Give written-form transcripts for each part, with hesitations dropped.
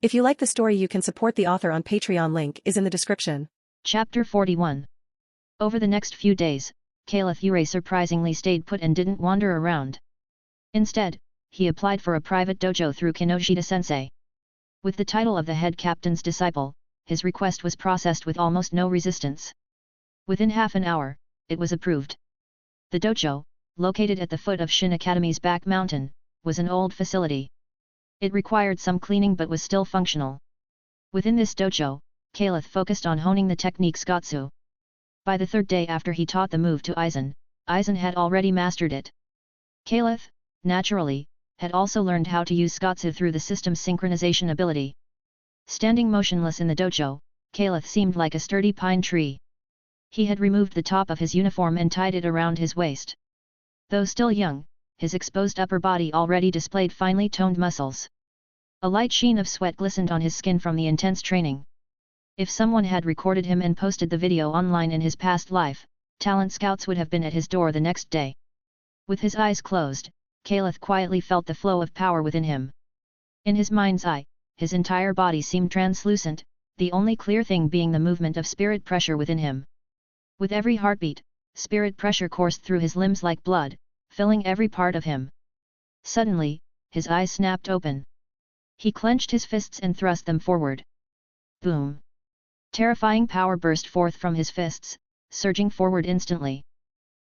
If you like the story, you can support the author on Patreon. Link is in the description. Chapter 41. Over the next few days, Kaelith Yurei surprisingly stayed put and didn't wander around. Instead, he applied for a private dojo through Kinoshita-sensei. With the title of the head captain's disciple, his request was processed with almost no resistance. Within half an hour, it was approved. The dojo, located at the foot of Shin'ō Academy's back mountain, was an old facility. It required some cleaning but was still functional. Within this dojo, Kaelith focused on honing the techniques Gotsu. By the third day after he taught the move to Aizen, Aizen had already mastered it. Kaelith, naturally, had also learned how to use Gotsu through the system's synchronization ability. Standing motionless in the dojo, Kaelith seemed like a sturdy pine tree. He had removed the top of his uniform and tied it around his waist. Though still young, his exposed upper body already displayed finely toned muscles. A light sheen of sweat glistened on his skin from the intense training. If someone had recorded him and posted the video online in his past life, talent scouts would have been at his door the next day. With his eyes closed, Kaelith quietly felt the flow of power within him. In his mind's eye, his entire body seemed translucent, the only clear thing being the movement of spirit pressure within him. With every heartbeat, spirit pressure coursed through his limbs like blood, filling every part of him. Suddenly, his eyes snapped open. He clenched his fists and thrust them forward. Boom! Terrifying power burst forth from his fists, surging forward instantly.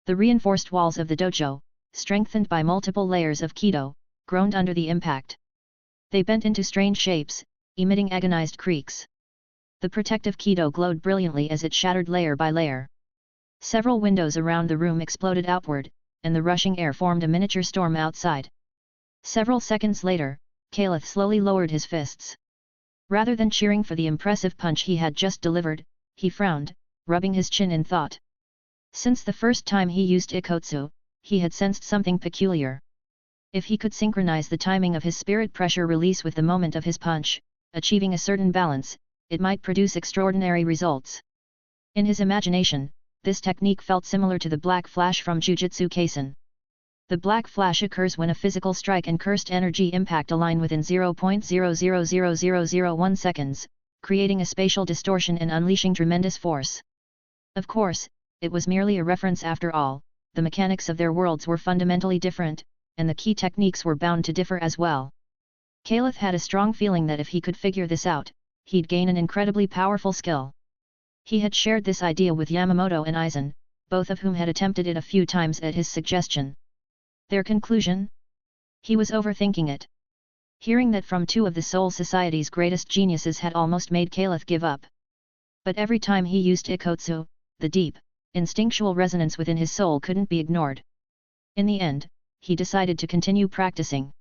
The reinforced walls of the dojo, strengthened by multiple layers of Kido, groaned under the impact. They bent into strange shapes, emitting agonized creaks. The protective Kido glowed brilliantly as it shattered layer by layer. Several windows around the room exploded outward, and the rushing air formed a miniature storm outside. Several seconds later, Kaelith slowly lowered his fists. Rather than cheering for the impressive punch he had just delivered, he frowned, rubbing his chin in thought. Since the first time he used Ikkotsu, he had sensed something peculiar. If he could synchronize the timing of his spirit pressure release with the moment of his punch, achieving a certain balance, it might produce extraordinary results. In his imagination, this technique felt similar to the Black Flash from Jujutsu Kaisen. The Black Flash occurs when a physical strike and cursed energy impact align within 0.000001 seconds, creating a spatial distortion and unleashing tremendous force. Of course, it was merely a reference after all, the mechanics of their worlds were fundamentally different, and the key techniques were bound to differ as well. Kaelith had a strong feeling that if he could figure this out, he'd gain an incredibly powerful skill. He had shared this idea with Yamamoto and Aizen, both of whom had attempted it a few times at his suggestion. Their conclusion? He was overthinking it. Hearing that from two of the Soul Society's greatest geniuses had almost made Kaelith give up. But every time he used Ikkotsu, the deep, instinctual resonance within his soul couldn't be ignored. In the end, he decided to continue practicing.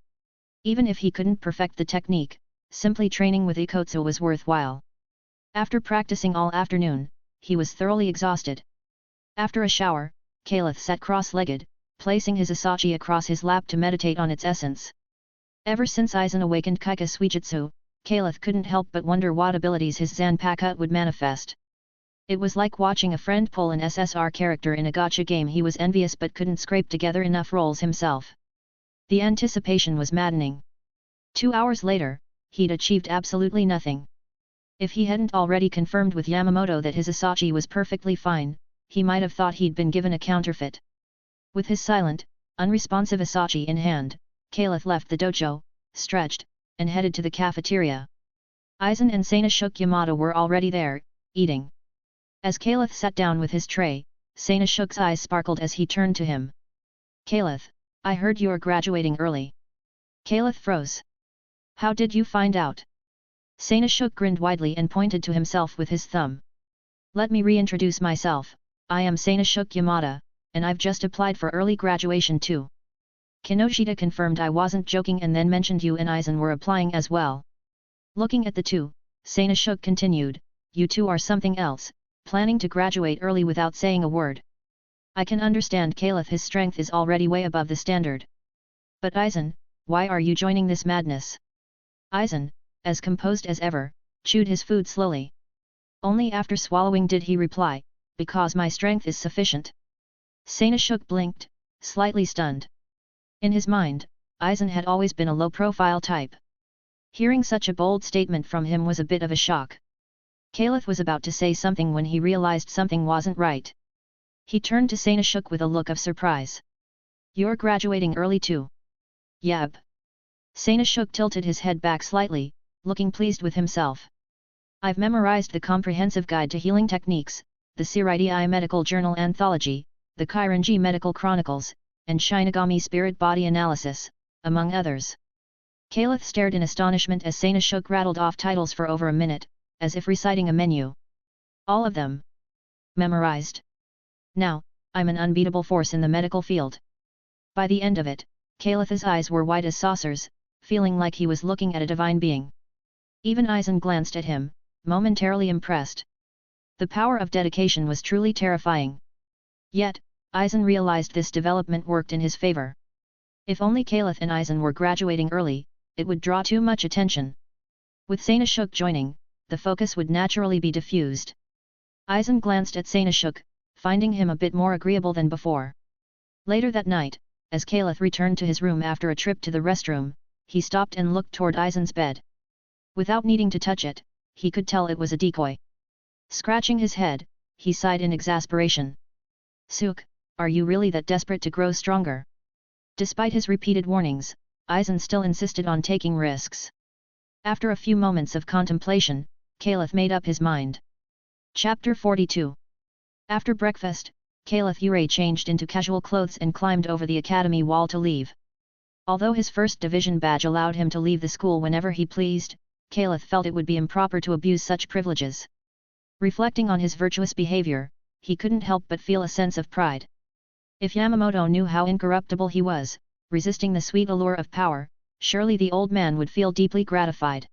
Even if he couldn't perfect the technique, simply training with Ikkotsu was worthwhile. After practicing all afternoon, he was thoroughly exhausted. After a shower, Kaelith sat cross-legged, placing his Asachi across his lap to meditate on its essence. Ever since Aizen awakened Kaika Suijutsu, Kaelith couldn't help but wonder what abilities his zanpakuto would manifest. It was like watching a friend pull an SSR character in a gacha game he was envious but couldn't scrape together enough rolls himself. The anticipation was maddening. 2 hours later, he'd achieved absolutely nothing. If he hadn't already confirmed with Yamamoto that his Asachi was perfectly fine, he might have thought he'd been given a counterfeit. With his silent, unresponsive Asachi in hand, Kaelith left the dojo, stretched, and headed to the cafeteria. Aizen and Sōsuke Yamada were already there, eating. As Kaelith sat down with his tray, Sōsuke's eyes sparkled as he turned to him. "Kaelith, I heard you're graduating early." Kaelith froze. "How did you find out?" Sōsuke grinned widely and pointed to himself with his thumb. "Let me reintroduce myself, I am Sōsuke Yamada, and I've just applied for early graduation too." Kinoshita confirmed I wasn't joking and then mentioned you and Aizen were applying as well. Looking at the two, Sōsuke continued, "You two are something else, planning to graduate early without saying a word." I can understand Kaelith, his strength is already way above the standard. But Aizen, why are you joining this madness? Aizen, as composed as ever, chewed his food slowly. Only after swallowing did he reply, "Because my strength is sufficient." Sōsuke blinked, slightly stunned. In his mind, Aizen had always been a low-profile type. Hearing such a bold statement from him was a bit of a shock. Kaelith was about to say something when he realized something wasn't right. He turned to Sōsuke with a look of surprise. "You're graduating early too?" "Yep." Sōsuke tilted his head back slightly, looking pleased with himself. "I've memorized the Comprehensive Guide to Healing Techniques, the Shin'ō Medical Journal Anthology, the Kairanji Medical Chronicles, and Shinigami Spirit Body Analysis, among others." Kaelith stared in astonishment as Sōsuke rattled off titles for over a minute, as if reciting a menu. "All of them? Memorized? Now, I'm an unbeatable force in the medical field." By the end of it, Kaelith's eyes were wide as saucers, feeling like he was looking at a divine being. Even Aizen glanced at him, momentarily impressed. The power of dedication was truly terrifying. Yet, Aizen realized this development worked in his favor. If only Kaelith and Aizen were graduating early, it would draw too much attention. With Sōsuke joining, the focus would naturally be diffused. Aizen glanced at Sōsuke, finding him a bit more agreeable than before. Later that night, as Kaelith returned to his room after a trip to the restroom, he stopped and looked toward Aizen's bed. Without needing to touch it, he could tell it was a decoy. Scratching his head, he sighed in exasperation. "Suke, are you really that desperate to grow stronger?" Despite his repeated warnings, Aizen still insisted on taking risks. After a few moments of contemplation, Kaelith made up his mind. Chapter 42. After breakfast, Kaelith Yurei changed into casual clothes and climbed over the academy wall to leave. Although his first division badge allowed him to leave the school whenever he pleased, Kaelith felt it would be improper to abuse such privileges. Reflecting on his virtuous behavior, he couldn't help but feel a sense of pride. If Yamamoto knew how incorruptible he was, resisting the sweet allure of power, surely the old man would feel deeply gratified.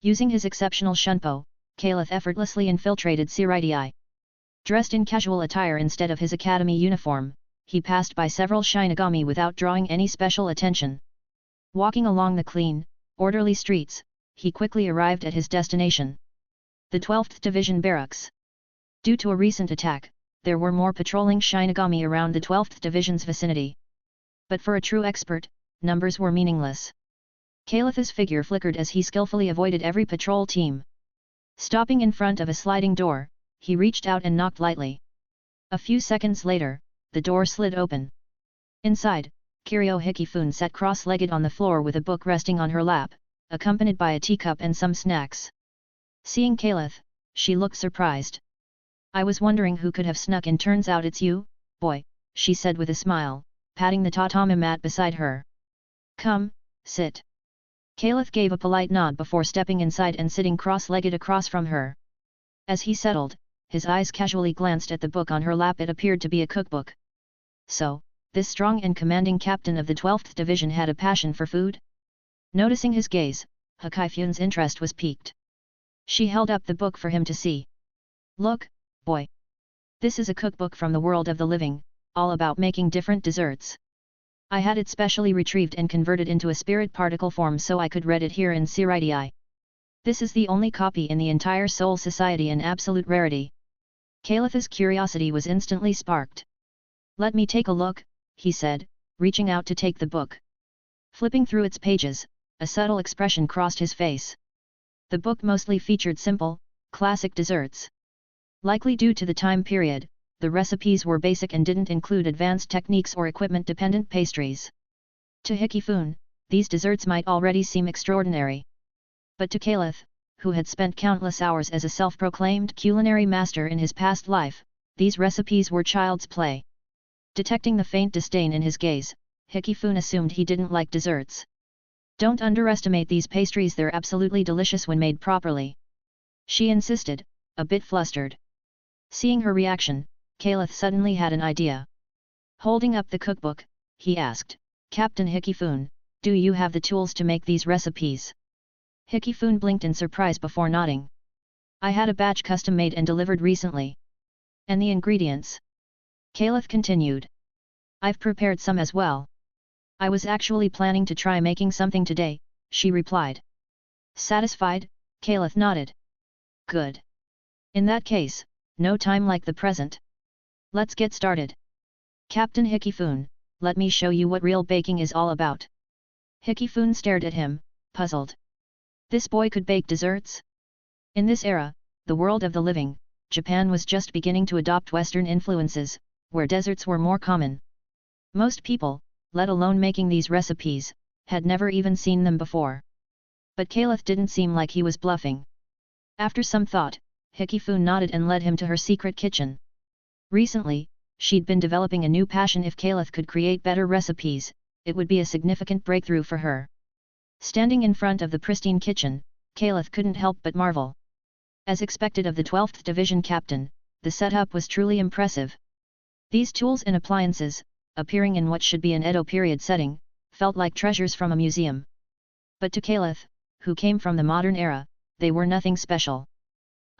Using his exceptional shunpo, Kaelith effortlessly infiltrated Shin'ō. Dressed in casual attire instead of his academy uniform, he passed by several Shinigami without drawing any special attention. Walking along the clean, orderly streets, he quickly arrived at his destination. The 12th Division Barracks. Due to a recent attack, there were more patrolling Shinigami around the 12th Division's vicinity. But for a true expert, numbers were meaningless. Kaelith's figure flickered as he skillfully avoided every patrol team. Stopping in front of a sliding door, he reached out and knocked lightly. A few seconds later, the door slid open. Inside, Kiryu Hikifune sat cross-legged on the floor with a book resting on her lap, accompanied by a teacup and some snacks. Seeing Kaelith, she looked surprised. "I was wondering who could have snuck in. Turns out it's you, boy," she said with a smile, patting the tatami mat beside her. "Come, sit." Kaelith gave a polite nod before stepping inside and sitting cross-legged across from her. As he settled, his eyes casually glanced at the book on her lap. It appeared to be a cookbook. So, this strong and commanding captain of the 12th Division had a passion for food? Noticing his gaze, Hikifune's interest was piqued. She held up the book for him to see. "Look, boy. This is a cookbook from the world of the living, all about making different desserts. I had it specially retrieved and converted into a spirit particle form so I could read it here in Shin'ō. This is the only copy in the entire Soul Society, an absolute rarity." Kaelith's curiosity was instantly sparked. "Let me take a look," he said, reaching out to take the book. Flipping through its pages, a subtle expression crossed his face. The book mostly featured simple, classic desserts. Likely due to the time period, the recipes were basic and didn't include advanced techniques or equipment-dependent pastries. To Hikifune, these desserts might already seem extraordinary. But to Kaelith, who had spent countless hours as a self-proclaimed culinary master in his past life, these recipes were child's play. Detecting the faint disdain in his gaze, Hikifune assumed he didn't like desserts. "Don't underestimate these pastries, they're absolutely delicious when made properly," she insisted, a bit flustered. Seeing her reaction, Kaelith suddenly had an idea. Holding up the cookbook, he asked, "Captain Hikifune, do you have the tools to make these recipes?" Hikifune blinked in surprise before nodding. "I had a batch custom-made and delivered recently." "And the ingredients?" Kaelith continued. "I've prepared some as well. I was actually planning to try making something today," she replied. Satisfied, Kaelith nodded. "Good. In that case, no time like the present. Let's get started. Captain Hikifune, let me show you what real baking is all about." Hikifune stared at him, puzzled. This boy could bake desserts? In this era, the world of the living, Japan was just beginning to adopt Western influences, where desserts were more common. Most people, let alone making these recipes, had never even seen them before. But Kaelith didn't seem like he was bluffing. After some thought, Hikifune nodded and led him to her secret kitchen. Recently, she'd been developing a new passion. If Kaelith could create better recipes, it would be a significant breakthrough for her. Standing in front of the pristine kitchen, Kaelith couldn't help but marvel. As expected of the 12th Division captain, the setup was truly impressive. These tools and appliances, appearing in what should be an Edo period setting, felt like treasures from a museum. But to Kaelith, who came from the modern era, they were nothing special.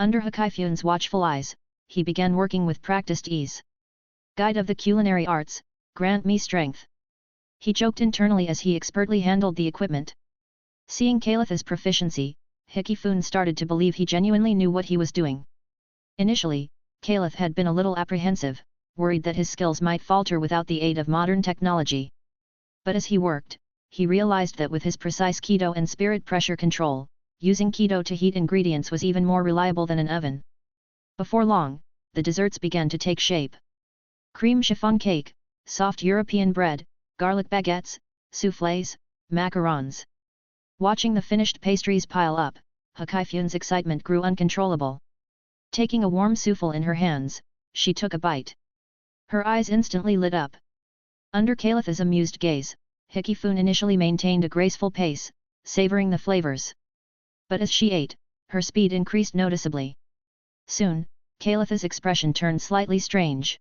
Under Hikifune's watchful eyes, he began working with practiced ease. Guide of the culinary arts, grant me strength. He joked internally as he expertly handled the equipment. Seeing Kaelith's proficiency, Hikifune started to believe he genuinely knew what he was doing. Initially, Kaelith had been a little apprehensive, worried that his skills might falter without the aid of modern technology. But as he worked, he realized that with his precise keto and spirit pressure control, using keto to heat ingredients was even more reliable than an oven. Before long, the desserts began to take shape. Cream chiffon cake, soft European bread, garlic baguettes, soufflés, macarons. Watching the finished pastries pile up, Hikifune's excitement grew uncontrollable. Taking a warm souffle in her hands, she took a bite. Her eyes instantly lit up. Under Kaelith's amused gaze, Hikifune initially maintained a graceful pace, savoring the flavors. But as she ate, her speed increased noticeably. Soon, Kaelith's expression turned slightly strange.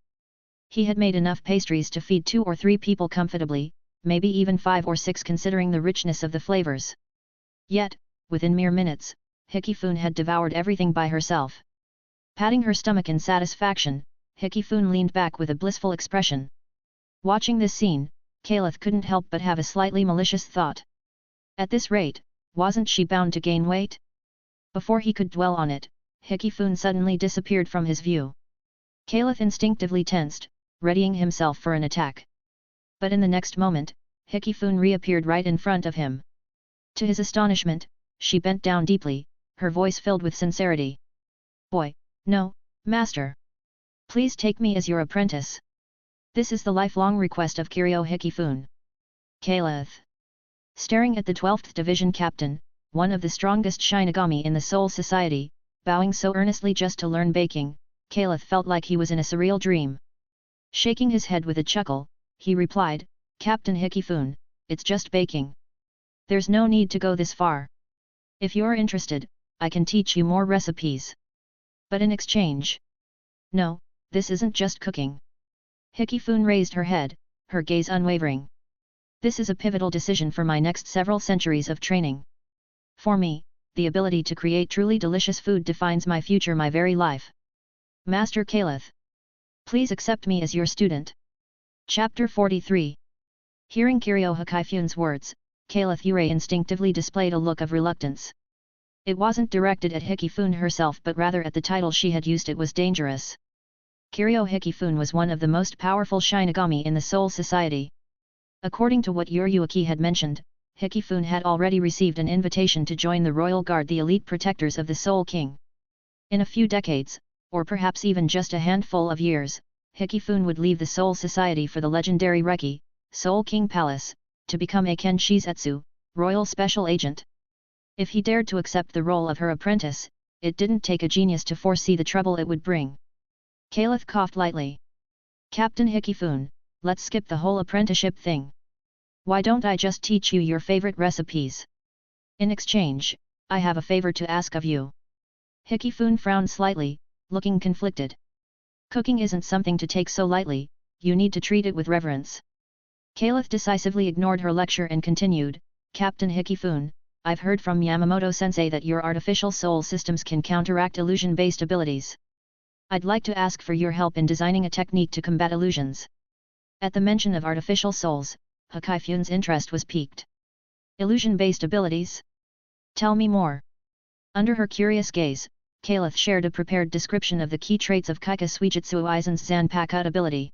He had made enough pastries to feed 2 or 3 people comfortably, maybe even 5 or 6 considering the richness of the flavors. Yet, within mere minutes, Hikifune had devoured everything by herself. Patting her stomach in satisfaction, Hikifune leaned back with a blissful expression. Watching this scene, Kaelith couldn't help but have a slightly malicious thought. At this rate, wasn't she bound to gain weight? Before he could dwell on it, Hikifune suddenly disappeared from his view. Kaelith instinctively tensed, readying himself for an attack. But in the next moment, Hikifune reappeared right in front of him. To his astonishment, she bent down deeply, her voice filled with sincerity. "Boy, no, master. Please take me as your apprentice. This is the lifelong request of Kiryu Hikifune." Kaelith. Staring at the 12th Division captain, one of the strongest Shinigami in the Soul Society, bowing so earnestly just to learn baking, Kaelith felt like he was in a surreal dream. Shaking his head with a chuckle, he replied, "Captain Hikifune, it's just baking. There's no need to go this far. If you're interested, I can teach you more recipes. But in exchange..." "No, this isn't just cooking." Hikifune raised her head, her gaze unwavering. "This is a pivotal decision for my next several centuries of training. For me, the ability to create truly delicious food defines my future, my very life. Master Kaelith, please accept me as your student." Chapter 43. Hearing Kiryu Hikifune's words, Kaelith Yurei instinctively displayed a look of reluctance. It wasn't directed at Hikifune herself but rather at the title she had used. It was dangerous. Kiryu Hikifune was one of the most powerful Shinigami in the Soul Society. According to what Yuruaki had mentioned, Hikifune had already received an invitation to join the Royal Guard, the elite protectors of the Soul King. In a few decades, or perhaps even just a handful of years, Hikifune would leave the Soul Society for the legendary Reki, Soul King Palace, to become a Kenshizetsu, Royal Special Agent. If he dared to accept the role of her apprentice, it didn't take a genius to foresee the trouble it would bring. Kaelith coughed lightly. "Captain Hikifune, let's skip the whole apprenticeship thing. Why don't I just teach you your favorite recipes? In exchange, I have a favor to ask of you." Hikifune frowned slightly, looking conflicted. Cooking isn't something to take so lightly, you need to treat it with reverence. Kaelith decisively ignored her lecture and continued, "Captain Hikifune, I've heard from Yamamoto-sensei that your artificial soul systems can counteract illusion-based abilities. I'd like to ask for your help in designing a technique to combat illusions." At the mention of artificial souls, Hikifune's interest was piqued. "Illusion-based abilities? Tell me more." Under her curious gaze, Kaelith shared a prepared description of the key traits of Kaika Suijutsu Aizen's zanpakuto ability.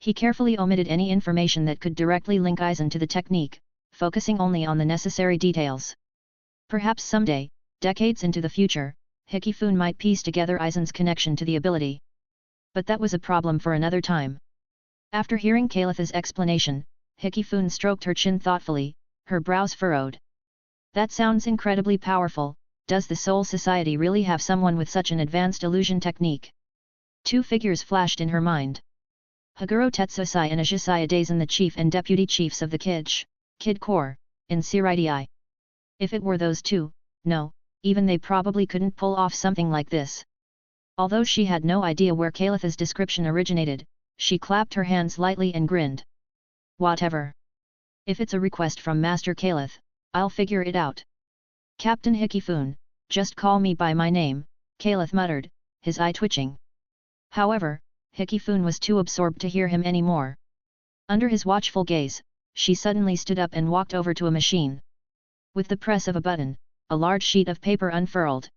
He carefully omitted any information that could directly link Aizen to the technique, focusing only on the necessary details. Perhaps someday, decades into the future, Hikifune might piece together Aizen's connection to the ability. But that was a problem for another time. After hearing Kaelith's explanation, Hikifune stroked her chin thoughtfully, her brows furrowed. That sounds incredibly powerful. Does the Soul Society really have someone with such an advanced illusion technique? Two figures flashed in her mind. Haguro Tetsusai and Ajisai Daisen, the chief and deputy chiefs of the Kid Corps, in Siridii. If it were those two, no, even they probably couldn't pull off something like this. Although she had no idea where Kaelith's description originated, she clapped her hands lightly and grinned. Whatever. If it's a request from Master Kaelith, I'll figure it out. Captain Hikifune, just call me by my name, Kaelith muttered, his eye twitching. However, Hikifune was too absorbed to hear him anymore. Under his watchful gaze, she suddenly stood up and walked over to a machine. With the press of a button, a large sheet of paper unfurled.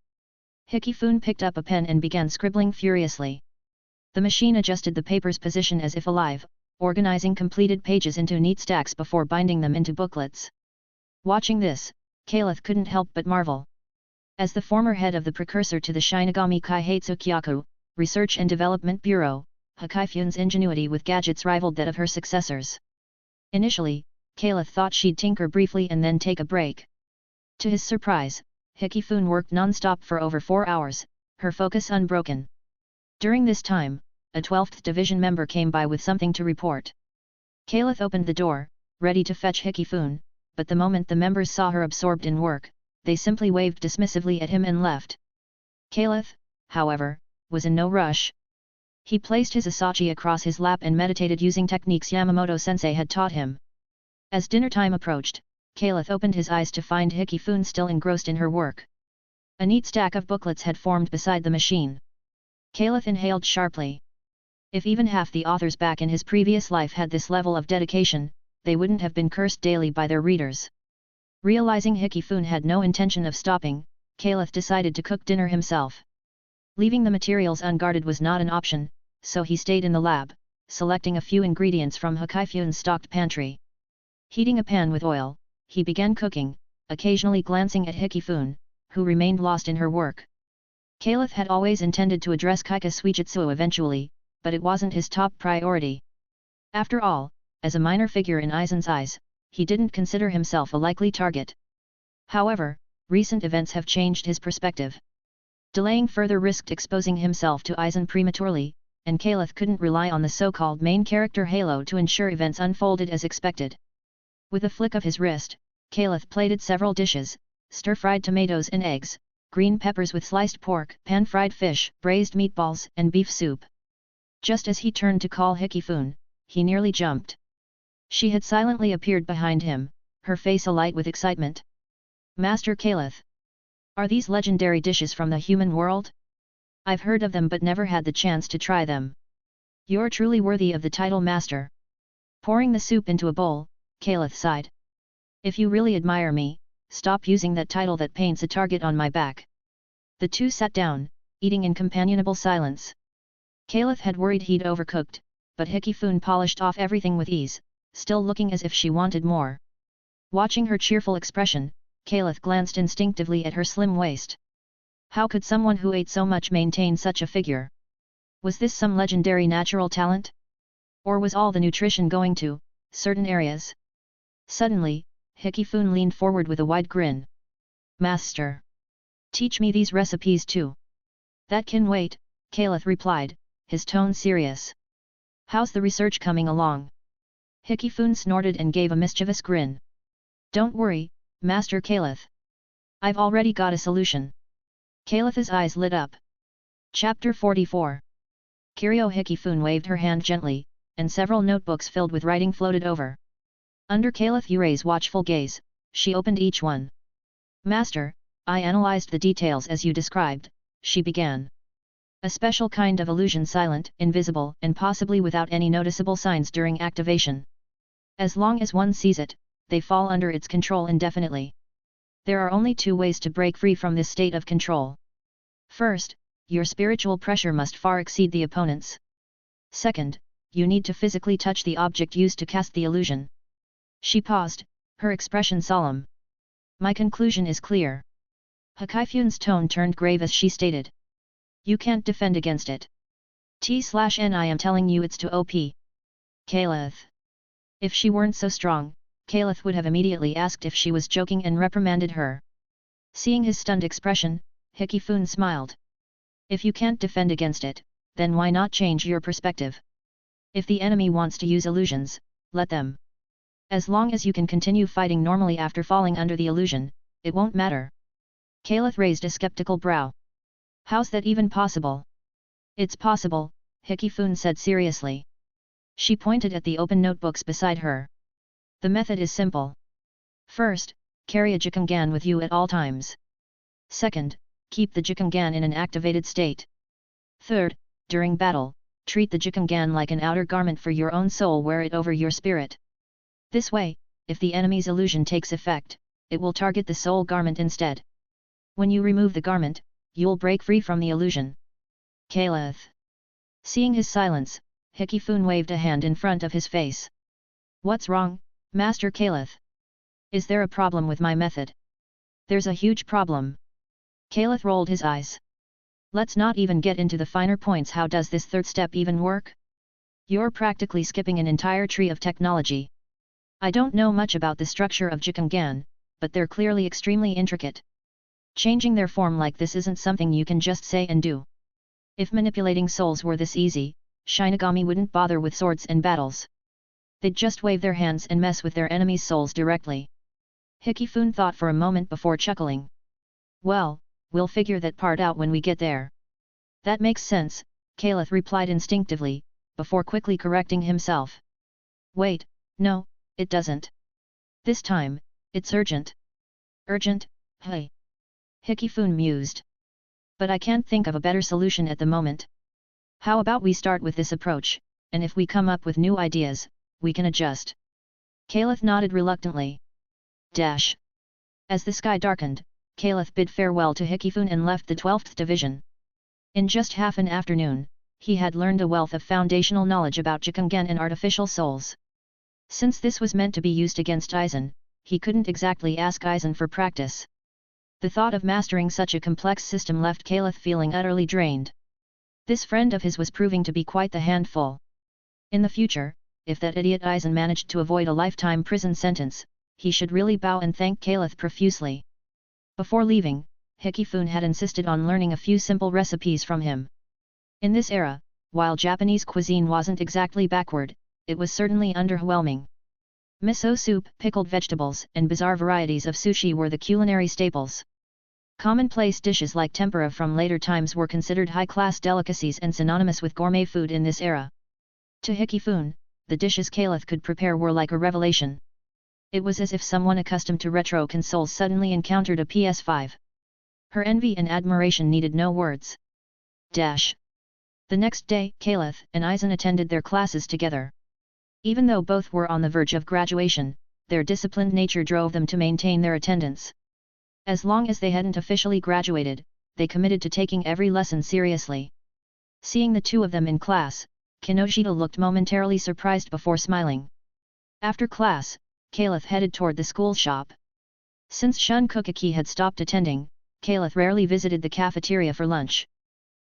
Hikifune picked up a pen and began scribbling furiously. The machine adjusted the paper's position as if alive, organizing completed pages into neat stacks before binding them into booklets. Watching this, Kaelith couldn't help but marvel. As the former head of the precursor to the Shinigami Kaihatsu Kyaku, Research and Development Bureau, Hikifune's ingenuity with gadgets rivaled that of her successors. Initially, Kaelith thought she'd tinker briefly and then take a break. To his surprise, Hikifune worked non-stop for over 4 hours, her focus unbroken. During this time, a 12th Division member came by with something to report. Kaelith opened the door, ready to fetch Hikifune, but the moment the members saw her absorbed in work, they simply waved dismissively at him and left. Kaelith, however, was in no rush. He placed his asachi across his lap and meditated using techniques Yamamoto-sensei had taught him. As dinner time approached, Kaelith opened his eyes to find Hikifune still engrossed in her work. A neat stack of booklets had formed beside the machine. Kaelith inhaled sharply. If even half the authors back in his previous life had this level of dedication, they wouldn't have been cursed daily by their readers. Realizing Hikifune had no intention of stopping, Kaelith decided to cook dinner himself. Leaving the materials unguarded was not an option, so he stayed in the lab, selecting a few ingredients from Hikifune's stocked pantry. Heating a pan with oil, he began cooking, occasionally glancing at Hikifune, who remained lost in her work. Kaelith had always intended to address Kaika Suijutsu eventually, but it wasn't his top priority. After all, as a minor figure in Aizen's eyes, he didn't consider himself a likely target. However, recent events have changed his perspective. Delaying further risked exposing himself to Aizen prematurely, and Kaelith couldn't rely on the so-called main character halo to ensure events unfolded as expected. With a flick of his wrist, Kaelith plated several dishes: stir-fried tomatoes and eggs, green peppers with sliced pork, pan-fried fish, braised meatballs, and beef soup. Just as he turned to call Hikifune, he nearly jumped. She had silently appeared behind him, her face alight with excitement. Master Kaelith! Are these legendary dishes from the human world? I've heard of them but never had the chance to try them. You're truly worthy of the title Master. Pouring the soup into a bowl, Kaelith sighed. If you really admire me, stop using that title that paints a target on my back. The two sat down, eating in companionable silence. Kaelith had worried he'd overcooked, but Hikifune polished off everything with ease, still looking as if she wanted more. Watching her cheerful expression, Kaelith glanced instinctively at her slim waist. How could someone who ate so much maintain such a figure? Was this some legendary natural talent? Or was all the nutrition going to certain areas? Suddenly, Hikifune leaned forward with a wide grin. Master! Teach me these recipes too. That can wait, Kaelith replied, his tone serious. How's the research coming along? Hikifune snorted and gave a mischievous grin. Don't worry, Master Kaelith. I've already got a solution. Kaelith's eyes lit up. Chapter 44. Kiryo Hikifune waved her hand gently, and several notebooks filled with writing floated over. Under Kaelith Yurei's watchful gaze, she opened each one. Master, I analyzed the details as you described, she began. A special kind of illusion, silent, invisible, and possibly without any noticeable signs during activation. As long as one sees it, they fall under its control indefinitely. There are only two ways to break free from this state of control. First, your spiritual pressure must far exceed the opponent's. Second, you need to physically touch the object used to cast the illusion. She paused, her expression solemn. My conclusion is clear. Hakaifyun's tone turned grave as she stated. You can't defend against it. T/N I am telling you it's too OP. Kaelith. If she weren't so strong, Kaelith would have immediately asked if she was joking and reprimanded her. Seeing his stunned expression, Hikifun smiled. If you can't defend against it, then why not change your perspective? If the enemy wants to use illusions, let them. As long as you can continue fighting normally after falling under the illusion, it won't matter. Kaelith raised a skeptical brow. How's that even possible? It's possible, Hikifun said seriously. She pointed at the open notebooks beside her. The method is simple. First, carry a Jikengan with you at all times. Second, keep the Jikengan in an activated state. Third, during battle, treat the Jikengan like an outer garment for your own soul, wear it over your spirit. This way, if the enemy's illusion takes effect, it will target the soul garment instead. When you remove the garment, you'll break free from the illusion. Kaelith. Seeing his silence, Hikifun waved a hand in front of his face. What's wrong, Master Kaelith? Is there a problem with my method? There's a huge problem. Kaelith rolled his eyes. Let's not even get into the finer points. How does this third step even work? You're practically skipping an entire tree of technology. I don't know much about the structure of Jikengan, but they're clearly extremely intricate. Changing their form like this isn't something you can just say and do. If manipulating souls were this easy, Shinigami wouldn't bother with swords and battles. They'd just wave their hands and mess with their enemies' souls directly. Hikifun thought for a moment before chuckling. Well, we'll figure that part out when we get there. That makes sense, Kaelith replied instinctively, before quickly correcting himself. Wait, no, it doesn't. This time, it's urgent. Urgent, hey. Hikifun mused. But I can't think of a better solution at the moment. How about we start with this approach, and if we come up with new ideas, we can adjust. Kaelith nodded reluctantly. Dash. As the sky darkened, Kaelith bid farewell to Hikifun and left the 12th Division. In just half an afternoon, he had learned a wealth of foundational knowledge about Jikengan and artificial souls. Since this was meant to be used against Aizen, he couldn't exactly ask Aizen for practice. The thought of mastering such a complex system left Kaelith feeling utterly drained. This friend of his was proving to be quite the handful. In the future, if that idiot Aizen managed to avoid a lifetime prison sentence, he should really bow and thank Kaelith profusely. Before leaving, Hikifun had insisted on learning a few simple recipes from him. In this era, while Japanese cuisine wasn't exactly backward, it was certainly underwhelming. Miso soup, pickled vegetables, and bizarre varieties of sushi were the culinary staples. Commonplace dishes like tempura from later times were considered high-class delicacies and synonymous with gourmet food in this era. To Hikifun, the dishes Kaelith could prepare were like a revelation. It was as if someone accustomed to retro consoles suddenly encountered a PS5. Her envy and admiration needed no words. Dash. The next day, Kaelith and Aizen attended their classes together. Even though both were on the verge of graduation, their disciplined nature drove them to maintain their attendance. As long as they hadn't officially graduated, they committed to taking every lesson seriously. Seeing the two of them in class, Kinoshita looked momentarily surprised before smiling. After class, Kaelith headed toward the school shop. Since Shun Kukaki had stopped attending, Kaelith rarely visited the cafeteria for lunch.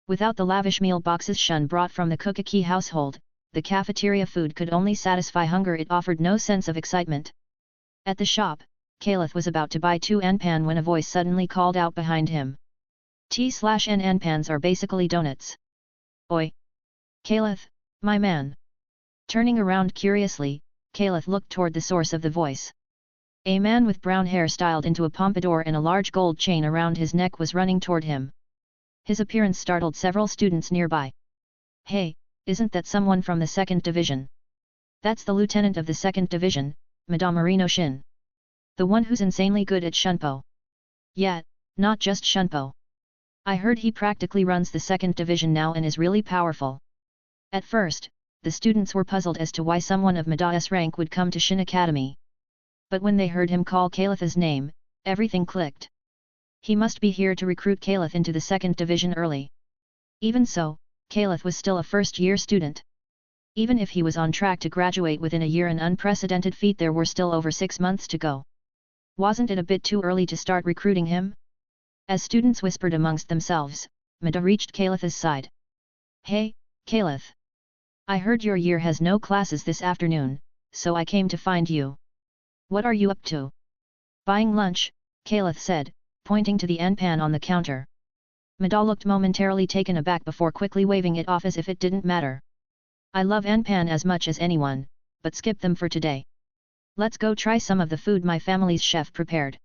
Without the lavish meal boxes Shun brought from the Kukaki household, the cafeteria food could only satisfy hunger. It offered no sense of excitement. At the shop, Kaelith was about to buy 2 anpan when a voice suddenly called out behind him. T/N anpans are basically donuts. Oi! Kaelith, my man! Turning around curiously, Kaelith looked toward the source of the voice. A man with brown hair styled into a pompadour and a large gold chain around his neck was running toward him. His appearance startled several students nearby. Hey, isn't that someone from the 2nd Division? That's the lieutenant of the 2nd Division, Madame Marino Shin. The one who's insanely good at Shunpo. Yeah, not just Shunpo. I heard he practically runs the 2nd Division now and is really powerful. At first, the students were puzzled as to why someone of Mada's rank would come to Shin'ō Academy. But when they heard him call Kaelith's name, everything clicked. He must be here to recruit Kaelith into the 2nd Division early. Even so, Kaelith was still a first-year student. Even if he was on track to graduate within a year, an unprecedented feat, there were still over 6 months to go. Wasn't it a bit too early to start recruiting him? As students whispered amongst themselves, Mida reached Kaelith's side. Hey, Kaelith! I heard your year has no classes this afternoon, so I came to find you. What are you up to? Buying lunch, Kaelith said, pointing to the N-pan on the counter. Mida looked momentarily taken aback before quickly waving it off as if it didn't matter. I love N-pan as much as anyone, but skip them for today. Let's go try some of the food my family's chef prepared.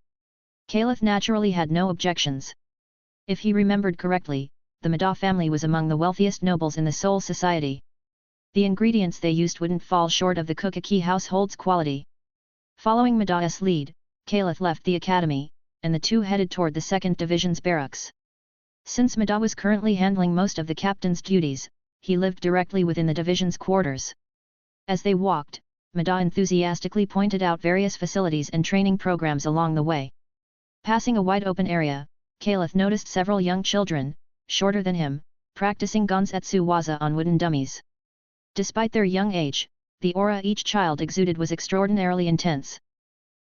Kaelith naturally had no objections. If he remembered correctly, the Mida family was among the wealthiest nobles in the Seoul society. The ingredients they used wouldn't fall short of the Kukaki household's quality. Following Mida's lead, Kaelith left the academy, and the two headed toward the 2nd Division's barracks. Since Mida was currently handling most of the captain's duties, he lived directly within the division's quarters. As they walked, Mida enthusiastically pointed out various facilities and training programs along the way. Passing a wide-open area, Kaelith noticed several young children, shorter than him, practicing Gonsetsu Waza on wooden dummies. Despite their young age, the aura each child exuded was extraordinarily intense.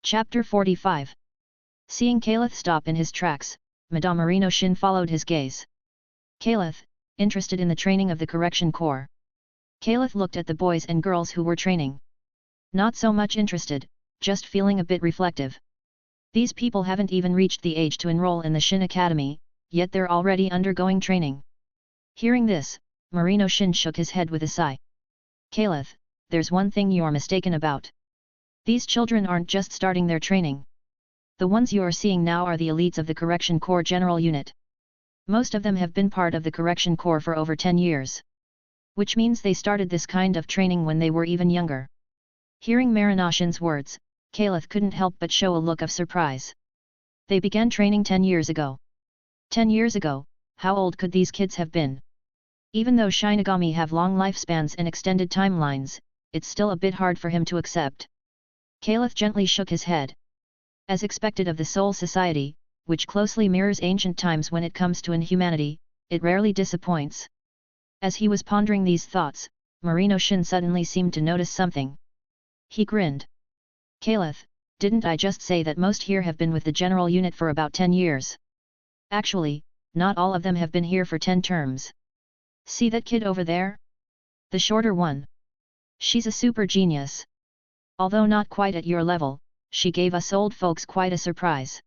Chapter 45. Seeing Kaelith stop in his tracks, Madame Marino Shin followed his gaze. Kaelith, interested in the training of the Correction Corps. Kaelith looked at the boys and girls who were training. Not so much interested, just feeling a bit reflective. These people haven't even reached the age to enroll in the Shin Academy, yet they're already undergoing training. Hearing this, Marino Shin shook his head with a sigh. Kaelith, there's one thing you're mistaken about. These children aren't just starting their training. The ones you're seeing now are the elites of the Correction Corps General Unit. Most of them have been part of the Correction Corps for over 10 years. Which means they started this kind of training when they were even younger. Hearing Marino Shin's words, Kaelith couldn't help but show a look of surprise. They began training 10 years ago. 10 years ago, how old could these kids have been? Even though Shinigami have long lifespans and extended timelines, it's still a bit hard for him to accept. Kaelith gently shook his head. As expected of the Seoul society, which closely mirrors ancient times when it comes to inhumanity, it rarely disappoints. As he was pondering these thoughts, Marino Shin suddenly seemed to notice something. He grinned. Kaelith, didn't I just say that most here have been with the general unit for about 10 years? Actually, not all of them have been here for 10 terms. See that kid over there? The shorter one. She's a super genius. Although not quite at your level, she gave us old folks quite a surprise.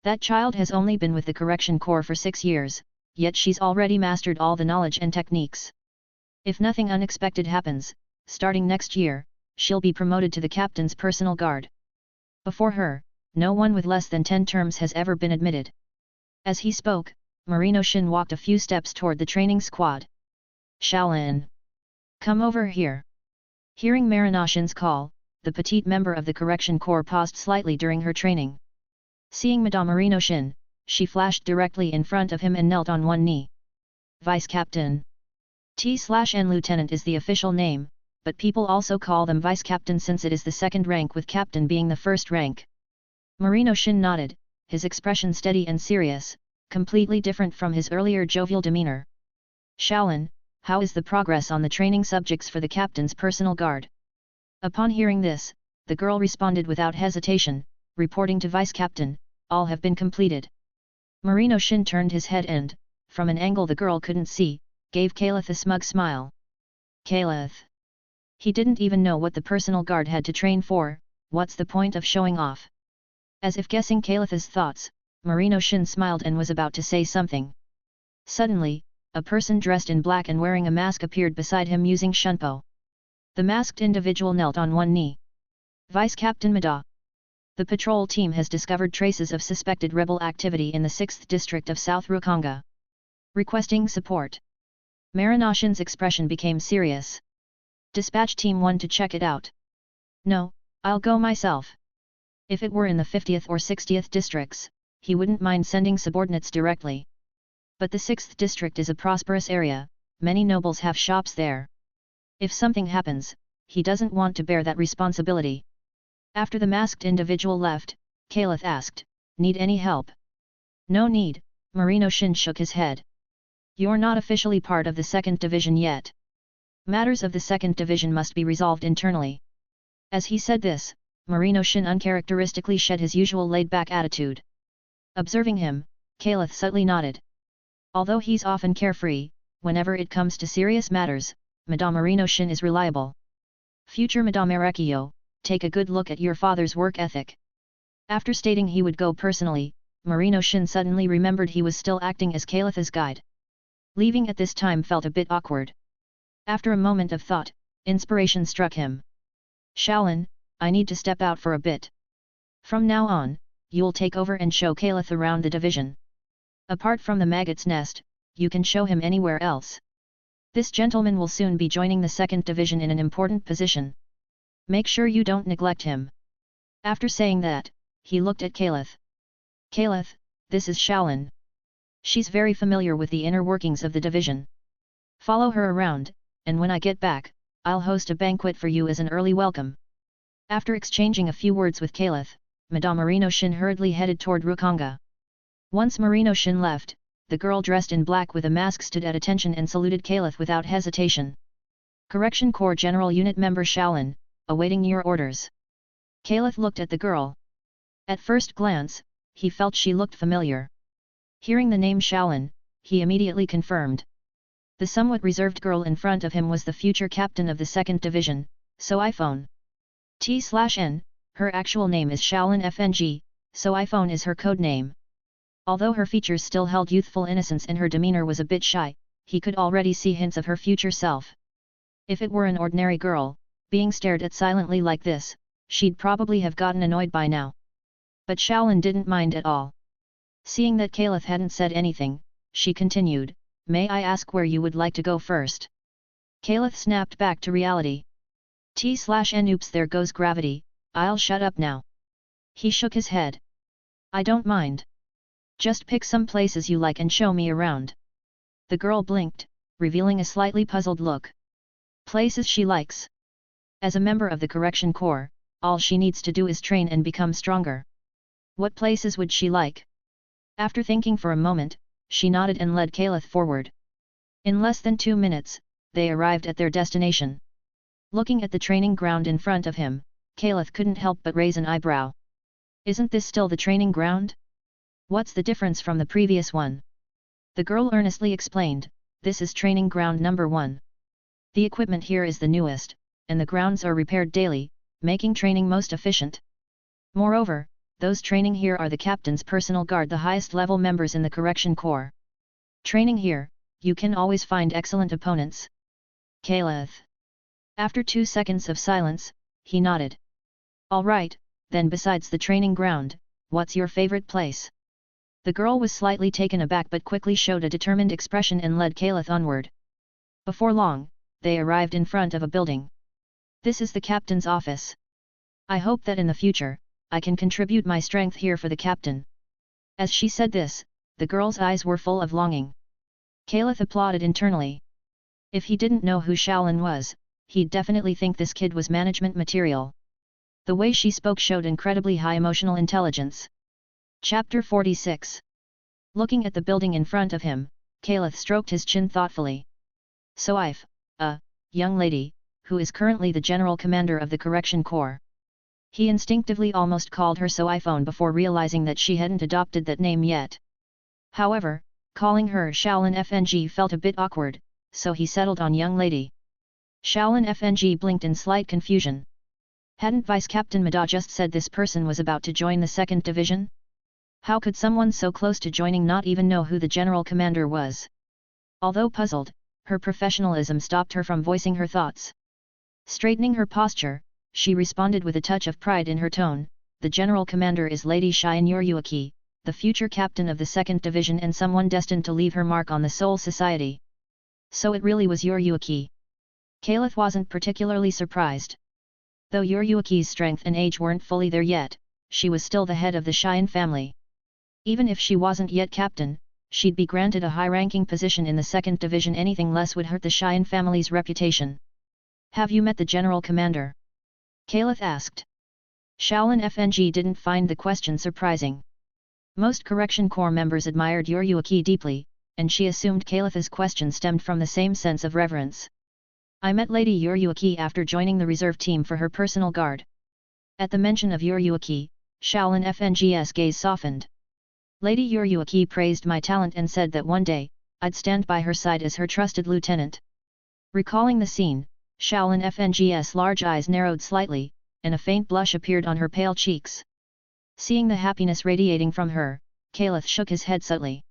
That child has only been with the Correction Corps for 6 years, yet she's already mastered all the knowledge and techniques. If nothing unexpected happens, starting next year, she'll be promoted to the captain's personal guard. Before her, no one with less than 10 terms has ever been admitted. As he spoke, Marino Shin walked a few steps toward the training squad. Shaolin! Come over here! Hearing Marino Shin's call, the petite member of the Correction Corps paused slightly during her training. Seeing Madame Marino Shin, she flashed directly in front of him and knelt on one knee. Vice Captain. T/N Lieutenant is the official name, but people also call them Vice Captain since it is the second rank with Captain being the first rank. Marino Shin nodded, his expression steady and serious, completely different from his earlier jovial demeanor. Shaolin, how is the progress on the training subjects for the captain's personal guard? Upon hearing this, the girl responded without hesitation, reporting to Vice Captain, all have been completed. Marino Shin turned his head and, from an angle the girl couldn't see, gave Kaelith a smug smile. Kaelith. He didn't even know what the personal guard had to train for, what's the point of showing off? As if guessing Kaelith's thoughts, Marino Shin smiled and was about to say something. Suddenly, a person dressed in black and wearing a mask appeared beside him using Shunpo. The masked individual knelt on one knee. Vice Captain Mida. The patrol team has discovered traces of suspected rebel activity in the 6th district of South Rukanga. Requesting support. Marino Shin's expression became serious. Dispatch Team 1 to check it out. No, I'll go myself. If it were in the 50th or 60th districts, he wouldn't mind sending subordinates directly. But the 6th district is a prosperous area, many nobles have shops there. If something happens, he doesn't want to bear that responsibility. After the masked individual left, Kaelith asked, need any help? No need, Marino Shin shook his head. You're not officially part of the 2nd Division yet. Matters of the 2nd Division must be resolved internally. As he said this, Marino Shin uncharacteristically shed his usual laid-back attitude. Observing him, Kaelith subtly nodded. Although he's often carefree, whenever it comes to serious matters, Madame Marino Shin is reliable. Future Madame Arakio, take a good look at your father's work ethic. After stating he would go personally, Marino Shin suddenly remembered he was still acting as Kaelith's guide. Leaving at this time felt a bit awkward. After a moment of thought, inspiration struck him. Shaolin, I need to step out for a bit. From now on, you'll take over and show Kaelith around the division. Apart from the Maggot's Nest, you can show him anywhere else. This gentleman will soon be joining the 2nd Division in an important position. Make sure you don't neglect him. After saying that, he looked at Kaelith. Kaelith, this is Shaolin. She's very familiar with the inner workings of the division. Follow her around, and when I get back, I'll host a banquet for you as an early welcome. After exchanging a few words with Kaelith, Madame Marino Shin hurriedly headed toward Rukanga. Once Marino Shin left, the girl dressed in black with a mask stood at attention and saluted Kaelith without hesitation. Correction Corps General Unit Member Shaolin, awaiting your orders. Kaelith looked at the girl. At first glance, he felt she looked familiar. Hearing the name Shaolin, he immediately confirmed. The somewhat reserved girl in front of him was the future captain of the 2nd Division, Sōsuke T/N, her actual name is Shaolin FNG, Sōsuke is her code name. Although her features still held youthful innocence and her demeanor was a bit shy, he could already see hints of her future self. If it were an ordinary girl, being stared at silently like this, she'd probably have gotten annoyed by now. But Shaolin didn't mind at all. Seeing that Kaelith hadn't said anything, she continued, "May I ask where you would like to go first?" Kaelith snapped back to reality. T/N oops, there goes gravity, I'll shut up now. He shook his head. I don't mind. Just pick some places you like and show me around. The girl blinked, revealing a slightly puzzled look. Places she likes. As a member of the Correction Corps, all she needs to do is train and become stronger. What places would she like? After thinking for a moment, she nodded and led Kaelith forward. In less than 2 minutes, they arrived at their destination. Looking at the training ground in front of him, Kaelith couldn't help but raise an eyebrow. Isn't this still the training ground? What's the difference from the previous one? The girl earnestly explained, this is training ground number 1. The equipment here is the newest, and the grounds are repaired daily, making training most efficient. Moreover, those training here are the captain's personal guard, the highest level members in the Correction Corps. Training here, you can always find excellent opponents. Kaelith. After 2 seconds of silence, he nodded. All right, then besides the training ground, what's your favorite place? The girl was slightly taken aback but quickly showed a determined expression and led Kaelith onward. Before long, they arrived in front of a building. This is the captain's office. I hope that in the future, I can contribute my strength here for the captain. As she said this, the girl's eyes were full of longing. Kaelith applauded internally. If he didn't know who Shaolin was, he'd definitely think this kid was management material. The way she spoke showed incredibly high emotional intelligence. Chapter 46. Looking at the building in front of him, Kaelith stroked his chin thoughtfully. Sōsuke, a young lady, who is currently the general commander of the Correction Corps. He instinctively almost called her Sōsuke before realizing that she hadn't adopted that name yet. However, calling her Shaolin FNG felt a bit awkward, so he settled on young lady. Shaolin FNG blinked in slight confusion. Hadn't Vice Captain Mada just said this person was about to join the 2nd Division? How could someone so close to joining not even know who the general commander was? Although puzzled, her professionalism stopped her from voicing her thoughts. Straightening her posture, she responded with a touch of pride in her tone, the general commander is Lady Shin'ō Academy, the future captain of the 2nd Division and someone destined to leave her mark on the Soul Society. So it really was Yurei. Kaelith wasn't particularly surprised. Though Yurei's strength and age weren't fully there yet, she was still the head of the Shin family. Even if she wasn't yet captain, she'd be granted a high-ranking position in the 2nd Division. Anything less would hurt the Shin family's reputation. Have you met the general commander? Kaelith asked. Shaolin FNG didn't find the question surprising. Most Correction Corps members admired Yurei deeply, and she assumed Kaelith's question stemmed from the same sense of reverence. I met Lady Yurei after joining the reserve team for her personal guard. At the mention of Yurei, Shaolin FNG's gaze softened. Lady Yurei praised my talent and said that one day, I'd stand by her side as her trusted lieutenant. Recalling the scene, Shaolin FNG's large eyes narrowed slightly, and a faint blush appeared on her pale cheeks. Seeing the happiness radiating from her, Kaelith shook his head subtly.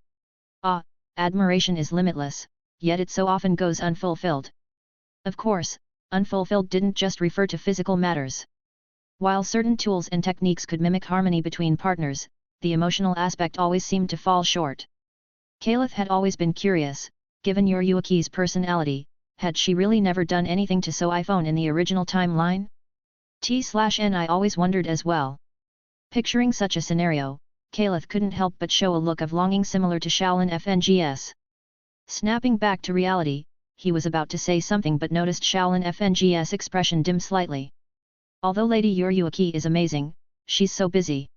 Ah, admiration is limitless, yet it so often goes unfulfilled. Of course, unfulfilled didn't just refer to physical matters. While certain tools and techniques could mimic harmony between partners, the emotional aspect always seemed to fall short. Kaelith had always been curious, given Yurei's personality, had she really never done anything to Sōsuke in the original timeline? I always wondered as well. Picturing such a scenario, Kaelith couldn't help but show a look of longing similar to Shaolin FNG's. Snapping back to reality, he was about to say something but noticed Shaolin FNG's expression dim slightly. Although Lady Yurei is amazing, she's so busy.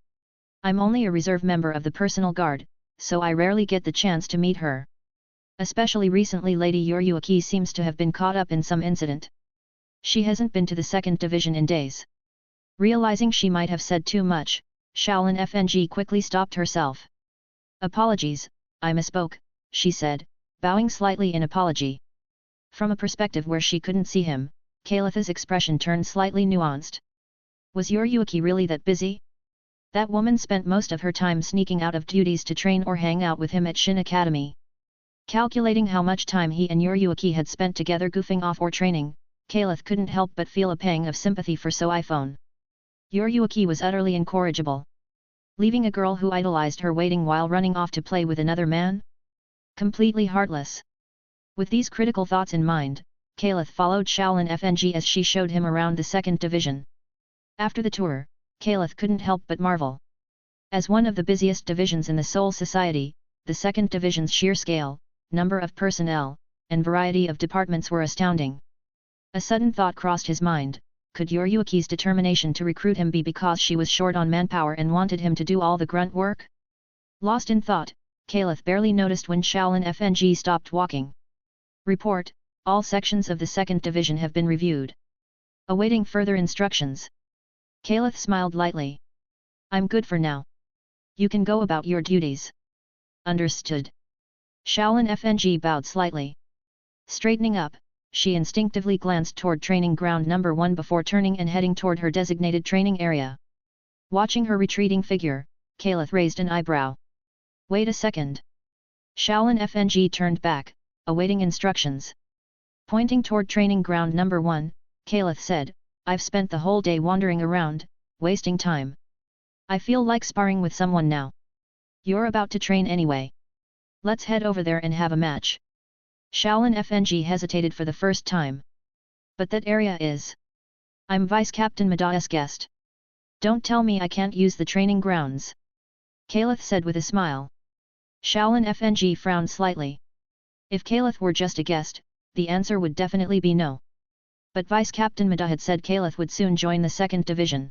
I'm only a reserve member of the personal guard, so I rarely get the chance to meet her. Especially recently Lady Yurei seems to have been caught up in some incident. She hasn't been to the 2nd Division in days. Realizing she might have said too much, Shaolin FNG quickly stopped herself. Apologies, I misspoke, she said, bowing slightly in apology. From a perspective where she couldn't see him, Kaelith's expression turned slightly nuanced. Was Yurei really that busy? That woman spent most of her time sneaking out of duties to train or hang out with him at Shin'ō Academy. Calculating how much time he and Yurei had spent together goofing off or training, Kaelith couldn't help but feel a pang of sympathy for Sōsuke. Yurei was utterly incorrigible. Leaving a girl who idolized her waiting while running off to play with another man? Completely heartless. With these critical thoughts in mind, Kaelith followed Shaolin FNG as she showed him around the 2nd Division. After the tour, Kaelith couldn't help but marvel. As one of the busiest divisions in the Soul Society, the 2nd Division's sheer scale, number of personnel, and variety of departments were astounding. A sudden thought crossed his mind: could Yurei's determination to recruit him be because she was short on manpower and wanted him to do all the grunt work? Lost in thought, Kaelith barely noticed when Shaolin FNG stopped walking. Report: all sections of the 2nd Division have been reviewed. Awaiting further instructions. Kaelith smiled lightly. I'm good for now. You can go about your duties. Understood. Shaolin FNG bowed slightly. Straightening up, she instinctively glanced toward training ground number 1 before turning and heading toward her designated training area. Watching her retreating figure, Kaelith raised an eyebrow. Wait a second. Shaolin FNG turned back, awaiting instructions. Pointing toward training ground number 1, Kaelith said, I've spent the whole day wandering around, wasting time. I feel like sparring with someone now. You're about to train anyway. Let's head over there and have a match. Shaolin FNG hesitated for the first time. But that area is... I'm Vice Captain Madai's guest. Don't tell me I can't use the training grounds. Kaelith said with a smile. Shaolin FNG frowned slightly. If Kaelith were just a guest, the answer would definitely be no. But Vice Captain Madai had said Kaelith would soon join the 2nd Division.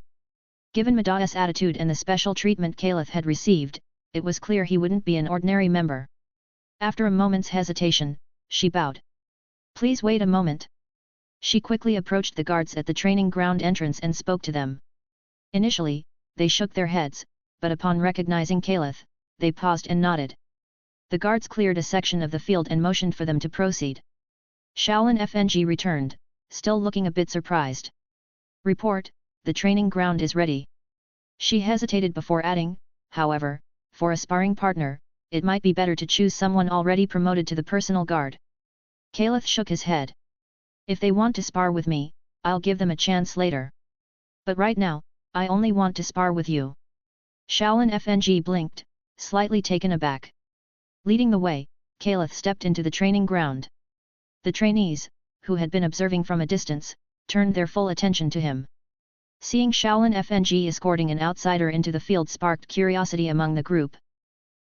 Given Madai's attitude and the special treatment Kaelith had received, it was clear he wouldn't be an ordinary member. After a moment's hesitation, she bowed. Please wait a moment. She quickly approached the guards at the training ground entrance and spoke to them. Initially, they shook their heads, but upon recognizing Kaelith, they paused and nodded. The guards cleared a section of the field and motioned for them to proceed. Shaolin FNG returned, still looking a bit surprised. Report: the training ground is ready. She hesitated before adding, however, for a sparring partner, it might be better to choose someone already promoted to the personal guard. Kaelith shook his head. If they want to spar with me, I'll give them a chance later. But right now, I only want to spar with you. Shaolin FNG blinked, slightly taken aback. Leading the way, Kaelith stepped into the training ground. The trainees, who had been observing from a distance, turned their full attention to him. Seeing Shaolin FNG escorting an outsider into the field sparked curiosity among the group.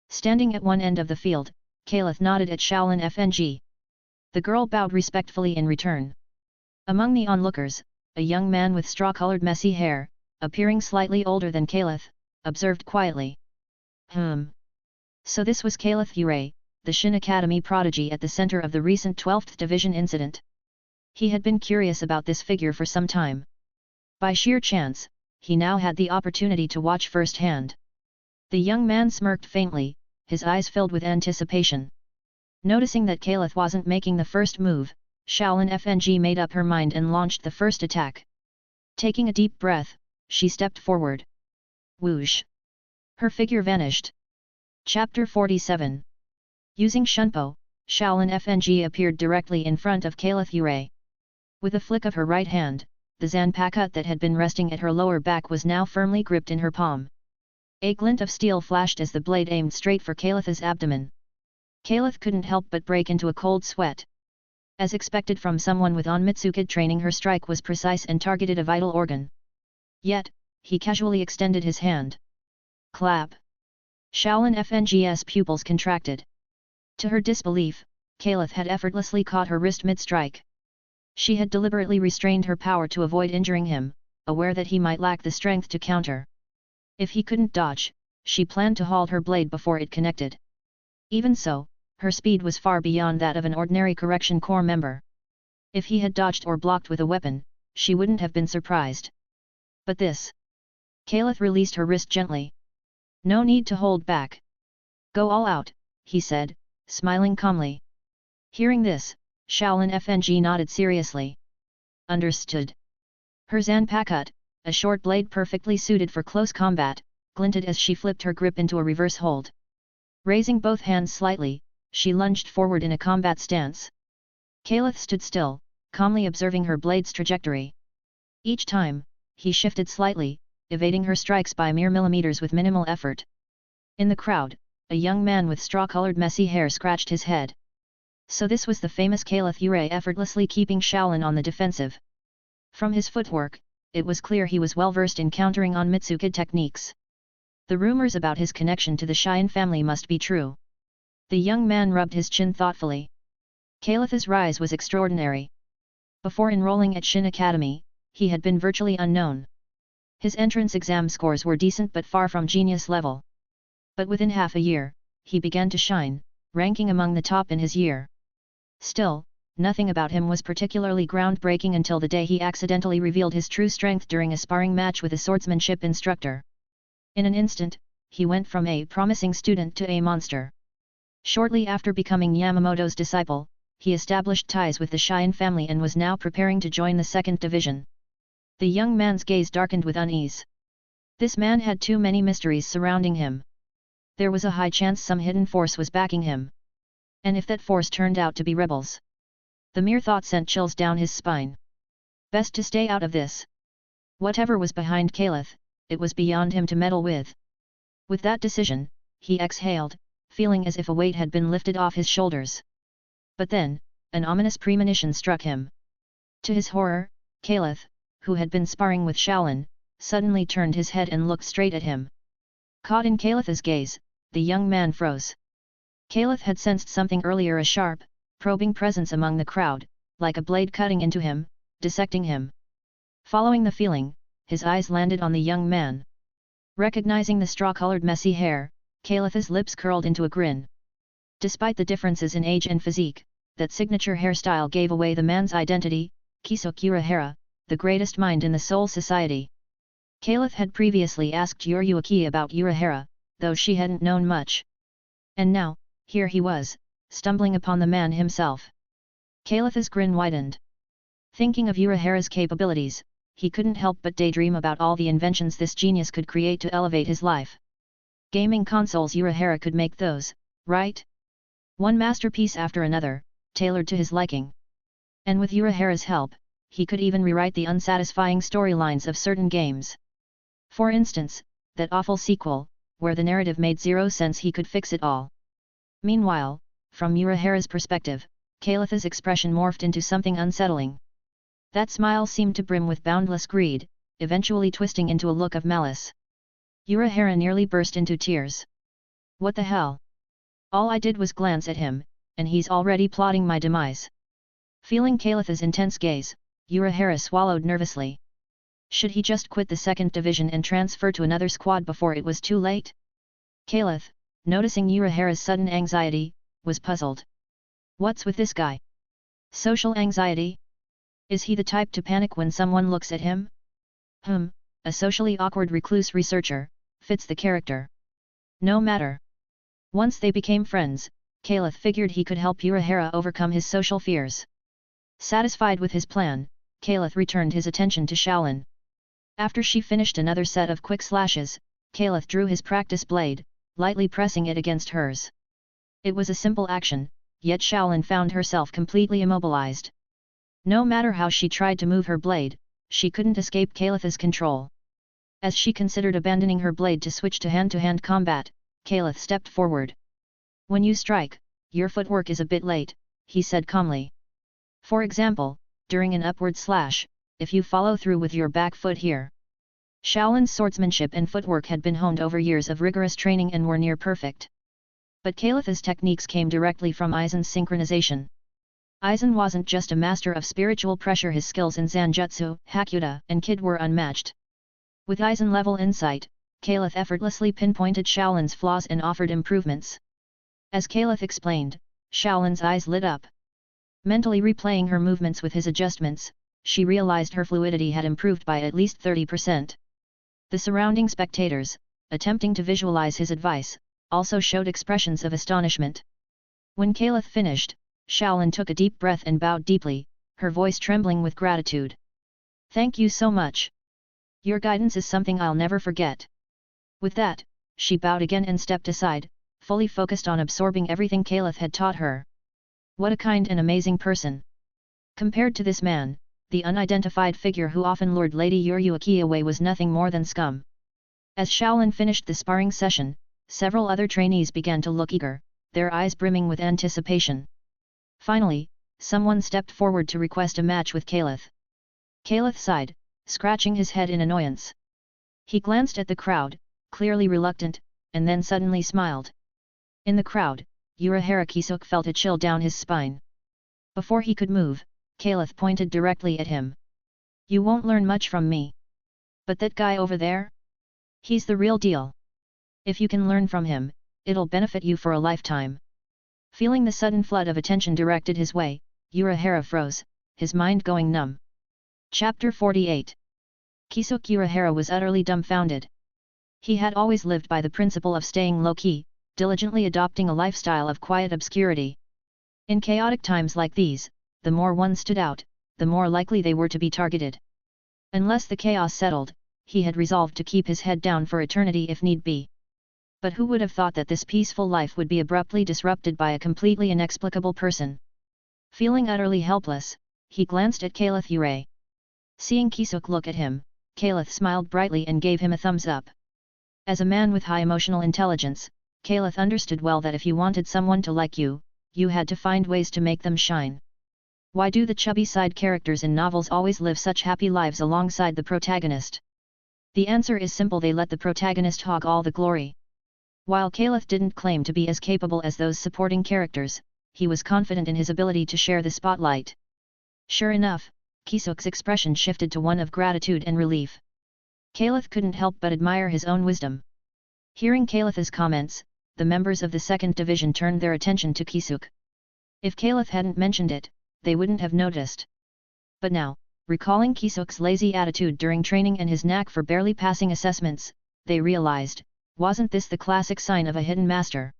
Standing at one end of the field, Kaelith nodded at Shaolin FNG. The girl bowed respectfully in return. Among the onlookers, a young man with straw-colored messy hair, appearing slightly older than Kaelith, observed quietly. So this was Kaelith Yurei, the Shin'ō Academy prodigy at the center of the recent 12th Division incident. He had been curious about this figure for some time. By sheer chance, he now had the opportunity to watch firsthand. The young man smirked faintly, his eyes filled with anticipation. Noticing that Kaelith wasn't making the first move, Shaolin FNG made up her mind and launched the first attack. Taking a deep breath, she stepped forward. Whoosh! Her figure vanished. Chapter 47. Using Shunpo, Shaolin FNG appeared directly in front of Kaelith Yurei. With a flick of her right hand, the zanpakuto that had been resting at her lower back was now firmly gripped in her palm. A glint of steel flashed as the blade aimed straight for Kaelith's abdomen. Kaelith couldn't help but break into a cold sweat. As expected from someone with Onmitsuka training, her strike was precise and targeted a vital organ. Yet, he casually extended his hand. Clap! Shaolin FNG's pupils contracted. To her disbelief, Kaelith had effortlessly caught her wrist mid-strike. She had deliberately restrained her power to avoid injuring him, aware that he might lack the strength to counter. If he couldn't dodge, she planned to halt her blade before it connected. Even so, her speed was far beyond that of an ordinary Correction Corps member. If he had dodged or blocked with a weapon, she wouldn't have been surprised. But this... Kaelith released her wrist gently. No need to hold back. Go all out, he said, smiling calmly. Hearing this, Shaolin FNG nodded seriously. Understood. Her zanpakuto, a short blade perfectly suited for close combat, glinted as she flipped her grip into a reverse hold. Raising both hands slightly, she lunged forward in a combat stance. Kaelith stood still, calmly observing her blade's trajectory. Each time, he shifted slightly, evading her strikes by mere millimeters with minimal effort. In the crowd, a young man with straw-colored messy hair scratched his head. So this was the famous Kaelith Yurei effortlessly keeping Shaolin on the defensive. From his footwork, it was clear he was well versed in countering Onmitsuka techniques. The rumors about his connection to the Shin'ō family must be true. The young man rubbed his chin thoughtfully. Kaelith's rise was extraordinary. Before enrolling at Shin'ō Academy, he had been virtually unknown. His entrance exam scores were decent but far from genius level. But within half a year, he began to shine, ranking among the top in his year. Still, nothing about him was particularly groundbreaking until the day he accidentally revealed his true strength during a sparring match with a swordsmanship instructor. In an instant, he went from a promising student to a monster. Shortly after becoming Yamamoto's disciple, he established ties with the Shin'ō family and was now preparing to join the second division. The young man's gaze darkened with unease. This man had too many mysteries surrounding him. There was a high chance some hidden force was backing him. And if that force turned out to be rebels? The mere thought sent chills down his spine. Best to stay out of this. Whatever was behind Kaelith, it was beyond him to meddle with. With that decision, he exhaled, feeling as if a weight had been lifted off his shoulders. But then, an ominous premonition struck him. To his horror, Kaelith, who had been sparring with Shaolin, suddenly turned his head and looked straight at him. Caught in Kaelith's gaze, the young man froze. Kaelith had sensed something earlier, a sharp, probing presence among the crowd, like a blade cutting into him, dissecting him. Following the feeling, his eyes landed on the young man. Recognizing the straw-colored messy hair, Kaelith's lips curled into a grin. Despite the differences in age and physique, that signature hairstyle gave away the man's identity, Sōsuke Aizen, the greatest mind in the Soul Society. Kaelith had previously asked Yurei about Aizen, though she hadn't known much. And now, here he was, stumbling upon the man himself. Kaelith's grin widened. Thinking of Aizen's capabilities, he couldn't help but daydream about all the inventions this genius could create to elevate his life. Gaming consoles, Aizen could make those, right? One masterpiece after another, tailored to his liking. And with Aizen's help, he could even rewrite the unsatisfying storylines of certain games. For instance, that awful sequel, where the narrative made zero sense, he could fix it all. Meanwhile, from Aizen's perspective, Kaelith's expression morphed into something unsettling. That smile seemed to brim with boundless greed, eventually twisting into a look of malice. Aizen nearly burst into tears. What the hell? All I did was glance at him, and he's already plotting my demise. Feeling Kaelith's intense gaze, Aizen swallowed nervously. Should he just quit the second division and transfer to another squad before it was too late? Kaelith, noticing Aizen's sudden anxiety, was puzzled. What's with this guy? Social anxiety? Is he the type to panic when someone looks at him? a socially awkward recluse researcher, fits the character. No matter. Once they became friends, Kaelith figured he could help Yurei overcome his social fears. Satisfied with his plan, Kaelith returned his attention to Shaolin. After she finished another set of quick slashes, Kaelith drew his practice blade, lightly pressing it against hers. It was a simple action, yet Shaolin found herself completely immobilized. No matter how she tried to move her blade, she couldn't escape Kaelith's control. As she considered abandoning her blade to switch to hand-to-hand combat, Kaelith stepped forward. "When you strike, your footwork is a bit late," he said calmly. "For example, during an upward slash, if you follow through with your back foot here." Shaolin's swordsmanship and footwork had been honed over years of rigorous training and were near perfect. But Kaelith's techniques came directly from Aizen's synchronization. Aizen wasn't just a master of spiritual pressure, his skills in Zanjutsu, Hakuta, and Kid were unmatched. With Aizen-level insight, Kaelith effortlessly pinpointed Shaolin's flaws and offered improvements. As Kaelith explained, Shaolin's eyes lit up. Mentally replaying her movements with his adjustments, she realized her fluidity had improved by at least 30%. The surrounding spectators, attempting to visualize his advice, also showed expressions of astonishment. When Kaelith finished, Shaolin took a deep breath and bowed deeply, her voice trembling with gratitude. "Thank you so much. Your guidance is something I'll never forget." With that, she bowed again and stepped aside, fully focused on absorbing everything Kaelith had taught her. What a kind and amazing person! Compared to this man, the unidentified figure who often lured Lady Yurei away was nothing more than scum. As Shaolin finished the sparring session, several other trainees began to look eager, their eyes brimming with anticipation. Finally, someone stepped forward to request a match with Kaelith. Kaelith sighed, scratching his head in annoyance. He glanced at the crowd, clearly reluctant, and then suddenly smiled. In the crowd, Yurei Kisuke felt a chill down his spine. Before he could move, Kaelith pointed directly at him. "You won't learn much from me. But that guy over there? He's the real deal. If you can learn from him, it'll benefit you for a lifetime." Feeling the sudden flood of attention directed his way, Yurei froze, his mind going numb. Chapter 48. Kisuke Yurei was utterly dumbfounded. He had always lived by the principle of staying low-key, diligently adopting a lifestyle of quiet obscurity. In chaotic times like these, the more one stood out, the more likely they were to be targeted. Unless the chaos settled, he had resolved to keep his head down for eternity if need be. But who would have thought that this peaceful life would be abruptly disrupted by a completely inexplicable person? Feeling utterly helpless, he glanced at Kaelith Yurei. Seeing Kisuke look at him, Kaelith smiled brightly and gave him a thumbs up. As a man with high emotional intelligence, Kaelith understood well that if you wanted someone to like you, you had to find ways to make them shine. Why do the chubby side characters in novels always live such happy lives alongside the protagonist? The answer is simple: they let the protagonist hog all the glory. While Kaelith didn't claim to be as capable as those supporting characters, he was confident in his ability to share the spotlight. Sure enough, Kisuke's expression shifted to one of gratitude and relief. Kaelith couldn't help but admire his own wisdom. Hearing Kaelith's comments, the members of the second division turned their attention to Kisuke. If Kaelith hadn't mentioned it, they wouldn't have noticed. But now, recalling Kisuke's lazy attitude during training and his knack for barely passing assessments, they realized, wasn't this the classic sign of a hidden master?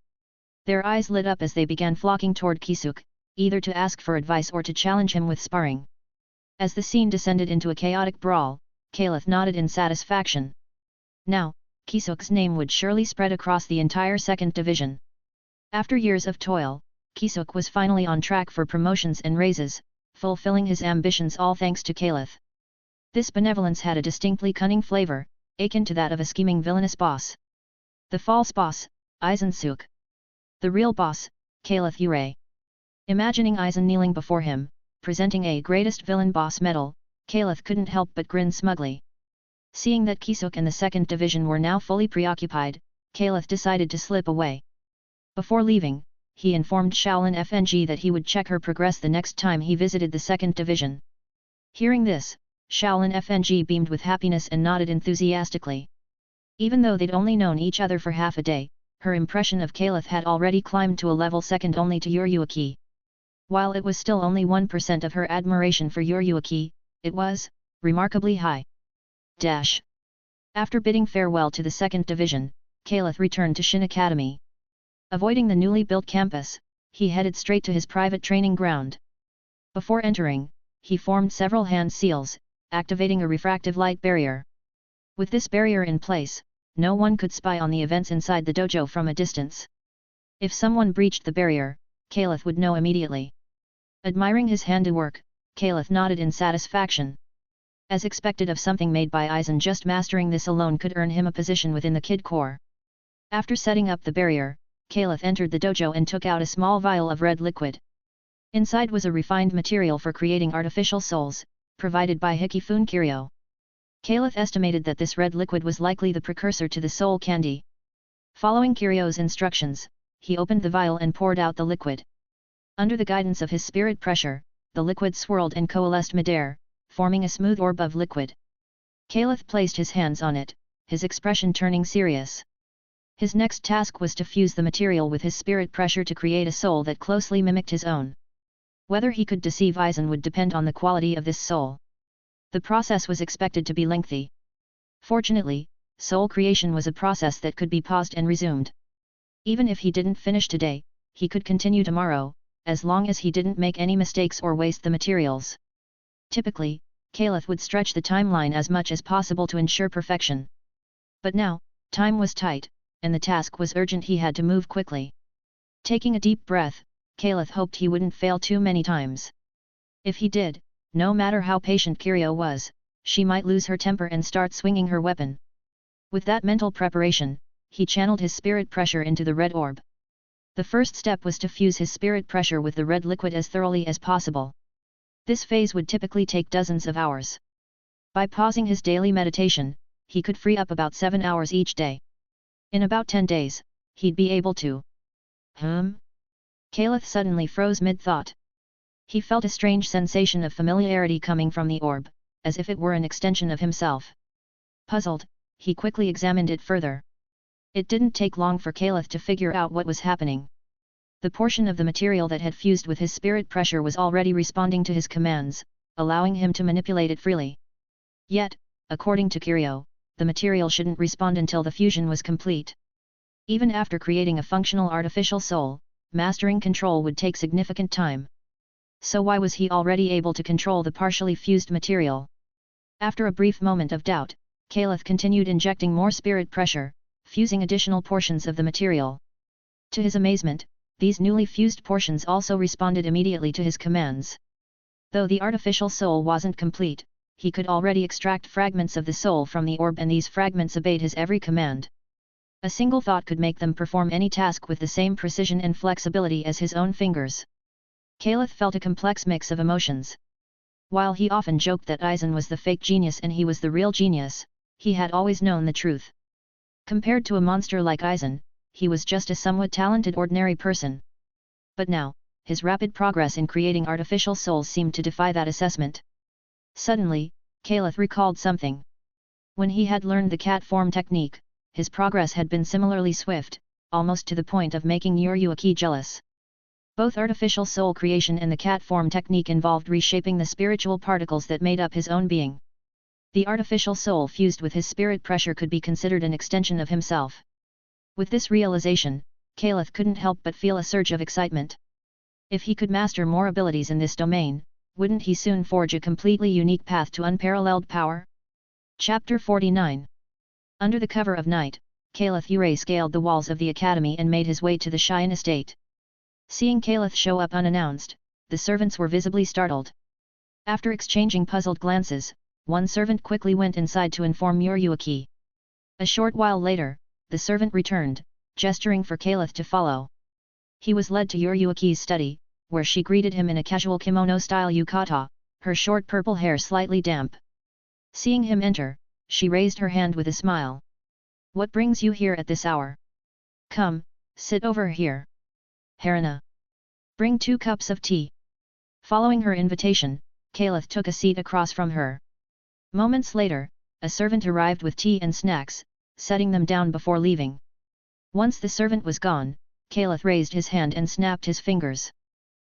Their eyes lit up as they began flocking toward Kisuke, either to ask for advice or to challenge him with sparring. As the scene descended into a chaotic brawl, Kaelith nodded in satisfaction. Now, Kisuke's name would surely spread across the entire second division. After years of toil, Kisuke was finally on track for promotions and raises, fulfilling his ambitions all thanks to Kaelith. This benevolence had a distinctly cunning flavor, akin to that of a scheming villainous boss. The false boss, Aizen. The real boss, Kaelith Yurei. Imagining Aizen kneeling before him, presenting a greatest villain boss medal, Kaelith couldn't help but grin smugly. Seeing that Kisuke and the second division were now fully preoccupied, Kaelith decided to slip away. Before leaving, he informed Shaolin FNG that he would check her progress the next time he visited the second division. Hearing this, Shaolin FNG beamed with happiness and nodded enthusiastically. Even though they'd only known each other for half a day, her impression of Kaelith had already climbed to a level second only to Yurei. While it was still only 1% of her admiration for Yurei, it was remarkably high. After bidding farewell to the 2nd Division, Kaelith returned to Shin Academy. Avoiding the newly built campus, he headed straight to his private training ground. Before entering, he formed several hand seals, activating a refractive light barrier. With this barrier in place, no one could spy on the events inside the dojo from a distance. If someone breached the barrier, Kaelith would know immediately. Admiring his handiwork, Kaelith nodded in satisfaction. As expected of something made by Aizen, just mastering this alone could earn him a position within the Kid Corps. After setting up the barrier, Kaelith entered the dojo and took out a small vial of red liquid. Inside was a refined material for creating artificial souls, provided by Hikifune Kiryu. Kaelith estimated that this red liquid was likely the precursor to the soul candy. Following Kiryu's instructions, he opened the vial and poured out the liquid. Under the guidance of his spirit pressure, the liquid swirled and coalesced midair, forming a smooth orb of liquid. Kaelith placed his hands on it, his expression turning serious. His next task was to fuse the material with his spirit pressure to create a soul that closely mimicked his own. Whether he could deceive Aizen would depend on the quality of this soul. The process was expected to be lengthy. Fortunately, soul creation was a process that could be paused and resumed. Even if he didn't finish today, he could continue tomorrow, as long as he didn't make any mistakes or waste the materials. Typically, Kaelith would stretch the timeline as much as possible to ensure perfection. But now, time was tight, and the task was urgent. He had to move quickly. Taking a deep breath, Kaelith hoped he wouldn't fail too many times. If he did, no matter how patient Kiryu was, she might lose her temper and start swinging her weapon. With that mental preparation, he channeled his spirit pressure into the red orb. The first step was to fuse his spirit pressure with the red liquid as thoroughly as possible. This phase would typically take dozens of hours. By pausing his daily meditation, he could free up about 7 hours each day. In about 10 days, he'd be able to. Kaelith suddenly froze mid-thought. He felt a strange sensation of familiarity coming from the orb, as if it were an extension of himself. Puzzled, he quickly examined it further. It didn't take long for Kaelith to figure out what was happening. The portion of the material that had fused with his spirit pressure was already responding to his commands, allowing him to manipulate it freely. Yet, according to Kiryu, the material shouldn't respond until the fusion was complete. Even after creating a functional artificial soul, mastering control would take significant time. So why was he already able to control the partially fused material? After a brief moment of doubt, Kaelith continued injecting more spirit pressure, fusing additional portions of the material. To his amazement, these newly fused portions also responded immediately to his commands. Though the artificial soul wasn't complete, he could already extract fragments of the soul from the orb, and these fragments obeyed his every command. A single thought could make them perform any task with the same precision and flexibility as his own fingers. Kaelith felt a complex mix of emotions. While he often joked that Aizen was the fake genius and he was the real genius, he had always known the truth. Compared to a monster like Aizen, he was just a somewhat talented ordinary person. But now, his rapid progress in creating artificial souls seemed to defy that assessment. Suddenly, Kaelith recalled something. When he had learned the cat form technique, his progress had been similarly swift, almost to the point of making Yurei jealous. Both artificial soul creation and the cat form technique involved reshaping the spiritual particles that made up his own being. The artificial soul fused with his spirit pressure could be considered an extension of himself. With this realization, Kaelith couldn't help but feel a surge of excitement. If he could master more abilities in this domain, wouldn't he soon forge a completely unique path to unparalleled power? Chapter 49. Under the cover of night, Kaelith Yurei scaled the walls of the academy and made his way to the Shin'ō estate. Seeing Kaelith show up unannounced, the servants were visibly startled. After exchanging puzzled glances, one servant quickly went inside to inform Yurei. A short while later, the servant returned, gesturing for Kaelith to follow. He was led to Yurei's study, where she greeted him in a casual kimono-style yukata, her short purple hair slightly damp. Seeing him enter, she raised her hand with a smile. "What brings you here at this hour? Come, sit over here. Harina. Bring 2 cups of tea." Following her invitation, Kaelith took a seat across from her. Moments later, a servant arrived with tea and snacks, setting them down before leaving. Once the servant was gone, Kaelith raised his hand and snapped his fingers.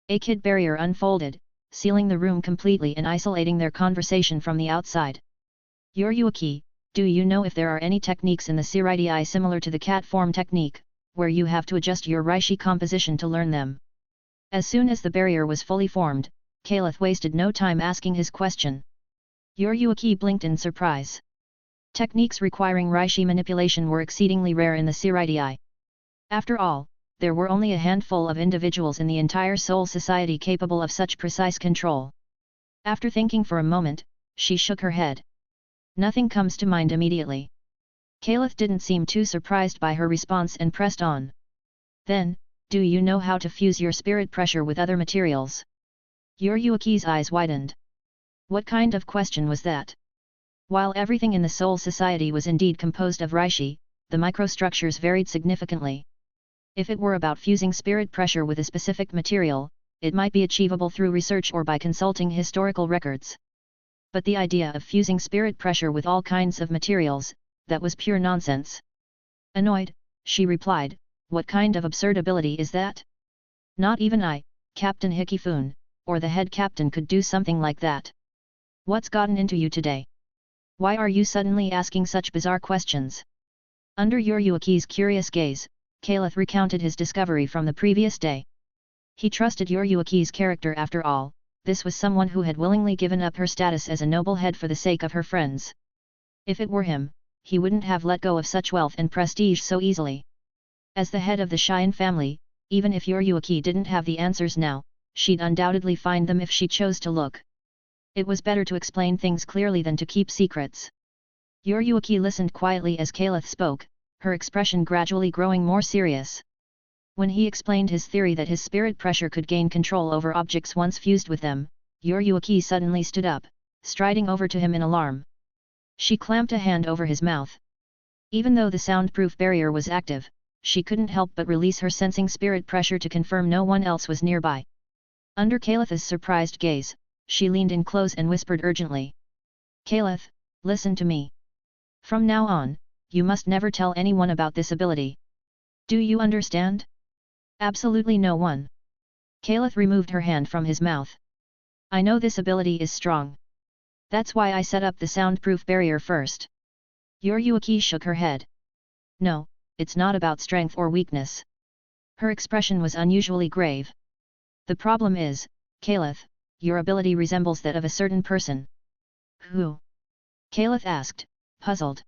A kid barrier unfolded, sealing the room completely and isolating their conversation from the outside. "Yurei, Do you know if there are any techniques in the Shirai similar to the cat form technique, where you have to adjust your Reishi composition to learn them? As soon as the barrier was fully formed, Kaelith wasted no time asking his question. Yurei blinked in surprise. Techniques requiring Reishi manipulation were exceedingly rare in the Shirai. After all, there were only a handful of individuals in the entire Soul Society capable of such precise control. After thinking for a moment, she shook her head. Nothing comes to mind immediately. Kaelith didn't seem too surprised by her response and pressed on. Then, do you know how to fuse your spirit pressure with other materials? Yurei's eyes widened. What kind of question was that? While everything in the Soul Society was indeed composed of Reishi, the microstructures varied significantly. If it were about fusing spirit pressure with a specific material, it might be achievable through research or by consulting historical records. But the idea of fusing spirit pressure with all kinds of materials, that was pure nonsense. Annoyed, she replied, what kind of absurd ability is that? Not even I, Captain Hikifune, or the head captain could do something like that. What's gotten into you today? Why are you suddenly asking such bizarre questions? Under Yurei's curious gaze, Kaelith recounted his discovery from the previous day. He trusted Yurei's character after all, this was someone who had willingly given up her status as a noble head for the sake of her friends. If it were him, he wouldn't have let go of such wealth and prestige so easily. As the head of the Shin family, even if Yurei didn't have the answers now, she'd undoubtedly find them if she chose to look. It was better to explain things clearly than to keep secrets. Yurei listened quietly as Kaelith spoke, her expression gradually growing more serious. When he explained his theory that his spirit pressure could gain control over objects once fused with them, Yurei suddenly stood up, striding over to him in alarm. She clamped a hand over his mouth. Even though the soundproof barrier was active, she couldn't help but release her sensing spirit pressure to confirm no one else was nearby. Under Kaelith's surprised gaze, she leaned in close and whispered urgently. Kaelith, listen to me. From now on, you must never tell anyone about this ability. Do you understand? Absolutely no one. Kaelith removed her hand from his mouth. I know this ability is strong. That's why I set up the soundproof barrier first. Yurei shook her head. No, it's not about strength or weakness. Her expression was unusually grave. The problem is, Kaelith, your ability resembles that of a certain person. Who? Kaelith asked, puzzled.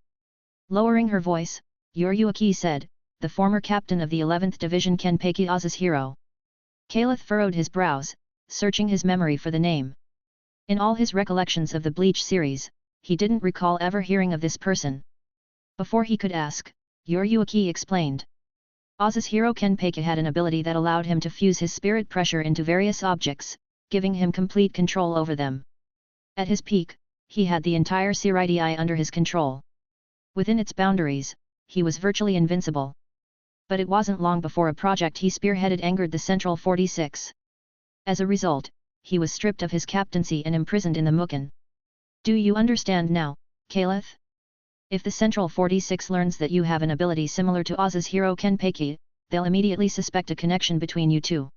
Lowering her voice, Yurei said, the former captain of the 11th Division Kenpeki Oz's hero. Kaelith furrowed his brows, searching his memory for the name. In all his recollections of the Bleach series, he didn't recall ever hearing of this person. Before he could ask, Yurei explained. Oz's hero Kenpeki had an ability that allowed him to fuse his spirit pressure into various objects, giving him complete control over them. At his peak, he had the entire Shirai under his control. Within its boundaries, he was virtually invincible. But it wasn't long before a project he spearheaded angered the Central 46. As a result, he was stripped of his captaincy and imprisoned in the Mukan. Do you understand now, Kaelith? If the Central 46 learns that you have an ability similar to Oz's hero Kenpeki, they'll immediately suspect a connection between you two.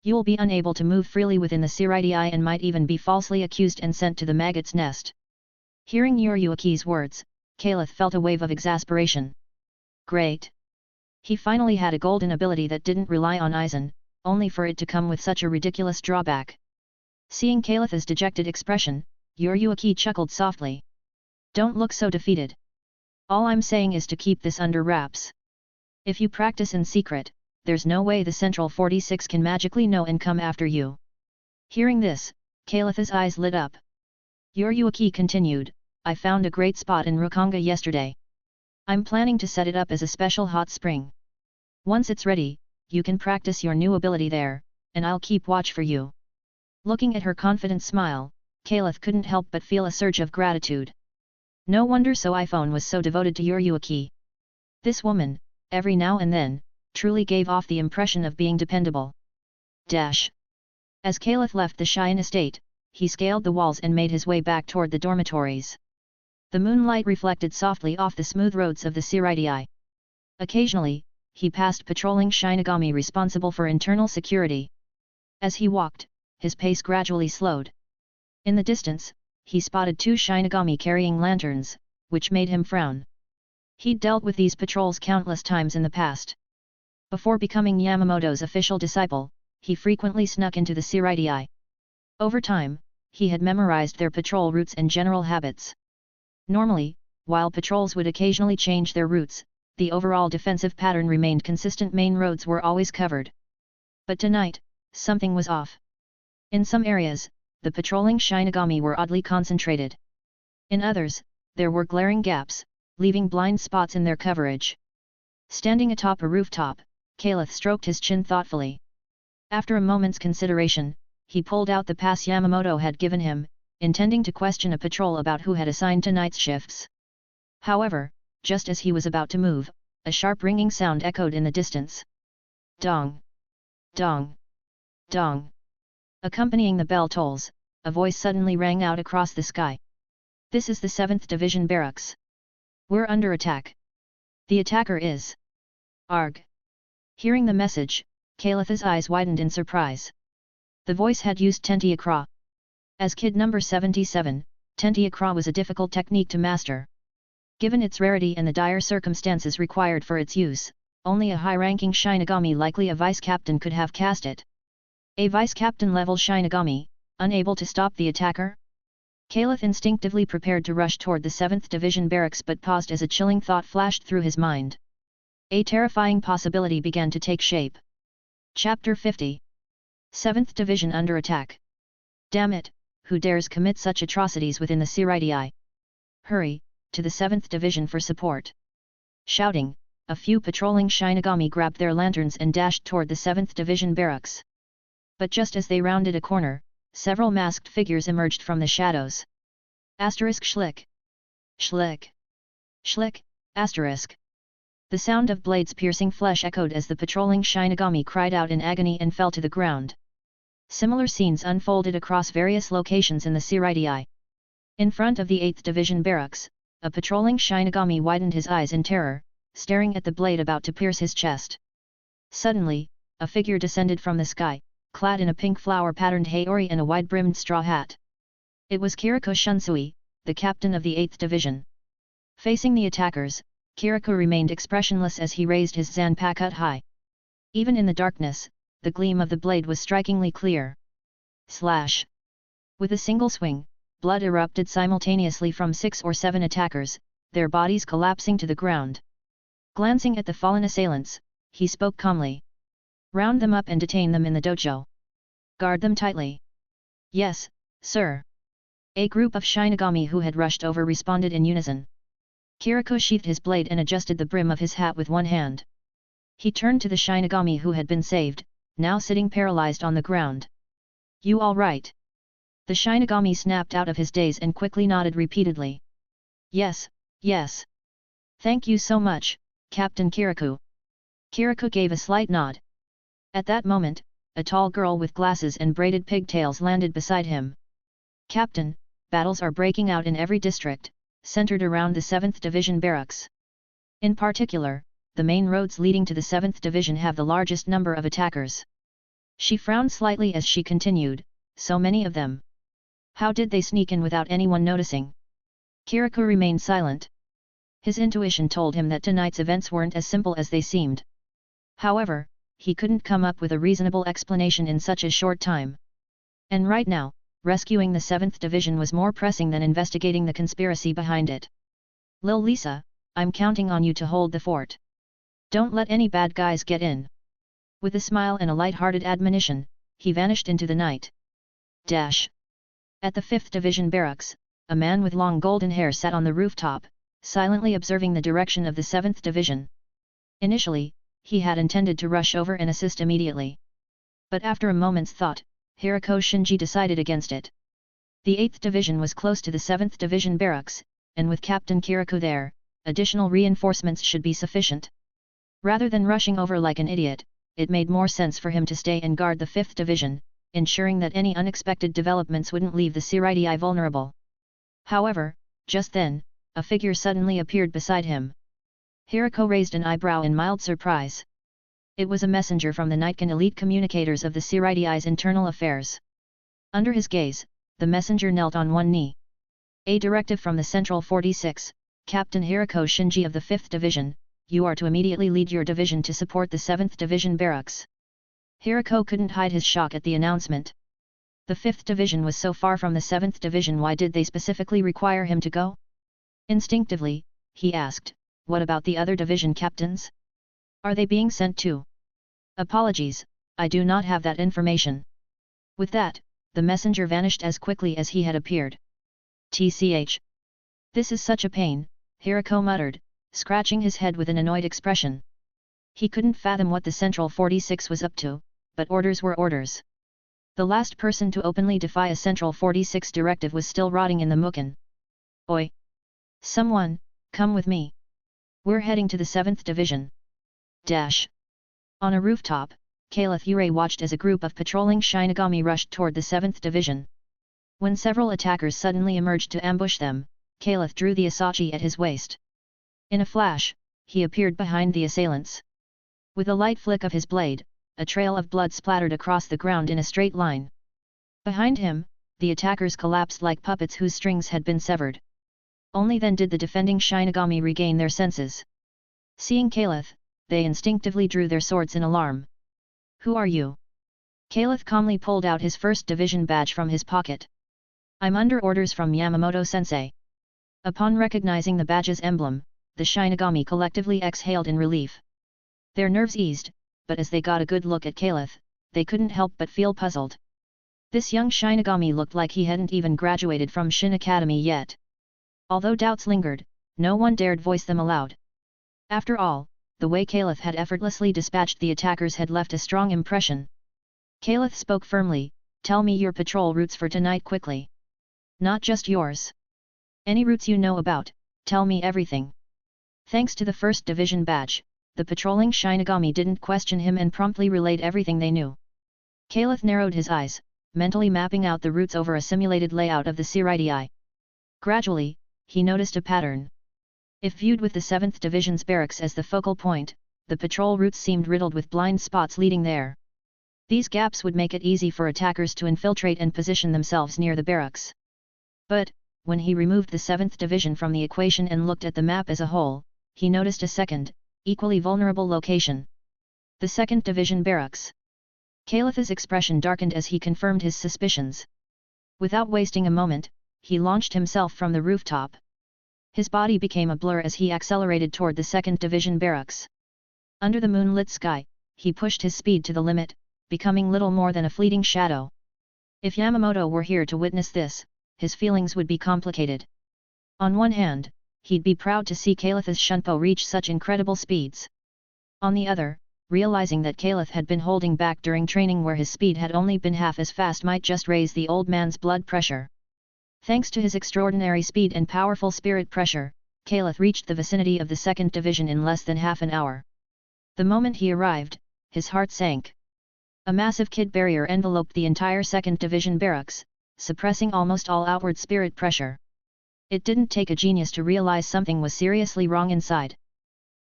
You'll be unable to move freely within the Shirai and might even be falsely accused and sent to the maggot's nest. Hearing Yurei's words, Kaelith felt a wave of exasperation. Great! He finally had a golden ability that didn't rely on Aizen, only for it to come with such a ridiculous drawback. Seeing Kaelith's dejected expression, Yurei chuckled softly. Don't look so defeated. All I'm saying is to keep this under wraps. If you practice in secret, there's no way the Central 46 can magically know and come after you. Hearing this, Kaelith's eyes lit up. Yurei continued, I found a great spot in Rokanga yesterday. I'm planning to set it up as a special hot spring. Once it's ready, you can practice your new ability there, and I'll keep watch for you. Looking at her confident smile, Kaelith couldn't help but feel a surge of gratitude. No wonder iPhone was so devoted to Yurei. This woman, every now and then, truly gave off the impression of being dependable. As Kaelith left the Shin estate, he scaled the walls and made his way back toward the dormitories. The moonlight reflected softly off the smooth roads of the Shirai. Occasionally, he passed patrolling Shinigami responsible for internal security. As he walked, his pace gradually slowed. In the distance, he spotted two Shinigami carrying lanterns, which made him frown. He'd dealt with these patrols countless times in the past. Before becoming Yamamoto's official disciple, he frequently snuck into the Seireidii. Over time, he had memorized their patrol routes and general habits. Normally, while patrols would occasionally change their routes, the overall defensive pattern remained consistent. Main roads were always covered. But tonight, something was off. In some areas, the patrolling Shinigami were oddly concentrated. In others, there were glaring gaps, leaving blind spots in their coverage. Standing atop a rooftop, Kaelith stroked his chin thoughtfully. After a moment's consideration, he pulled out the pass Yamamoto had given him, intending to question a patrol about who had assigned tonight's shifts. However, just as he was about to move, a sharp ringing sound echoed in the distance. Dong! Dong! Dong! Accompanying the bell tolls, a voice suddenly rang out across the sky. This is the 7th Division Barracks. We're under attack. The attacker is... Arg! Hearing the message, Kaelith's eyes widened in surprise. The voice had used Tentiacra. As kid number 77, Tentiacra was a difficult technique to master. Given its rarity and the dire circumstances required for its use, only a high-ranking Shinigami, likely a vice-captain, could have cast it. A vice-captain level Shinigami, unable to stop the attacker? Kaelith instinctively prepared to rush toward the 7th Division Barracks, but paused as a chilling thought flashed through his mind. A terrifying possibility began to take shape. Chapter 50. 7th Division under attack. Damn it, who dares commit such atrocities within the Seireidii? Hurry, to the 7th Division for support. Shouting, a few patrolling Shinigami grabbed their lanterns and dashed toward the 7th Division Barracks. But just as they rounded a corner, several masked figures emerged from the shadows. Asterisk schlick. Schlick. Schlick, asterisk. The sound of blades piercing flesh echoed as the patrolling Shinigami cried out in agony and fell to the ground. Similar scenes unfolded across various locations in the Seireidii. In front of the 8th Division Barracks, a patrolling Shinigami widened his eyes in terror, staring at the blade about to pierce his chest. Suddenly, a figure descended from the sky, clad in a pink flower-patterned haori and a wide-brimmed straw hat. It was Kyoraku Shunsui, the captain of the 8th Division. Facing the attackers, Kyoraku remained expressionless as he raised his zanpakuto high. Even in the darkness, the gleam of the blade was strikingly clear. Slash! With a single swing, blood erupted simultaneously from 6 or 7 attackers, their bodies collapsing to the ground. Glancing at the fallen assailants, he spoke calmly. Round them up and detain them in the dojo. Guard them tightly. Yes, sir. A group of Shinigami who had rushed over responded in unison. Kyoraku sheathed his blade and adjusted the brim of his hat with one hand. He turned to the Shinigami who had been saved, now sitting paralyzed on the ground. You all right? The Shinigami snapped out of his daze and quickly nodded repeatedly. Yes, yes. Thank you so much, Captain Kyoraku. Kyoraku gave a slight nod. At that moment, a tall girl with glasses and braided pigtails landed beside him. Captain, battles are breaking out in every district, centered around the 7th Division Barracks. In particular, the main roads leading to the 7th Division have the largest number of attackers. She frowned slightly as she continued, so many of them. How did they sneak in without anyone noticing? Kyoraku remained silent. His intuition told him that tonight's events weren't as simple as they seemed. However, he couldn't come up with a reasonable explanation in such a short time. And right now, rescuing the 7th Division was more pressing than investigating the conspiracy behind it. Lil Lisa, I'm counting on you to hold the fort. Don't let any bad guys get in. With a smile and a light-hearted admonition, he vanished into the night. Dash. At the 5th Division Barracks, a man with long golden hair sat on the rooftop, silently observing the direction of the 7th Division. Initially, he had intended to rush over and assist immediately. But after a moment's thought, Hirako Shinji decided against it. The 8th Division was close to the 7th Division Barracks, and with Captain Kyoraku there, additional reinforcements should be sufficient. Rather than rushing over like an idiot, it made more sense for him to stay and guard the 5th Division, ensuring that any unexpected developments wouldn't leave the Seireidii vulnerable. However, just then, a figure suddenly appeared beside him. Hirako raised an eyebrow in mild surprise. It was a messenger from the Nightkin elite communicators of the Seireidii's internal affairs. Under his gaze, the messenger knelt on one knee. A directive from the Central 46, Captain Hirako Shinji of the 5th Division, you are to immediately lead your division to support the 7th Division barracks. Hirako couldn't hide his shock at the announcement. The 5th Division was so far from the 7th Division, why did they specifically require him to go? Instinctively, he asked, what about the other division captains? Are they being sent too? Apologies, I do not have that information. With that, the messenger vanished as quickly as he had appeared. TCH. This is such a pain, Hirako muttered, scratching his head with an annoyed expression. He couldn't fathom what the Central 46 was up to, but orders were orders. The last person to openly defy a Central 46 directive was still rotting in the mukin. Oi! Someone, come with me. We're heading to the 7th Division. Dash. On a rooftop, Kaelith Yurei watched as a group of patrolling Shinigami rushed toward the 7th Division. When several attackers suddenly emerged to ambush them, Kaelith drew the Asachi at his waist. In a flash, he appeared behind the assailants. With a light flick of his blade, a trail of blood splattered across the ground in a straight line. Behind him, the attackers collapsed like puppets whose strings had been severed. Only then did the defending Shinigami regain their senses. Seeing Kaelith, they instinctively drew their swords in alarm. Who are you? Kaelith calmly pulled out his 1st Division badge from his pocket. I'm under orders from Yamamoto-sensei. Upon recognizing the badge's emblem, the Shinigami collectively exhaled in relief. Their nerves eased, but as they got a good look at Kaelith, they couldn't help but feel puzzled. This young Shinigami looked like he hadn't even graduated from Shin'ō Academy yet. Although doubts lingered, no one dared voice them aloud. After all, the way Kaelith had effortlessly dispatched the attackers had left a strong impression. Kaelith spoke firmly, tell me your patrol routes for tonight quickly. Not just yours. Any routes you know about, tell me everything. Thanks to the 1st Division badge, the patrolling Shinigami didn't question him and promptly relayed everything they knew. Kaelith narrowed his eyes, mentally mapping out the routes over a simulated layout of the Siraidii. Gradually, he noticed a pattern. If viewed with the 7th Division's barracks as the focal point, the patrol routes seemed riddled with blind spots leading there. These gaps would make it easy for attackers to infiltrate and position themselves near the barracks. But, when he removed the 7th Division from the equation and looked at the map as a whole, he noticed a second, equally vulnerable location. The 2nd Division barracks. Kaelith's expression darkened as he confirmed his suspicions. Without wasting a moment, he launched himself from the rooftop. His body became a blur as he accelerated toward the 2nd Division barracks. Under the moonlit sky, he pushed his speed to the limit, becoming little more than a fleeting shadow. If Yamamoto were here to witness this, his feelings would be complicated. On one hand, he'd be proud to see Kaelith's Shunpo reach such incredible speeds. On the other, realizing that Kaelith had been holding back during training where his speed had only been half as fast might just raise the old man's blood pressure. Thanks to his extraordinary speed and powerful spirit pressure, Kaelith reached the vicinity of the 2nd Division in less than half an hour. The moment he arrived, his heart sank. A massive kid barrier enveloped the entire 2nd Division barracks, suppressing almost all outward spirit pressure. It didn't take a genius to realize something was seriously wrong inside.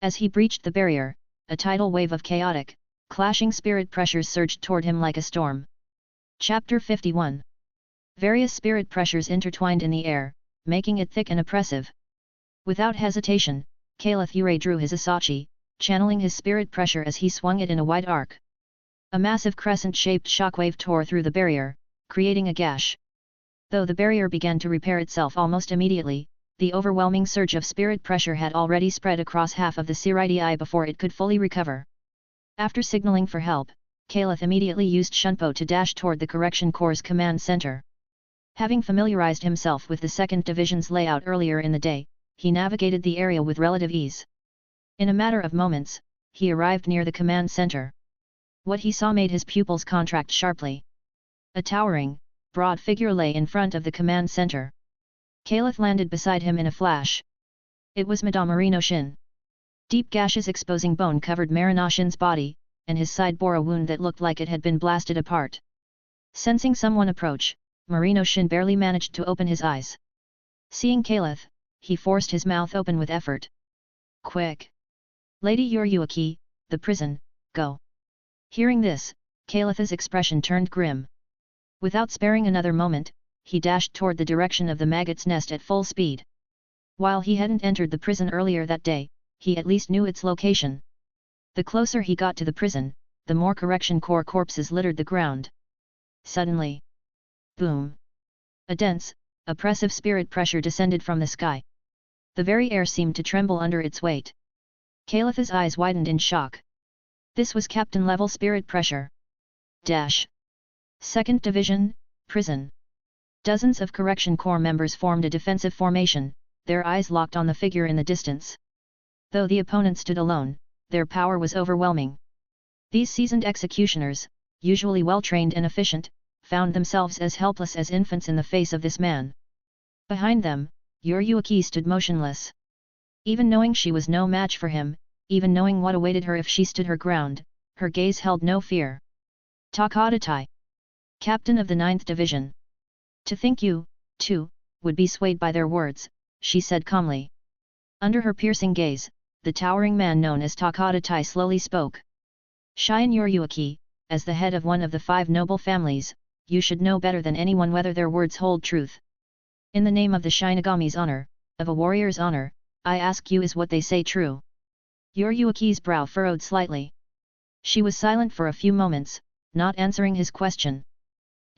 As he breached the barrier, a tidal wave of chaotic, clashing spirit pressures surged toward him like a storm. Chapter 51. Various spirit pressures intertwined in the air, making it thick and oppressive. Without hesitation, Kaelith Yurei drew his Asachi, channeling his spirit pressure as he swung it in a wide arc. A massive crescent-shaped shockwave tore through the barrier, creating a gash. Though the barrier began to repair itself almost immediately, the overwhelming surge of spirit pressure had already spread across half of the Siraidii before it could fully recover. After signaling for help, Kaelith immediately used Shunpo to dash toward the Correction Corps' command center. Having familiarized himself with the 2nd Division's layout earlier in the day, he navigated the area with relative ease. In a matter of moments, he arrived near the command center. What he saw made his pupils contract sharply. A towering, broad figure lay in front of the command center. Kaelith landed beside him in a flash. It was Madame Marino-shin. Deep gashes exposing bone-covered Marino-shin's body, and his side bore a wound that looked like it had been blasted apart. Sensing someone approach, Marino-shin barely managed to open his eyes. Seeing Kaelith, he forced his mouth open with effort. Quick! Lady Yurei, the prison, go! Hearing this, Kaelith's expression turned grim. Without sparing another moment, he dashed toward the direction of the maggot's nest at full speed. While he hadn't entered the prison earlier that day, he at least knew its location. The closer he got to the prison, the more correction corps corpses littered the ground. Suddenly, boom! A dense, oppressive spirit pressure descended from the sky. The very air seemed to tremble under its weight. Kaelith's eyes widened in shock. This was captain-level spirit pressure. Dash. 2nd Division, Prison. Dozens of correction corps members formed a defensive formation, their eyes locked on the figure in the distance. Though the opponent stood alone, their power was overwhelming. These seasoned executioners, usually well-trained and efficient, found themselves as helpless as infants in the face of this man. Behind them, Yurei stood motionless. Even knowing she was no match for him, even knowing what awaited her if she stood her ground, her gaze held no fear. Takadatai, captain of the 9th Division. To think you, too, would be swayed by their words, she said calmly. Under her piercing gaze, the towering man known as Takadatai slowly spoke. Shin'ō Yurei, as the head of one of the 5 noble families, you should know better than anyone whether their words hold truth. In the name of the Shinigami's honor, of a warrior's honor, I ask you, is what they say true? Yurei's brow furrowed slightly. She was silent for a few moments, not answering his question.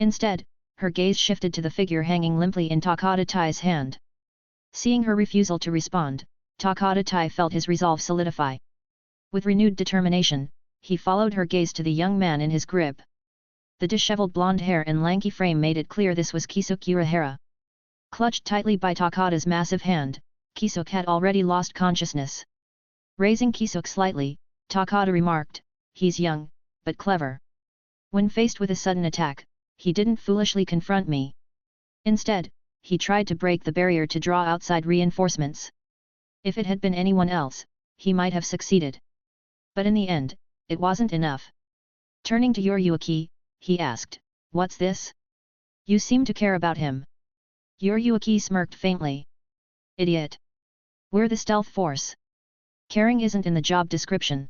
Instead, her gaze shifted to the figure hanging limply in Takadatai's hand. Seeing her refusal to respond, Takadatai felt his resolve solidify. With renewed determination, he followed her gaze to the young man in his grip. The disheveled blonde hair and lanky frame made it clear this was Kisuke Urahara. Clutched tightly by Takada's massive hand, Kisuke had already lost consciousness. Raising Kisuke slightly, Takada remarked, "He's young, but clever." When faced with a sudden attack, he didn't foolishly confront me. Instead, he tried to break the barrier to draw outside reinforcements. If it had been anyone else, he might have succeeded. But in the end, it wasn't enough. Turning to Yurei, he asked, "What's this? You seem to care about him." Yurei smirked faintly. "Idiot. We're the stealth force. Caring isn't in the job description.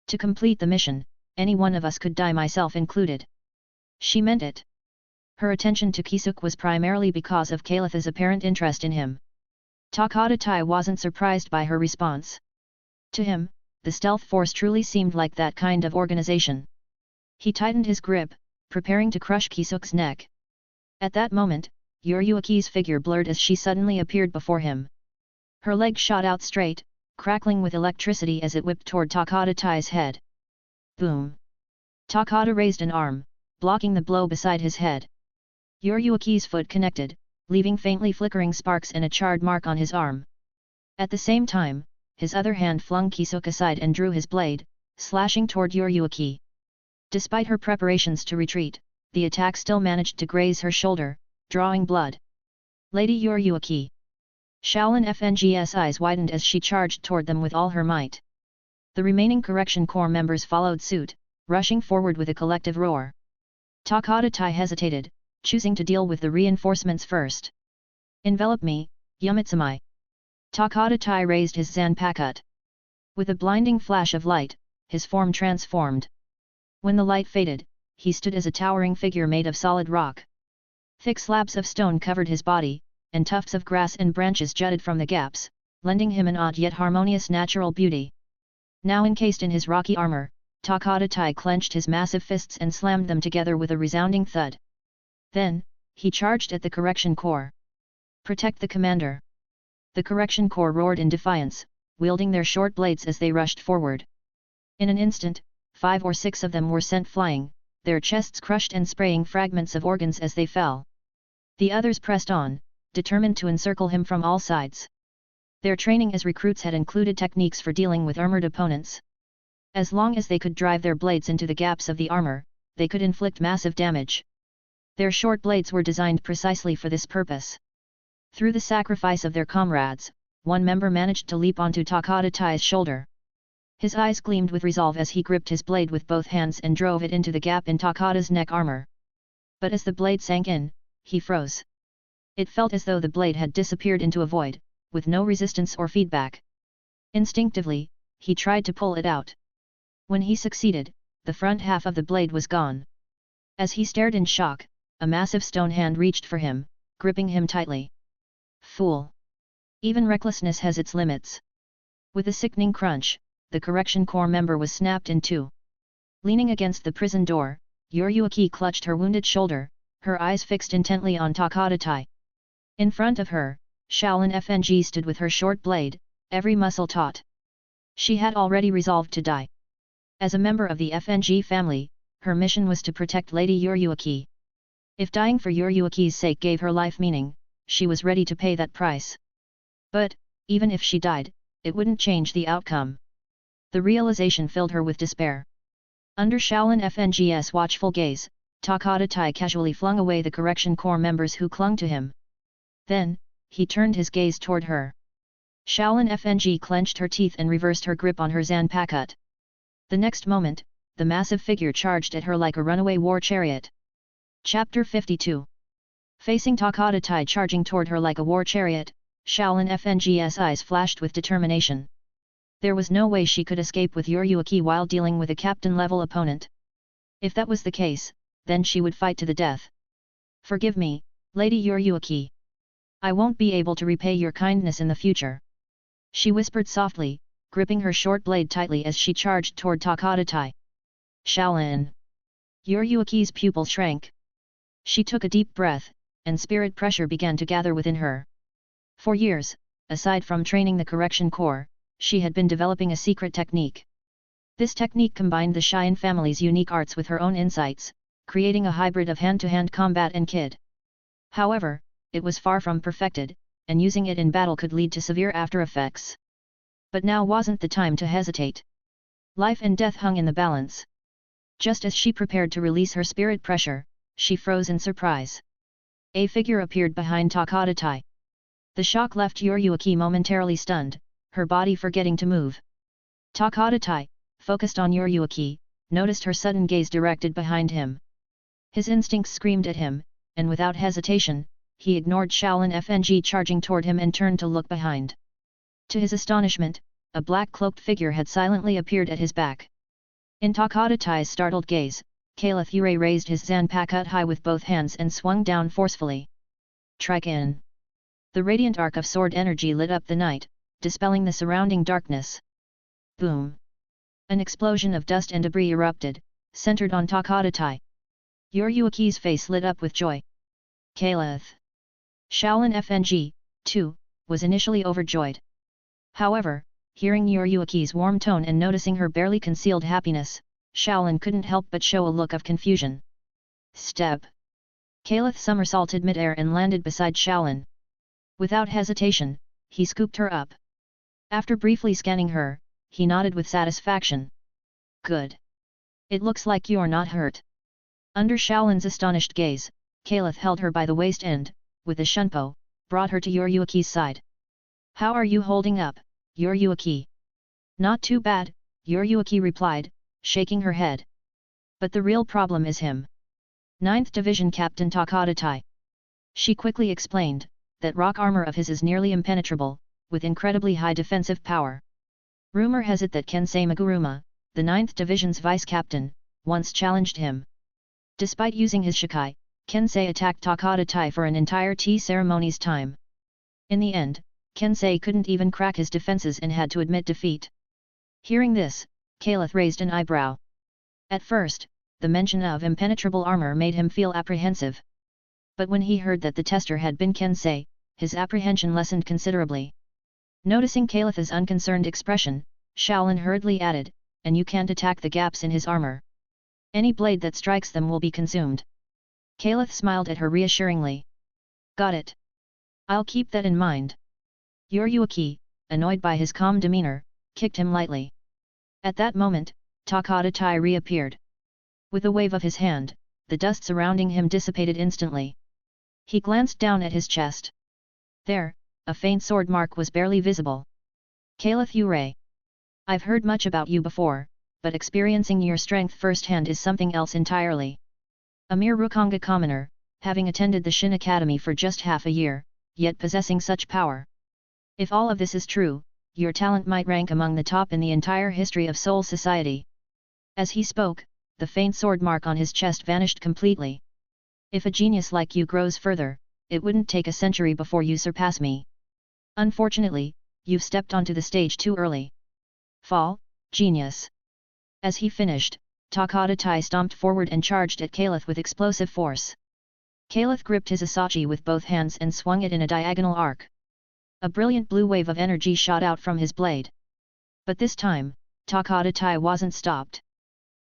To complete the mission, any one of us could die, myself included." She meant it. Her attention to Kisuke was primarily because of Kaelith's apparent interest in him. Takadatai wasn't surprised by her response. To him, the stealth force truly seemed like that kind of organization. He tightened his grip, preparing to crush Kisuke's neck. At that moment, Yurei's figure blurred as she suddenly appeared before him. Her leg shot out straight, crackling with electricity as it whipped toward Takadatai's head. Boom! Takada raised an arm, blocking the blow beside his head. Yurei's foot connected, leaving faintly flickering sparks and a charred mark on his arm. At the same time, his other hand flung Kisuke aside and drew his blade, slashing toward Yurei. Despite her preparations to retreat, the attack still managed to graze her shoulder, drawing blood. "Lady Yurei." Shaolin FNG's eyes widened as she charged toward them with all her might. The remaining correction corps members followed suit, rushing forward with a collective roar. Takadatai hesitated, choosing to deal with the reinforcements first. "Envelop me, Yumitsumai." Takadatai raised his zanpakuto. With a blinding flash of light, his form transformed. When the light faded, he stood as a towering figure made of solid rock. Thick slabs of stone covered his body, and tufts of grass and branches jutted from the gaps, lending him an odd yet harmonious natural beauty. Now encased in his rocky armor, Takadatai clenched his massive fists and slammed them together with a resounding thud. Then, he charged at the correction corps. "Protect the commander!" The correction corps roared in defiance, wielding their short blades as they rushed forward. In an instant, 5 or 6 of them were sent flying, their chests crushed and spraying fragments of organs as they fell. The others pressed on, determined to encircle him from all sides. Their training as recruits had included techniques for dealing with armored opponents. As long as they could drive their blades into the gaps of the armor, they could inflict massive damage. Their short blades were designed precisely for this purpose. Through the sacrifice of their comrades, one member managed to leap onto Takadatai's shoulder. His eyes gleamed with resolve as he gripped his blade with both hands and drove it into the gap in Takada's neck armor. But as the blade sank in, he froze. It felt as though the blade had disappeared into a void, with no resistance or feedback. Instinctively, he tried to pull it out. When he succeeded, the front half of the blade was gone. As he stared in shock, a massive stone hand reached for him, gripping him tightly. "Fool! Even recklessness has its limits. With a sickening crunch, the correction corps member was snapped in two. Leaning against the prison door, Yuryuaki clutched her wounded shoulder, her eyes fixed intently on Takadatai. In front of her, Shaolin FNG stood with her short blade, every muscle taut. She had already resolved to die. As a member of the FNG family, her mission was to protect Lady Yuryuaki. If dying for Yuryuaki's sake gave her life meaning, she was ready to pay that price. But, even if she died, it wouldn't change the outcome. The realization filled her with despair. Under Shaolin FNG's watchful gaze, Takadatai casually flung away the correction corps members who clung to him. Then, he turned his gaze toward her. Shaolin FNG clenched her teeth and reversed her grip on her zanpakuto. The next moment, the massive figure charged at her like a runaway war chariot. Chapter 52. Facing Takadatai charging toward her like a war chariot, Shaolin FNG's eyes flashed with determination. There was no way she could escape with Yuryuaki while dealing with a captain-level opponent. If that was the case, then she would fight to the death. Forgive me, Lady Yuryuaki. I won't be able to repay your kindness in the future. She whispered softly, gripping her short blade tightly as she charged toward Takadatai. Shaolin. Yuryuaki's pupil shrank. She took a deep breath, and spirit pressure began to gather within her. For years, aside from training the correction corps, she had been developing a secret technique. This technique combined the Shin family's unique arts with her own insights, creating a hybrid of hand-to-hand combat and kid. However, it was far from perfected, and using it in battle could lead to severe after-effects. But now wasn't the time to hesitate. Life and death hung in the balance. Just as she prepared to release her spirit pressure, she froze in surprise. A figure appeared behind Takadatai. The shock left Yuryuaki momentarily stunned, her body forgetting to move. Takadatai, focused on Yuryuaki, noticed her sudden gaze directed behind him. His instincts screamed at him, and without hesitation, he ignored Shaolin FNG charging toward him and turned to look behind. To his astonishment, a black-cloaked figure had silently appeared at his back. In Takadatai's startled gaze, Kaelith Yurei raised his zanpakuto high with both hands and swung down forcefully. Strike in. The radiant arc of sword energy lit up the night, dispelling the surrounding darkness. Boom! An explosion of dust and debris erupted, centered on Takadatai. Yuryuaki's face lit up with joy. Kaelith. Shaolin FNG, too, was initially overjoyed. However, hearing Yuryuaki's warm tone and noticing her barely concealed happiness, Shaolin couldn't help but show a look of confusion. Step. Kaelith somersaulted mid-air and landed beside Shaolin. Without hesitation, he scooped her up. After briefly scanning her, he nodded with satisfaction. Good. It looks like you're not hurt. Under Shaolin's astonished gaze, Kaelith held her by the waist and, with a shunpo, brought her to Yuryuaki's side. How are you holding up, Yuryuaki? Not too bad, Yuryuaki replied, shaking her head. But the real problem is him. 9th Division Captain Takadatai. She quickly explained, that rock armor of his is nearly impenetrable, with incredibly high defensive power. Rumor has it that Kensei Maguruma, the 9th Division's vice-captain, once challenged him. Despite using his Shikai, Kensei attacked Takadatai for an entire tea ceremony's time. In the end, Kensei couldn't even crack his defenses and had to admit defeat. Hearing this, Kaelith raised an eyebrow. At first, the mention of impenetrable armor made him feel apprehensive. But when he heard that the tester had been Kensei, his apprehension lessened considerably. Noticing Kaelith's unconcerned expression, Shaolin hurriedly added, and you can't attack the gaps in his armor. Any blade that strikes them will be consumed. Kaelith smiled at her reassuringly. Got it. I'll keep that in mind. Yuryuaki, annoyed by his calm demeanor, kicked him lightly. At that moment, Takadatai reappeared. With a wave of his hand, the dust surrounding him dissipated instantly. He glanced down at his chest. There, a faint sword mark was barely visible. Kaelith Yurei. I've heard much about you before, but experiencing your strength firsthand is something else entirely. A mere Rukanga commoner, having attended the Shin'ō Academy for just half a year, yet possessing such power. If all of this is true, your talent might rank among the top in the entire history of Soul Society. As he spoke, the faint sword mark on his chest vanished completely. If a genius like you grows further, it wouldn't take a century before you surpass me. Unfortunately, you've stepped onto the stage too early. Fall, genius. As he finished, Gotei stomped forward and charged at Kaelith with explosive force. Kaelith gripped his Asachi with both hands and swung it in a diagonal arc. A brilliant blue wave of energy shot out from his blade. But this time, Gotei wasn't stopped.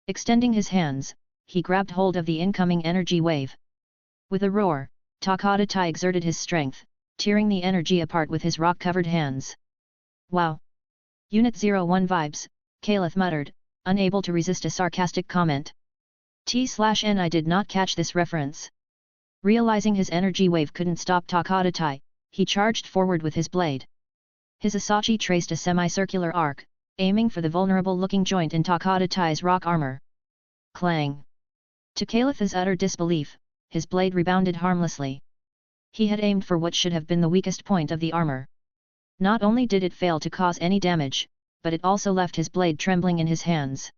Extending his hands, he grabbed hold of the incoming energy wave. With a roar, Gotei exerted his strength, tearing the energy apart with his rock-covered hands. Wow! Unit 01 vibes, Kaelith muttered, unable to resist a sarcastic comment. T/N I did not catch this reference. Realizing his energy wave couldn't stop Gotei, he charged forward with his blade. His Asachi traced a semicircular arc, aiming for the vulnerable-looking joint in Gotei's rock armor. Clang! To Kaelith's utter disbelief, his blade rebounded harmlessly. He had aimed for what should have been the weakest point of the armor. Not only did it fail to cause any damage, but it also left his blade trembling in his hands.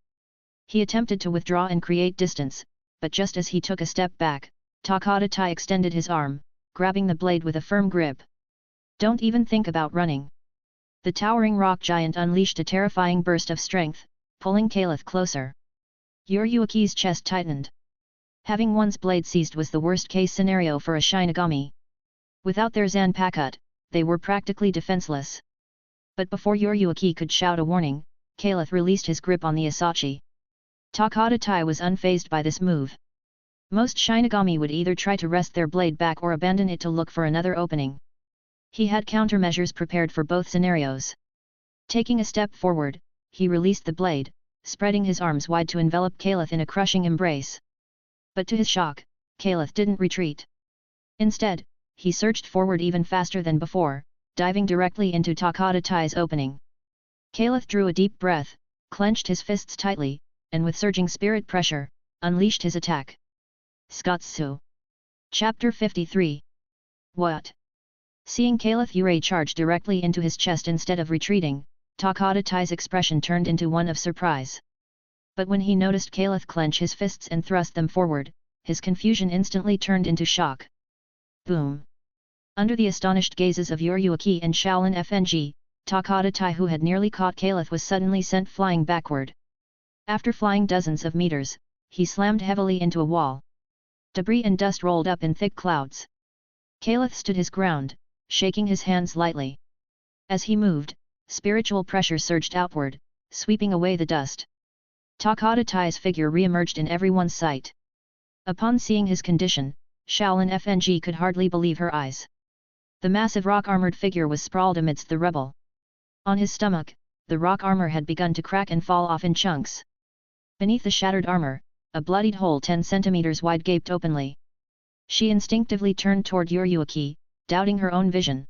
He attempted to withdraw and create distance, but just as he took a step back, Gotei extended his arm, grabbing the blade with a firm grip. Don't even think about running. The towering rock giant unleashed a terrifying burst of strength, pulling Kaelith closer. Yuryuki's chest tightened. Having one's blade seized was the worst-case scenario for a Shinigami. Without their zanpakuto, they were practically defenseless. But before Yuryuki could shout a warning, Kaelith released his grip on the Asachi. Gotei was unfazed by this move. Most Shinigami would either try to wrest their blade back or abandon it to look for another opening. He had countermeasures prepared for both scenarios. Taking a step forward, he released the blade, spreading his arms wide to envelop Kaelith in a crushing embrace. But to his shock, Kaelith didn't retreat. Instead, he surged forward even faster than before, diving directly into Gotei's opening. Kaelith drew a deep breath, clenched his fists tightly, and with surging spirit pressure, unleashed his attack. Skotsu. Chapter 53. What? Seeing Kaelith Yurei charge directly into his chest instead of retreating, Gotei's expression turned into one of surprise. But when he noticed Kaelith clench his fists and thrust them forward, his confusion instantly turned into shock. Boom! Under the astonished gazes of Yuryuki and Shaolin FNG, Gotei, who had nearly caught Kaelith, was suddenly sent flying backward. After flying dozens of meters, he slammed heavily into a wall. Debris and dust rolled up in thick clouds. Kaelith stood his ground, shaking his hands lightly. As he moved, spiritual pressure surged outward, sweeping away the dust. Gotei's figure re-emerged in everyone's sight. Upon seeing his condition, Shaolin FNG could hardly believe her eyes. The massive rock-armored figure was sprawled amidst the rubble. On his stomach, the rock armor had begun to crack and fall off in chunks. Beneath the shattered armor, a bloodied hole 10 centimeters wide gaped openly. She instinctively turned toward Yuryuki, doubting her own vision.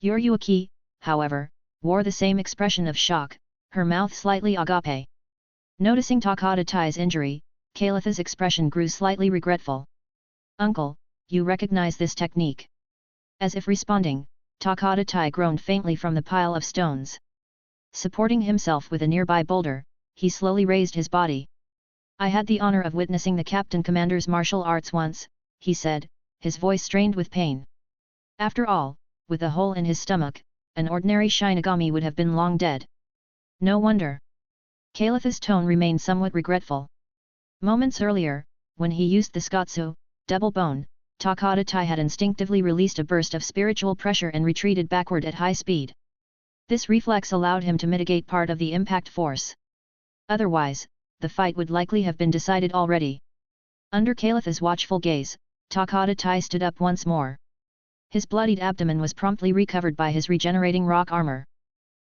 Yuryuki, however, wore the same expression of shock, her mouth slightly agape. Noticing Gotei's injury, Kaelith's expression grew slightly regretful. Uncle, you recognize this technique? As if responding, Gotei groaned faintly from the pile of stones. Supporting himself with a nearby boulder, he slowly raised his body. I had the honor of witnessing the Captain Commander's martial arts once, he said, his voice strained with pain. After all, with a hole in his stomach, an ordinary Shinigami would have been long dead. No wonder. Kaelith's tone remained somewhat regretful. Moments earlier, when he used the Skotsu, double bone, Gotei had instinctively released a burst of spiritual pressure and retreated backward at high speed. This reflex allowed him to mitigate part of the impact force. Otherwise, the fight would likely have been decided already. Under Kaelith's watchful gaze, Gotei stood up once more. His bloodied abdomen was promptly recovered by his regenerating rock armor.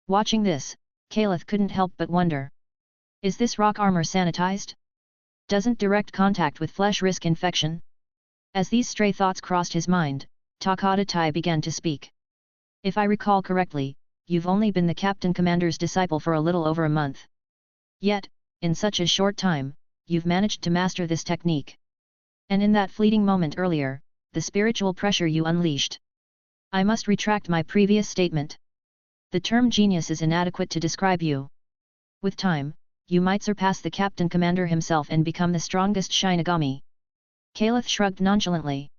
Watching this, Kaelith couldn't help but wonder. Is this rock armor sanitized? Doesn't direct contact with flesh risk infection? As these stray thoughts crossed his mind, Gotei began to speak. If I recall correctly, you've only been the Captain Commander's disciple for a little over a month. Yet, in such a short time, you've managed to master this technique. And in that fleeting moment earlier, the spiritual pressure you unleashed. I must retract my previous statement. The term genius is inadequate to describe you. With time, you might surpass the Captain Commander himself and become the strongest Shinigami. Kaelith shrugged nonchalantly.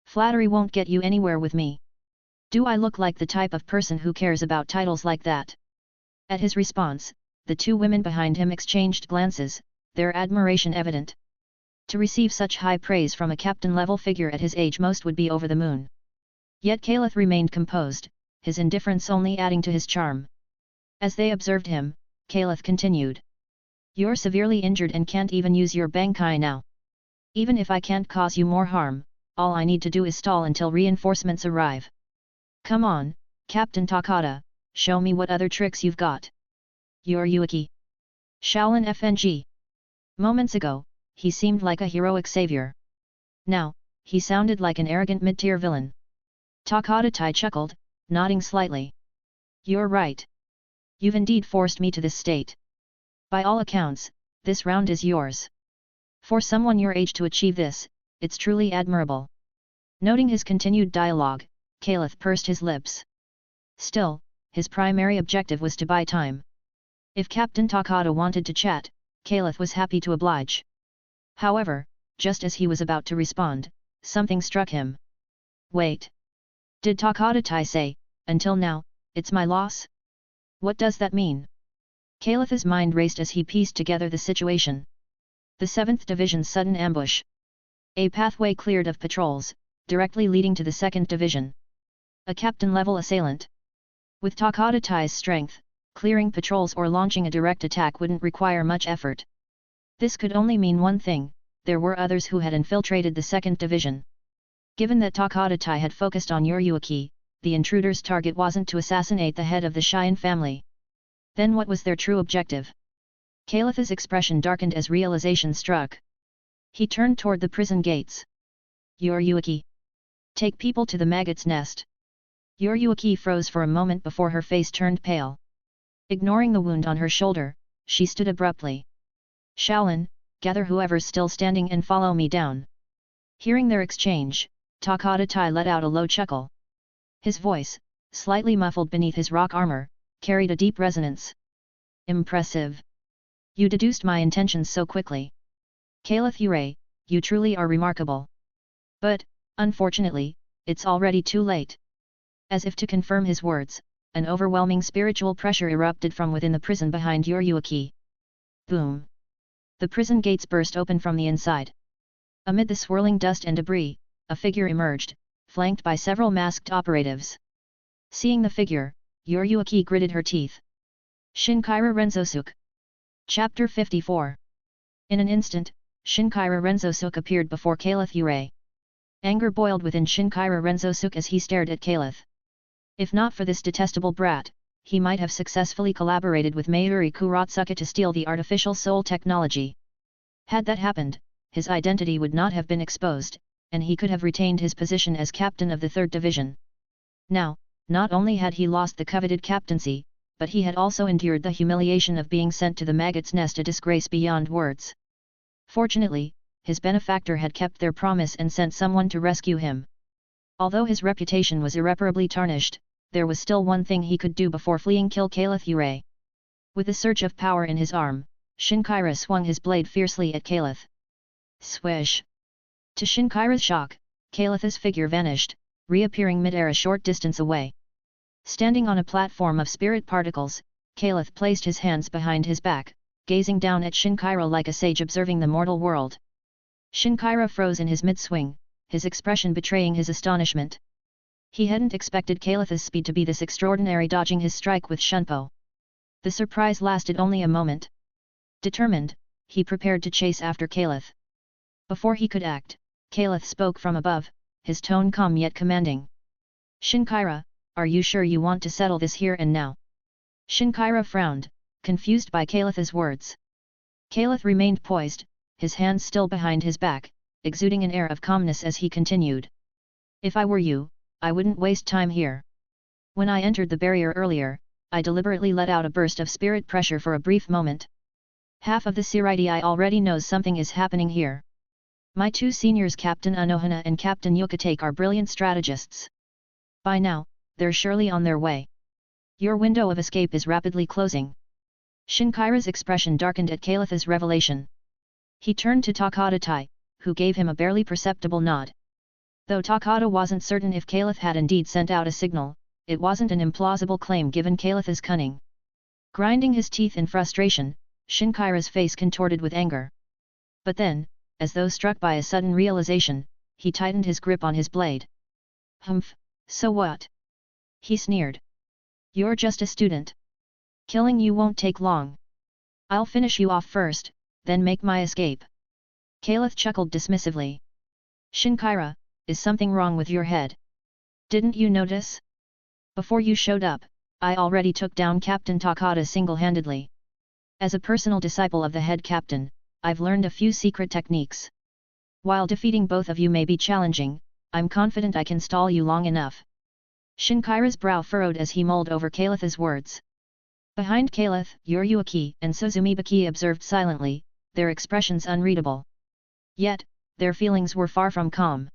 Flattery won't get you anywhere with me. Do I look like the type of person who cares about titles like that? At his response, the two women behind him exchanged glances, their admiration evident. To receive such high praise from a captain-level figure at his age, most would be over the moon. Yet Kaelith remained composed, his indifference only adding to his charm. As they observed him, Kaelith continued. You're severely injured and can't even use your Bankai now. Even if I can't cause you more harm, all I need to do is stall until reinforcements arrive. Come on, Captain Takada, show me what other tricks you've got. Yurei. Shaolin FNG. Moments ago, he seemed like a heroic savior. Now, he sounded like an arrogant mid-tier villain. Takada chuckled, nodding slightly. You're right. You've indeed forced me to this state. By all accounts, this round is yours. For someone your age to achieve this, it's truly admirable. Noting his continued dialogue, Kaelith pursed his lips. Still, his primary objective was to buy time. If Captain Takada wanted to chat, Kaelith was happy to oblige. However, just as he was about to respond, something struck him. Wait. Did Takada say, until now, it's my loss? What does that mean? Kaelith's mind raced as he pieced together the situation. The 7th Division's sudden ambush. A pathway cleared of patrols, directly leading to the 2nd Division. A captain-level assailant. With Takada's strength, clearing patrols or launching a direct attack wouldn't require much effort. This could only mean one thing: there were others who had infiltrated the 2nd Division. Given that Takada had focused on Yurei, the intruder's target wasn't to assassinate the head of the Shin'ō family. Then what was their true objective? Kaelith's expression darkened as realization struck. He turned toward the prison gates. Yurei. Take people to the maggot's nest. Yurei froze for a moment before her face turned pale. Ignoring the wound on her shoulder, she stood abruptly. Shaolin, gather whoever's still standing and follow me down. Hearing their exchange, Takada let out a low chuckle. His voice, slightly muffled beneath his rock armor, carried a deep resonance. Impressive. You deduced my intentions so quickly. Kaelith Yurei, you truly are remarkable. But, unfortunately, it's already too late. As if to confirm his words, an overwhelming spiritual pressure erupted from within the prison behind Yurei. Boom. The prison gates burst open from the inside. Amid the swirling dust and debris, a figure emerged, flanked by several masked operatives. Seeing the figure, Yurei gritted her teeth. Shin'ō Renzosuke. Chapter 54. In an instant, Shin'ō Renzosuke appeared before Kaelith Yurei. Anger boiled within Shin'ō Renzosuke as he stared at Kaelith. If not for this detestable brat, he might have successfully collaborated with Mayuri Kuratsuka to steal the artificial soul technology. Had that happened, his identity would not have been exposed, and he could have retained his position as captain of the 3rd Division. Now, not only had he lost the coveted captaincy, but he had also endured the humiliation of being sent to the maggot's nest, a disgrace beyond words. Fortunately, his benefactor had kept their promise and sent someone to rescue him. Although his reputation was irreparably tarnished, there was still one thing he could do before fleeing: kill Kaelith Yurei. With a surge of power in his arm, Shin'ō swung his blade fiercely at Kaelith. Swish! To Shin'ō's shock, Kaelith's figure vanished, reappearing mid-air a short distance away. Standing on a platform of spirit particles, Kaelith placed his hands behind his back, gazing down at Shin'ō like a sage observing the mortal world. Shin'ō froze in his mid-swing, his expression betraying his astonishment. He hadn't expected Kaelith's speed to be this extraordinary, dodging his strike with Shin'ō. The surprise lasted only a moment. Determined, he prepared to chase after Kaelith. Before he could act, Kaelith spoke from above, his tone calm yet commanding. Shin'ō, are you sure you want to settle this here and now? Shin'ō frowned, confused by Kaelith's words. Kaelith remained poised, his hands still behind his back, exuding an air of calmness as he continued. If I were you, I wouldn't waste time here. When I entered the barrier earlier, I deliberately let out a burst of spirit pressure for a brief moment. Half of the Siridi already knows something is happening here. My two seniors, Captain Anohana and Captain Yukatak, are brilliant strategists. By now, they're surely on their way. Your window of escape is rapidly closing. Shin'ō's expression darkened at Kaelith's revelation. He turned to Takada, who gave him a barely perceptible nod. Though Takada wasn't certain if Kaelith had indeed sent out a signal, it wasn't an implausible claim given Kaelith's cunning. Grinding his teeth in frustration, Shinkaira's face contorted with anger. But then, as though struck by a sudden realization, he tightened his grip on his blade. Humph, so what? He sneered. You're just a student. Killing you won't take long. I'll finish you off first, then make my escape. Kaelith chuckled dismissively. Shinkaira, is something wrong with your head? Didn't you notice? Before you showed up, I already took down Captain Takada single-handedly. As a personal disciple of the head captain, I've learned a few secret techniques. While defeating both of you may be challenging, I'm confident I can stall you long enough. Shinkaira's brow furrowed as he mulled over Kaelith's words. Behind Kaelith, Yurei and Suzumibaki observed silently, their expressions unreadable. Yet, their feelings were far from calm.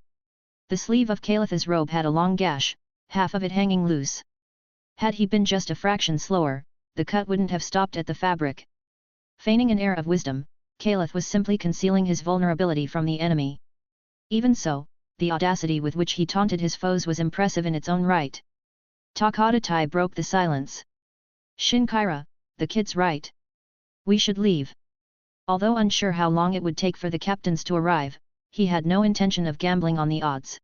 The sleeve of Kaelith's robe had a long gash, half of it hanging loose. Had he been just a fraction slower, the cut wouldn't have stopped at the fabric. Feigning an air of wisdom, Kaelith was simply concealing his vulnerability from the enemy. Even so, the audacity with which he taunted his foes was impressive in its own right. Takada broke the silence. Shinkaira, the kid's right. We should leave. Although unsure how long it would take for the captains to arrive, he had no intention of gambling on the odds.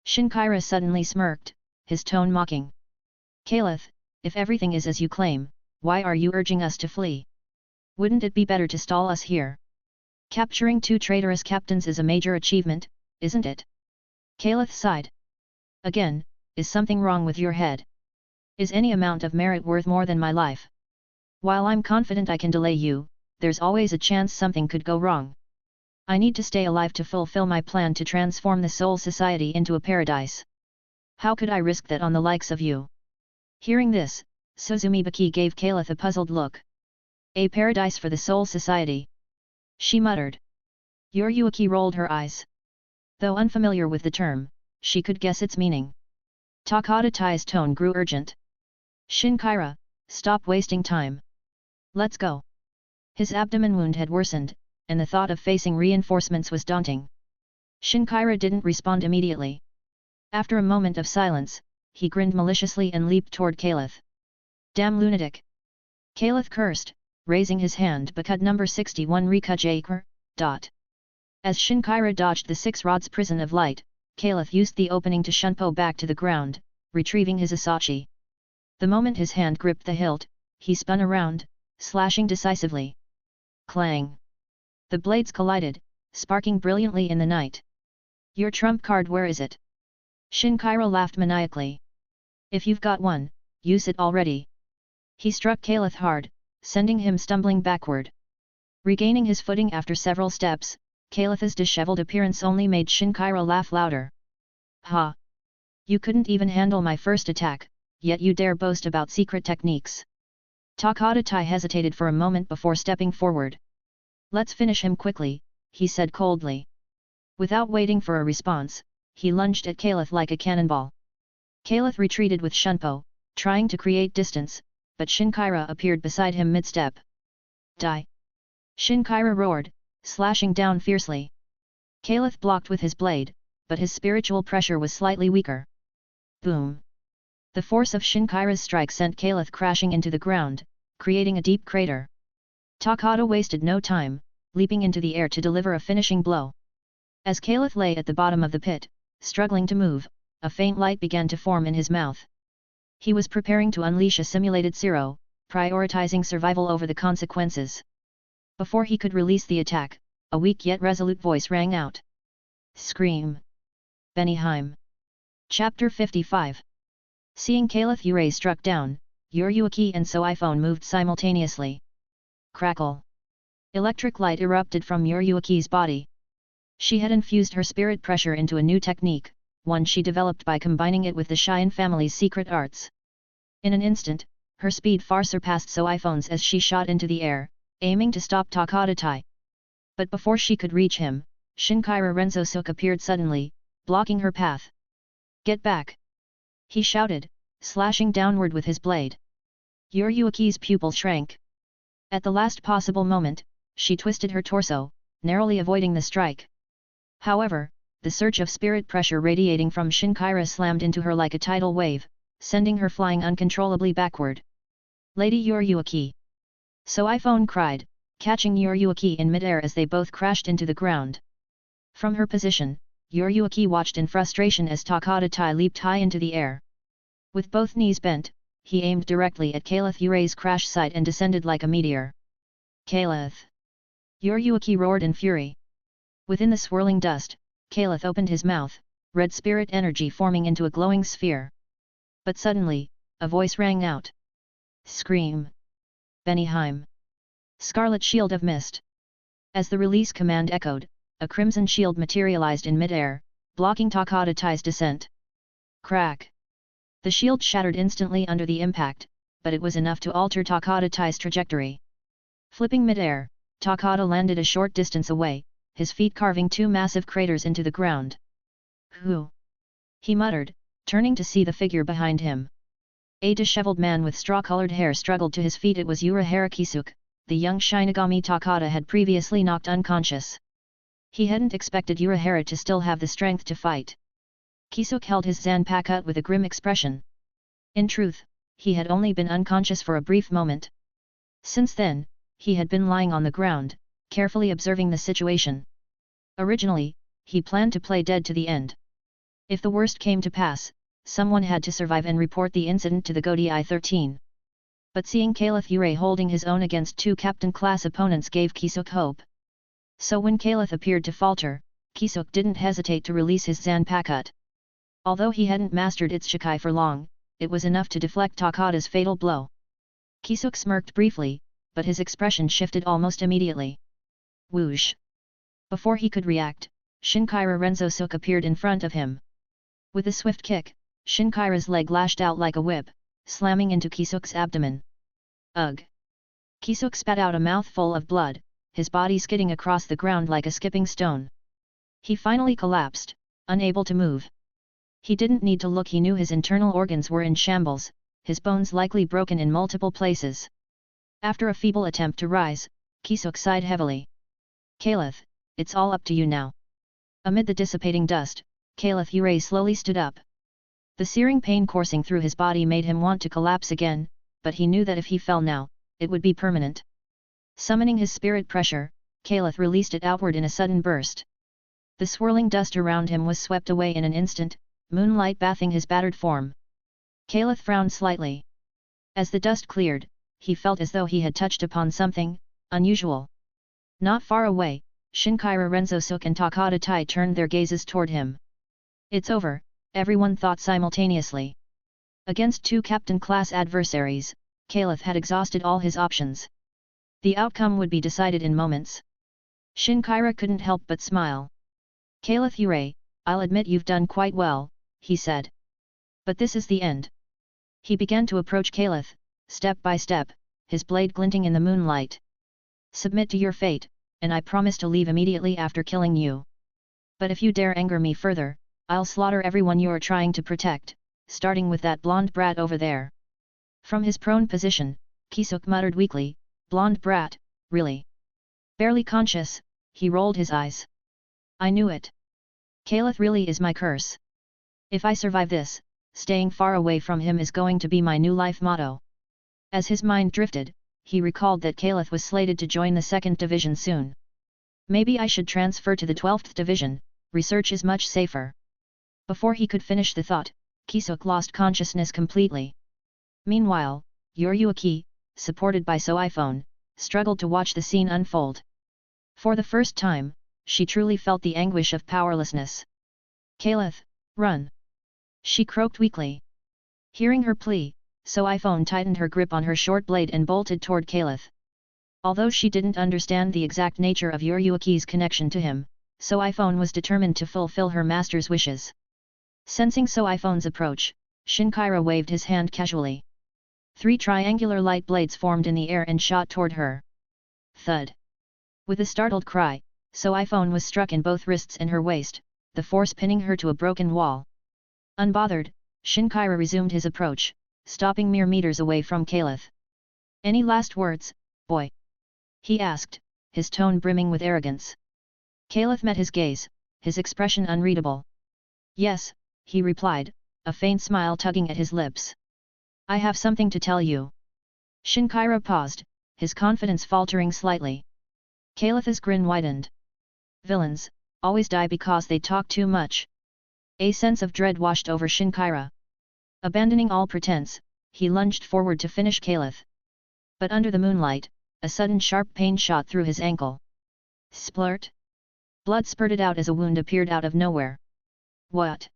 Shinkaira suddenly smirked, his tone mocking. Kaelith, if everything is as you claim, why are you urging us to flee? Wouldn't it be better to stall us here? Capturing 2 traitorous captains is a major achievement, isn't it? Kaelith sighed. Again, is something wrong with your head? Is any amount of merit worth more than my life? While I'm confident I can delay you, there's always a chance something could go wrong. I need to stay alive to fulfill my plan to transform the Soul Society into a paradise. How could I risk that on the likes of you? Hearing this, Suzumibaki gave Kaelith a puzzled look. A paradise for the Soul Society? She muttered. Yurei rolled her eyes. Though unfamiliar with the term, she could guess its meaning. Takada's tone grew urgent. Shinkaira, stop wasting time. Let's go. His abdomen wound had worsened, and the thought of facing reinforcements was daunting. Shinkaira didn't respond immediately. After a moment of silence, he grinned maliciously and leaped toward Kaelith. Damn lunatic! Kaelith cursed, raising his hand because number 61 Rikujaker. As Shinkaira dodged the 6 rods prison of light, Kaelith used the opening to shunpo back to the ground, retrieving his asachi. The moment his hand gripped the hilt, he spun around, slashing decisively. Clang! The blades collided, sparking brilliantly in the night. Your trump card, where is it? Shinkaira laughed maniacally. If you've got one, use it already. He struck Kaelith hard, sending him stumbling backward. Regaining his footing after several steps, Kaelith's disheveled appearance only made Shinkaira laugh louder. Ha! You couldn't even handle my first attack, yet you dare boast about secret techniques. Takada hesitated for a moment before stepping forward. Let's finish him quickly, he said coldly. Without waiting for a response, he lunged at Kaelith like a cannonball. Kaelith retreated with shunpo, trying to create distance, but Shinkaira appeared beside him mid-step. Die! Shinkaira roared, slashing down fiercely. Kaelith blocked with his blade, but his spiritual pressure was slightly weaker. Boom! The force of Shinkaira's strike sent Kaelith crashing into the ground, creating a deep crater. Takada wasted no time, leaping into the air to deliver a finishing blow. As Kaelith lay at the bottom of the pit, struggling to move, a faint light began to form in his mouth. He was preparing to unleash a simulated zero, prioritizing survival over the consequences. Before he could release the attack, a weak yet resolute voice rang out. Scream! Benihime. Chapter 55. Seeing Kaelith Yurei struck down, Yurei and Soifone moved simultaneously. Crackle! Electric light erupted from Yurei's body. She had infused her spirit pressure into a new technique, one she developed by combining it with the Shine family's secret arts. In an instant, her speed far surpassed Soifone's as she shot into the air, aiming to stop Takada. But before she could reach him, Shinkaira Renzosuke appeared suddenly, blocking her path. Get back! He shouted, slashing downward with his blade. Yurei's pupil shrank. At the last possible moment, she twisted her torso, narrowly avoiding the strike. However, the surge of spirit pressure radiating from Shin'ō slammed into her like a tidal wave, sending her flying uncontrollably backward. Lady Yurei! Sōsuke cried, catching Yurei in midair as they both crashed into the ground. From her position, Yurei watched in frustration as Takata leaped high into the air. With both knees bent, he aimed directly at Kaelith Yurei's crash site and descended like a meteor. Kaelith! Yurei roared in fury. Within the swirling dust, Kaelith opened his mouth, red spirit energy forming into a glowing sphere. But suddenly, a voice rang out. Scream! Benihime! Scarlet Shield of Mist! As the release command echoed, a crimson shield materialized in midair, blocking Takata's descent. Crack! The shield shattered instantly under the impact, but it was enough to alter Takata's trajectory. Flipping midair, Takata landed a short distance away, his feet carving two massive craters into the ground. Who? He muttered, turning to see the figure behind him. A disheveled man with straw-colored hair struggled to his feet. It was Yurei Kisuke, the young Shinigami Takata had previously knocked unconscious. He hadn't expected Yurei to still have the strength to fight. Kisuke held his zanpakuto with a grim expression. In truth, he had only been unconscious for a brief moment. Since then, he had been lying on the ground, carefully observing the situation. Originally, he planned to play dead to the end. If the worst came to pass, someone had to survive and report the incident to the Gotei 13. But seeing Kaelith Yurei holding his own against two captain-class opponents gave Kisuke hope. So when Kaelith appeared to falter, Kisuke didn't hesitate to release his zanpakuto. Although he hadn't mastered its shikai for long, it was enough to deflect Takata's fatal blow. Kisuke smirked briefly, but his expression shifted almost immediately. Whoosh! Before he could react, Shin'ō Renzosuke appeared in front of him. With a swift kick, Shin'ō's leg lashed out like a whip, slamming into Kisuke's abdomen. Ugh! Kisuke spat out a mouthful of blood, his body skidding across the ground like a skipping stone. He finally collapsed, unable to move. He didn't need to look, he knew his internal organs were in shambles, his bones likely broken in multiple places. After a feeble attempt to rise, Kisuke sighed heavily. Kaelith, it's all up to you now. Amid the dissipating dust, Kaelith Yurei slowly stood up. The searing pain coursing through his body made him want to collapse again, but he knew that if he fell now, it would be permanent. Summoning his spirit pressure, Kaelith released it outward in a sudden burst. The swirling dust around him was swept away in an instant, moonlight bathing his battered form. Kaelith frowned slightly. As the dust cleared, he felt as though he had touched upon something unusual. Not far away, Shin'ō Renzosuke and Takata turned their gazes toward him. It's over, everyone thought simultaneously. Against two captain-class adversaries, Kaelith had exhausted all his options. The outcome would be decided in moments. Shin'ō couldn't help but smile. Kaelith Yurei, I'll admit you've done quite well, he said. But this is the end. He began to approach Kaelith, step by step, his blade glinting in the moonlight. Submit to your fate, and I promise to leave immediately after killing you. But if you dare anger me further, I'll slaughter everyone you're trying to protect, starting with that blonde brat over there. From his prone position, Kisuke muttered weakly, blonde brat, really? Barely conscious, he rolled his eyes. I knew it. Kaelith really is my curse. If I survive this, staying far away from him is going to be my new life motto. As his mind drifted, he recalled that Kaelith was slated to join the 2nd Division soon. Maybe I should transfer to the 12th Division, research is much safer. Before he could finish the thought, Kisuke lost consciousness completely. Meanwhile, Yurei, supported by Sōsuke, struggled to watch the scene unfold. For the first time, she truly felt the anguish of powerlessness. Kaelith, run! She croaked weakly. Hearing her plea, Sōsuke tightened her grip on her short blade and bolted toward Kaelith. Although she didn't understand the exact nature of Yurei's connection to him, Sōsuke was determined to fulfill her master's wishes. Sensing Sōsuke's approach, Shin'ō waved his hand casually. 3 triangular light blades formed in the air and shot toward her. Thud! With a startled cry, Sōsuke was struck in both wrists and her waist, the force pinning her to a broken wall. Unbothered, Shin'ō resumed his approach, stopping mere meters away from Kaelith. Any last words, boy? He asked, his tone brimming with arrogance. Kaelith met his gaze, his expression unreadable. "Yes," he replied, a faint smile tugging at his lips. "I have something to tell you." Shinkaira paused, his confidence faltering slightly. Kaelith's grin widened. Villains always die because they talk too much. A sense of dread washed over Shinkaira. Abandoning all pretense, he lunged forward to finish Kaelith. But under the moonlight, a sudden sharp pain shot through his ankle. Splurt! Blood spurted out as a wound appeared out of nowhere. What?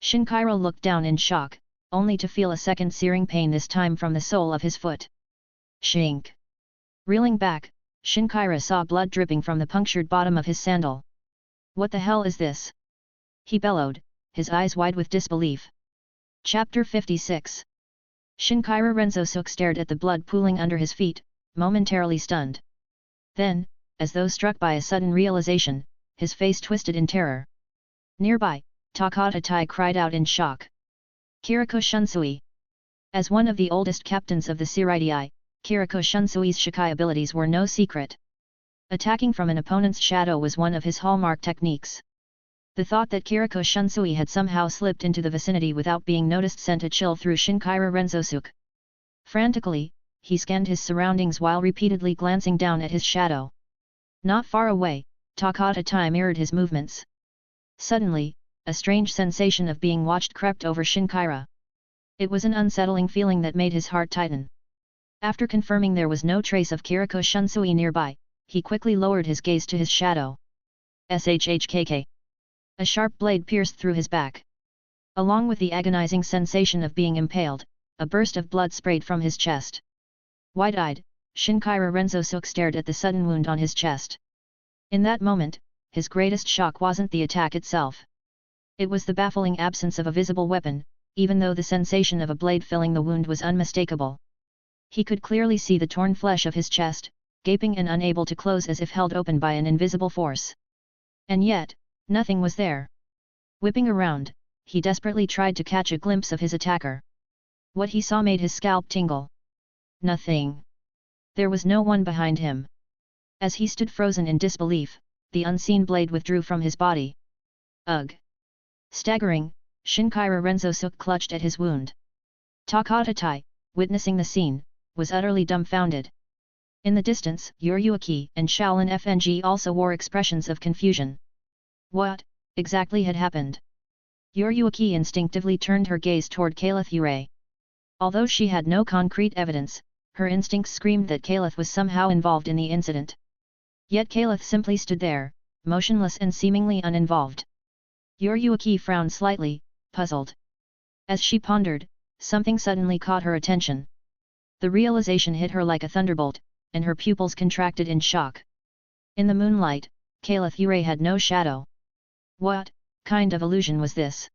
Shinkaira looked down in shock, only to feel a second searing pain, this time from the sole of his foot. Shink! Reeling back, Shinkaira saw blood dripping from the punctured bottom of his sandal. "What the hell is this?" he bellowed, his eyes wide with disbelief. Chapter 56. Shinkaira Renzosuke stared at the blood pooling under his feet, momentarily stunned. Then, as though struck by a sudden realization, his face twisted in terror. Nearby, Takatai cried out in shock. Kiriko Shunsui. As one of the oldest captains of the Siraidai, Kiriko Shunsui's Shikai abilities were no secret. Attacking from an opponent's shadow was one of his hallmark techniques. The thought that Kiriko Shunsui had somehow slipped into the vicinity without being noticed sent a chill through Shinkaira Renzosuke. Frantically, he scanned his surroundings while repeatedly glancing down at his shadow. Not far away, Takatai mirrored his movements. Suddenly, a strange sensation of being watched crept over Shinkaira. It was an unsettling feeling that made his heart tighten. After confirming there was no trace of Kiriko Shunsui nearby, he quickly lowered his gaze to his shadow. Shhkk. A sharp blade pierced through his back. Along with the agonizing sensation of being impaled, a burst of blood sprayed from his chest. Wide-eyed, Shinkaira Renzosuke stared at the sudden wound on his chest. In that moment, his greatest shock wasn't the attack itself. It was the baffling absence of a visible weapon, even though the sensation of a blade filling the wound was unmistakable. He could clearly see the torn flesh of his chest, gaping and unable to close as if held open by an invisible force. And yet, nothing was there. Whipping around, he desperately tried to catch a glimpse of his attacker. What he saw made his scalp tingle. Nothing. There was no one behind him. As he stood frozen in disbelief, the unseen blade withdrew from his body. Ugh! Staggering, Shinkaira Renzosuke clutched at his wound. Takatai, witnessing the scene, was utterly dumbfounded. In the distance, Yurei and Shaolin FNG also wore expressions of confusion. What exactly had happened? Yurei instinctively turned her gaze toward Kaelith Yurei. Although she had no concrete evidence, her instincts screamed that Kaelith was somehow involved in the incident. Yet Kaelith simply stood there, motionless and seemingly uninvolved. Yurei frowned slightly, puzzled. As she pondered, something suddenly caught her attention. The realization hit her like a thunderbolt, and her pupils contracted in shock. In the moonlight, Kaelith Yurei had no shadow. What kind of illusion was this?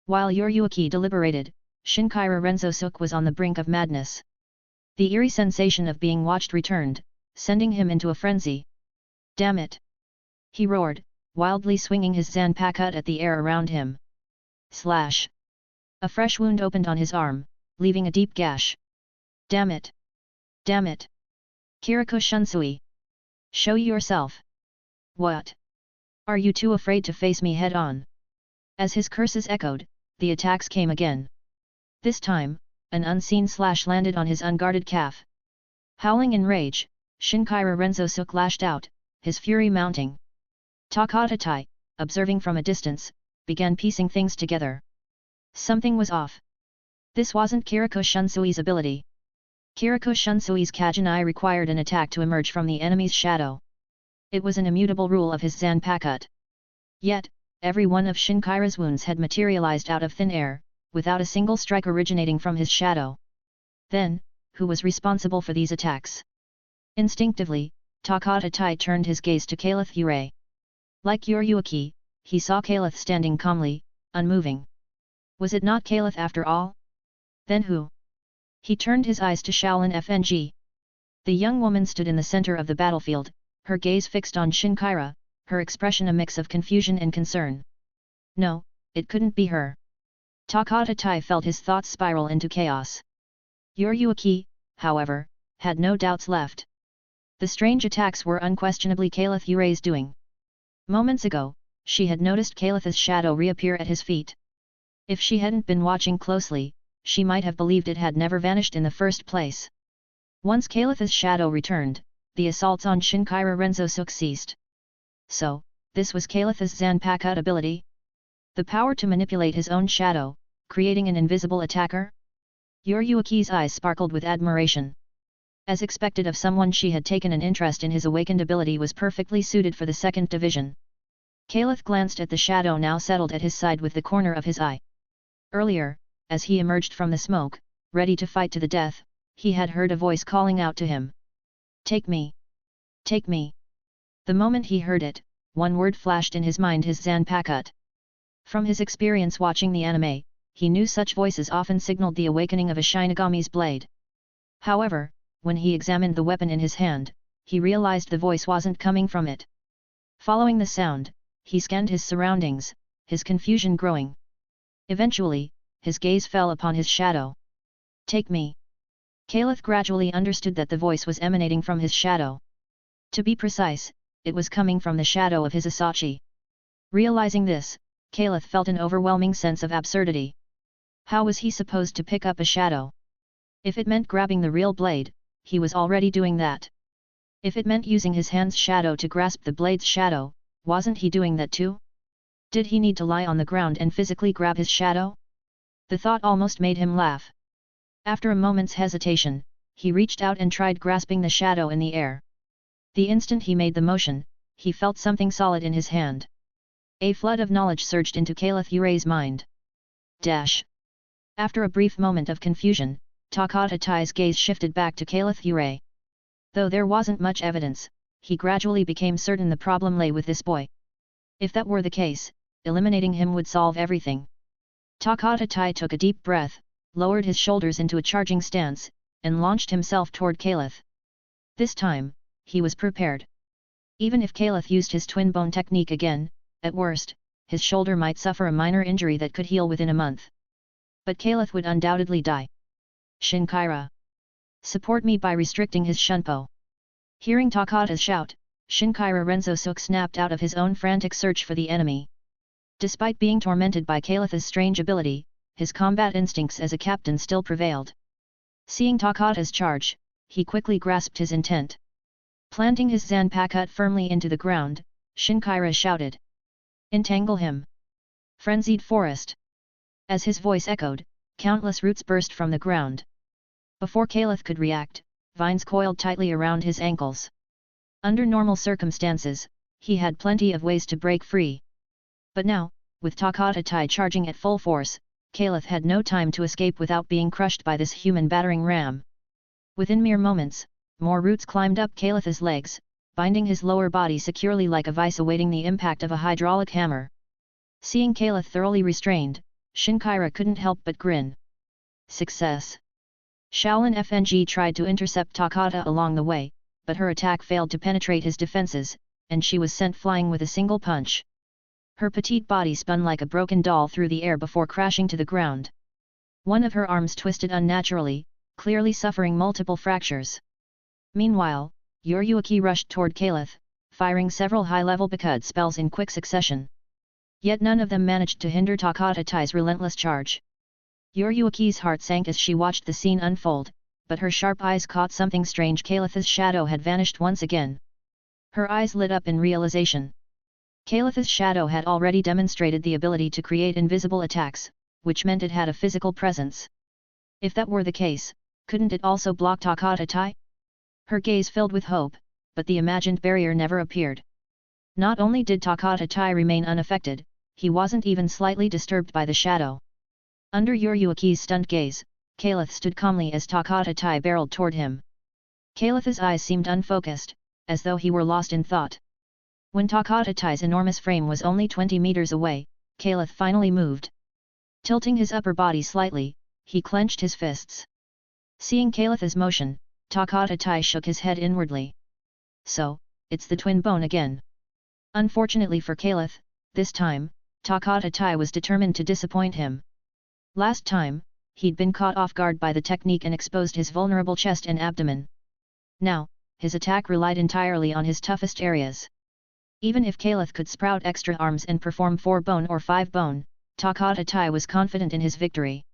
While Yurei deliberated, Shinkaira Renzosuke was on the brink of madness. The eerie sensation of being watched returned, sending him into a frenzy. Damn it! He roared, wildly swinging his zanpakuto at the air around him. Slash! A fresh wound opened on his arm, leaving a deep gash. Damn it! Damn it! Kiriko Shunsui! Show yourself! What? Are you too afraid to face me head-on? As his curses echoed, the attacks came again. This time, an unseen slash landed on his unguarded calf. Howling in rage, Shinkaira Renzosuke lashed out, his fury mounting. Takatai, observing from a distance, began piecing things together. Something was off. This wasn't Kiriko Shunsui's ability. Kiriko Shunsui's Kajinai required an attack to emerge from the enemy's shadow. It was an immutable rule of his zanpakuto. Yet, every one of Shinkaira's wounds had materialized out of thin air, without a single strike originating from his shadow. Then, who was responsible for these attacks? Instinctively, Takatai turned his gaze to Kaelith Yurei. Like Yurei, he saw Kaelith standing calmly, unmoving. Was it not Kaelith after all? Then who? He turned his eyes to Shaolin FNG. The young woman stood in the center of the battlefield, her gaze fixed on Shinkaira, her expression a mix of confusion and concern. No, it couldn't be her. Takatai felt his thoughts spiral into chaos. Yurei, however, had no doubts left. The strange attacks were unquestionably Kaelith Yurei's doing. Moments ago, she had noticed Kaelith's shadow reappear at his feet. If she hadn't been watching closely, she might have believed it had never vanished in the first place. Once Kaelith's shadow returned, the assaults on Shin'ō Renzosuke ceased. So, this was Kaelith's zanpakuto ability? The power to manipulate his own shadow, creating an invisible attacker? Yuruki's eyes sparkled with admiration. As expected of someone she had taken an interest in, his awakened ability was perfectly suited for the second division. Kaelith glanced at the shadow now settled at his side with the corner of his eye. Earlier, as he emerged from the smoke, ready to fight to the death, he had heard a voice calling out to him. "Take me! Take me!" The moment he heard it, one word flashed in his mind: his zanpakuto. From his experience watching the anime, he knew such voices often signaled the awakening of a Shinigami's blade. However, when he examined the weapon in his hand, he realized the voice wasn't coming from it. Following the sound, he scanned his surroundings, his confusion growing. Eventually, his gaze fell upon his shadow. "Take me!" Kaelith gradually understood that the voice was emanating from his shadow. To be precise, it was coming from the shadow of his Asachi. Realizing this, Kaelith felt an overwhelming sense of absurdity. How was he supposed to pick up a shadow? If it meant grabbing the real blade, he was already doing that. If it meant using his hand's shadow to grasp the blade's shadow, wasn't he doing that too? Did he need to lie on the ground and physically grab his shadow? The thought almost made him laugh. After a moment's hesitation, he reached out and tried grasping the shadow in the air. The instant he made the motion, he felt something solid in his hand. A flood of knowledge surged into Kaelith Yurei's mind. After a brief moment of confusion, Takatai's gaze shifted back to Kaelith Yurei. Though there wasn't much evidence, he gradually became certain the problem lay with this boy. If that were the case, eliminating him would solve everything. Takatai took a deep breath, lowered his shoulders into a charging stance, and launched himself toward Kaelith. This time, he was prepared. Even if Kaelith used his twin bone technique again, at worst, his shoulder might suffer a minor injury that could heal within a month. But Kaelith would undoubtedly die. "Shin'ō! Support me by restricting his Shunpo." Hearing Takata's shout, Shin'ō Renzosuke snapped out of his own frantic search for the enemy. Despite being tormented by Kaelith's strange ability, his combat instincts as a captain still prevailed. Seeing Takata's charge, he quickly grasped his intent. Planting his zanpakuto firmly into the ground, Shin'ō shouted. "Entangle him!" Frenzied forest. As his voice echoed, countless roots burst from the ground. Before Kaelith could react, vines coiled tightly around his ankles. Under normal circumstances, he had plenty of ways to break free. But now, with Takatai charging at full force, Kaelith had no time to escape without being crushed by this human battering ram. Within mere moments, more roots climbed up Kaelith's legs, binding his lower body securely like a vice awaiting the impact of a hydraulic hammer. Seeing Kaelith thoroughly restrained, Shin'ō couldn't help but grin. Success! Shaolin FNG tried to intercept Takata along the way, but her attack failed to penetrate his defenses, and she was sent flying with a single punch. Her petite body spun like a broken doll through the air before crashing to the ground. One of her arms twisted unnaturally, clearly suffering multiple fractures. Meanwhile, Yuruki rushed toward Kaelith, firing several high-level Bakud spells in quick succession. Yet none of them managed to hinder Takatai's relentless charge. Yuruki's heart sank as she watched the scene unfold, but her sharp eyes caught something strange. Kaelith's shadow had vanished once again. Her eyes lit up in realization. Kaelith's shadow had already demonstrated the ability to create invisible attacks, which meant it had a physical presence. If that were the case, couldn't it also block Takatai? Her gaze filled with hope, but the imagined barrier never appeared. Not only did Takatai remain unaffected, he wasn't even slightly disturbed by the shadow. Under Yuruki's stunned gaze, Kaelith stood calmly as Takatai barreled toward him. Kaelith's eyes seemed unfocused, as though he were lost in thought. When Takatai's enormous frame was only 20 meters away, Kaelith finally moved. Tilting his upper body slightly, he clenched his fists. Seeing Kaelith's motion, Takatai shook his head inwardly. So, it's the twin bone again. Unfortunately for Kaelith, this time, Takatai was determined to disappoint him. Last time, he'd been caught off guard by the technique and exposed his vulnerable chest and abdomen. Now, his attack relied entirely on his toughest areas. Even if Kaelith could sprout extra arms and perform 4 bone or 5 bone, Gotei was confident in his victory.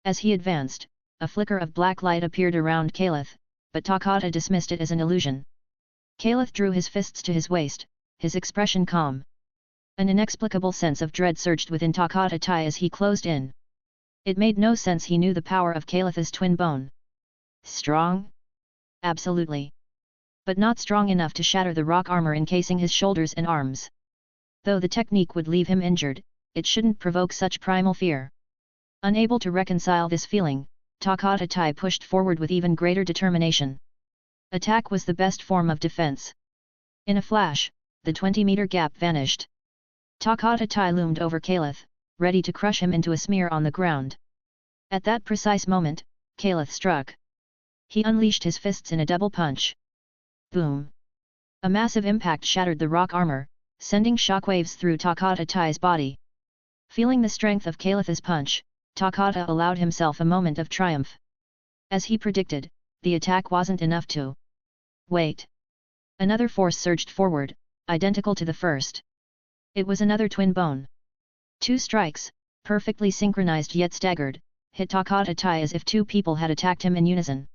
As he advanced, a flicker of black light appeared around Kaelith, but Gotei dismissed it as an illusion. Kaelith drew his fists to his waist, his expression calm. An inexplicable sense of dread surged within Gotei as he closed in. It made no sense. He knew the power of Kaelith's twin bone. Strong? Absolutely. But not strong enough to shatter the rock armor encasing his shoulders and arms. Though the technique would leave him injured, it shouldn't provoke such primal fear. Unable to reconcile this feeling, Gotei pushed forward with even greater determination. Attack was the best form of defense. In a flash, the 20-meter gap vanished. Gotei loomed over Kaelith, ready to crush him into a smear on the ground. At that precise moment, Kaelith struck. He unleashed his fists in a double punch. Boom! A massive impact shattered the rock armor, sending shockwaves through Gotei's body. Feeling the strength of Kaelith's punch, Gotei allowed himself a moment of triumph. As he predicted, the attack wasn't enough to wait. Another force surged forward, identical to the first. It was another twin bone. 2 strikes, perfectly synchronized yet staggered, hit Gotei as if 2 people had attacked him in unison.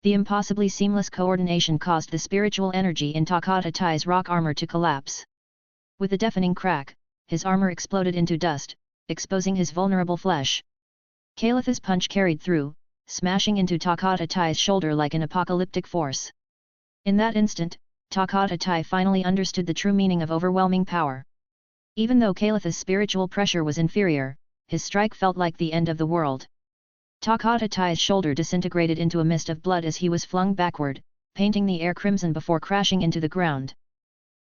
The impossibly seamless coordination caused the spiritual energy in Gotei's rock armor to collapse. With a deafening crack, his armor exploded into dust, exposing his vulnerable flesh. Kaelith's punch carried through, smashing into Gotei's shoulder like an apocalyptic force. In that instant, Gotei finally understood the true meaning of overwhelming power. Even though Kaelith's spiritual pressure was inferior, his strike felt like the end of the world. Gotei's shoulder disintegrated into a mist of blood as he was flung backward, painting the air crimson before crashing into the ground.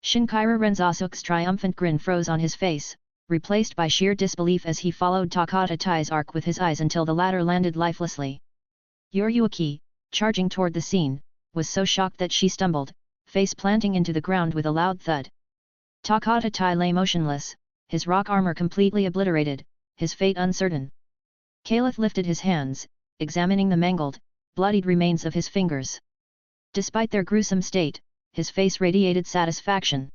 Shin'ō Renzosuke's triumphant grin froze on his face, replaced by sheer disbelief as he followed Gotei's arc with his eyes until the latter landed lifelessly. Yurei, charging toward the scene, was so shocked that she stumbled, face planting into the ground with a loud thud. Gotei lay motionless, his rock armor completely obliterated, his fate uncertain. Kaelith lifted his hands, examining the mangled, bloodied remains of his fingers. Despite their gruesome state, his face radiated satisfaction.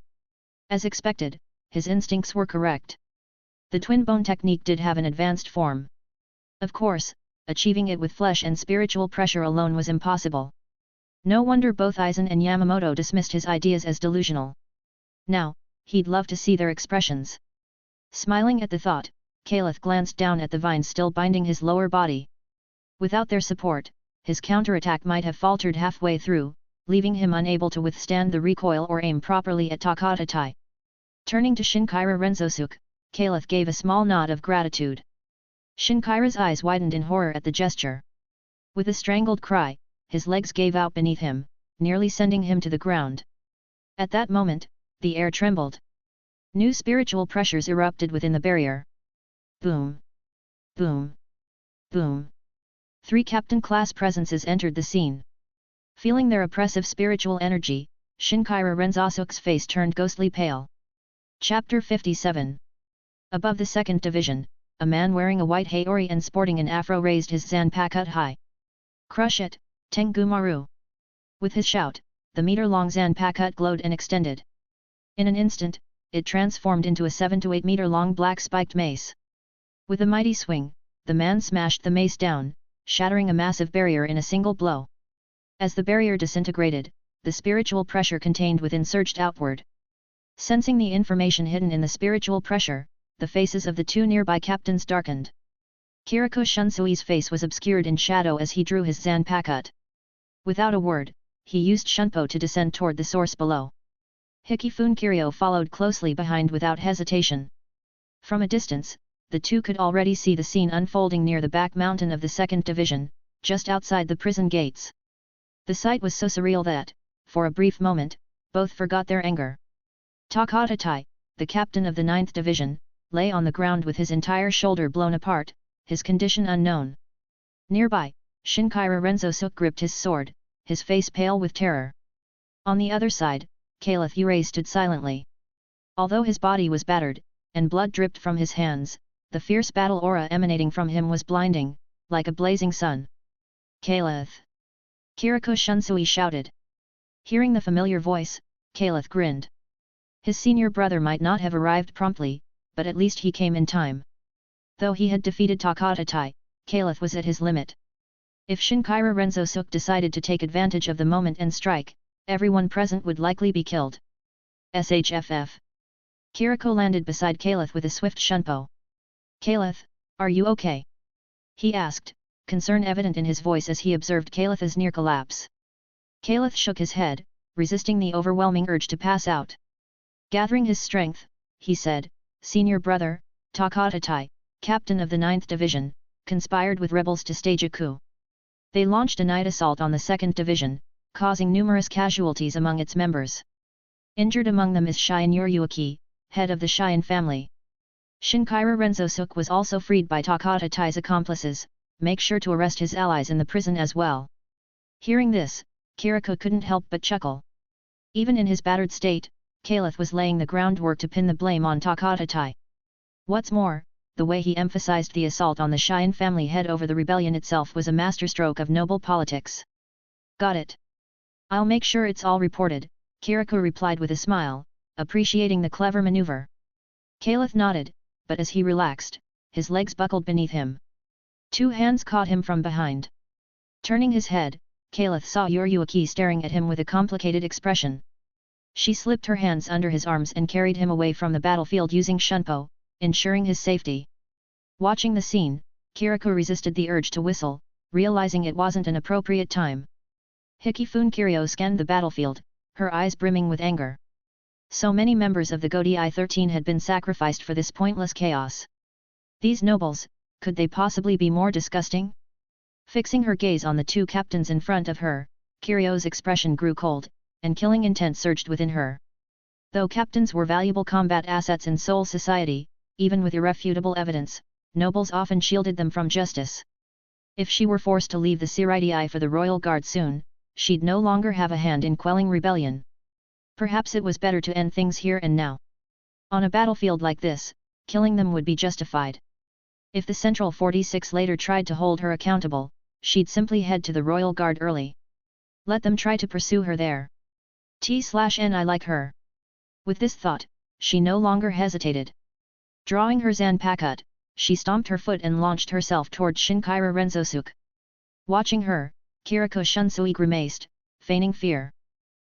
As expected, his instincts were correct. The twin bone technique did have an advanced form. Of course, achieving it with flesh and spiritual pressure alone was impossible. No wonder both Aizen and Yamamoto dismissed his ideas as delusional. Now, he'd love to see their expressions. Smiling at the thought, Kaelith glanced down at the vines still binding his lower body. Without their support, his counterattack might have faltered halfway through, leaving him unable to withstand the recoil or aim properly at Gotei. Turning to Shin'ō Renzosuke, Kaelith gave a small nod of gratitude. Shin'ō's eyes widened in horror at the gesture. With a strangled cry, his legs gave out beneath him, nearly sending him to the ground. At that moment, the air trembled. New spiritual pressures erupted within the barrier. Boom! Boom! Boom! 3 captain-class presences entered the scene. Feeling their oppressive spiritual energy, Shin'ō Renzosuke's face turned ghostly pale. Chapter 57. Above the 2nd Division, a man wearing a white haori and sporting an afro raised his zanpakuto high. Crush it, Tengumaru! With his shout, the meter-long zanpakuto glowed and extended. In an instant, it transformed into a 7 to 8 meter long black spiked mace. With a mighty swing, the man smashed the mace down, shattering a massive barrier in a single blow. As the barrier disintegrated, the spiritual pressure contained within surged outward. Sensing the information hidden in the spiritual pressure, the faces of the 2 nearby captains darkened. Kyoraku Shunsui's face was obscured in shadow as he drew his zanpakuto. Without a word, he used Shunpo to descend toward the source below. Hikifune Kiryu followed closely behind without hesitation. From a distance, the 2 could already see the scene unfolding near the back mountain of the 2nd Division, just outside the prison gates. The sight was so surreal that, for a brief moment, both forgot their anger. Gotei, the captain of the 9th Division, lay on the ground with his entire shoulder blown apart, his condition unknown. Nearby, Shin'ō Renzosuke gripped his sword, his face pale with terror. On the other side, Kaelith Yurei stood silently. Although his body was battered, and blood dripped from his hands, the fierce battle aura emanating from him was blinding, like a blazing sun. Kaelith! Kyoraku Shunsui shouted. Hearing the familiar voice, Kaelith grinned. His senior brother might not have arrived promptly, but at least he came in time. Though he had defeated Takatatai, Kaelith was at his limit. If Shin'ō Renzosuke decided to take advantage of the moment and strike, everyone present would likely be killed. SHFF. Kiriko landed beside Kaelith with a swift shunpo. "Kaelith, are you okay?" he asked, concern evident in his voice as he observed Kaelith's near collapse. Kaelith shook his head, resisting the overwhelming urge to pass out. Gathering his strength, he said, "Senior brother, Takatatai, captain of the 9th Division, conspired with rebels to stage a coup. They launched a night assault on the 2nd Division, causing numerous casualties among its members. Injured among them is Shin'ō Academy, head of the Shin'ō family. Shin'ō Renzosuke was also freed by Takatatai's accomplices. Make sure to arrest his allies in the prison as well." Hearing this, Kiriko couldn't help but chuckle. Even in his battered state, Kaelith was laying the groundwork to pin the blame on Takatatai. What's more, the way he emphasized the assault on the Shin'ō family head over the rebellion itself was a masterstroke of noble politics. "Got it. I'll make sure it's all reported," Kiriko replied with a smile, appreciating the clever maneuver. Kaelith nodded, but as he relaxed, his legs buckled beneath him. 2 hands caught him from behind. Turning his head, Kaelith saw Yurei staring at him with a complicated expression. She slipped her hands under his arms and carried him away from the battlefield using shunpo, ensuring his safety. Watching the scene, Kiriko resisted the urge to whistle, realizing it wasn't an appropriate time. Hikifune Kiryo scanned the battlefield, her eyes brimming with anger. So many members of the Gotei 13 had been sacrificed for this pointless chaos. These nobles, could they possibly be more disgusting? Fixing her gaze on the 2 captains in front of her, Kiryo's expression grew cold, and killing intent surged within her. Though captains were valuable combat assets in Seoul society, even with irrefutable evidence, nobles often shielded them from justice. If she were forced to leave the Siriti for the royal guard soon, she'd no longer have a hand in quelling rebellion. Perhaps it was better to end things here and now. On a battlefield like this, killing them would be justified. If the Central 46 later tried to hold her accountable, she'd simply head to the royal guard early. Let them try to pursue her there. T/N I like her. With this thought, she no longer hesitated. Drawing her zanpakuto, she stomped her foot and launched herself toward Shin'ō Renzosuke. Watching her, Kiriko Shunsui grimaced, feigning fear.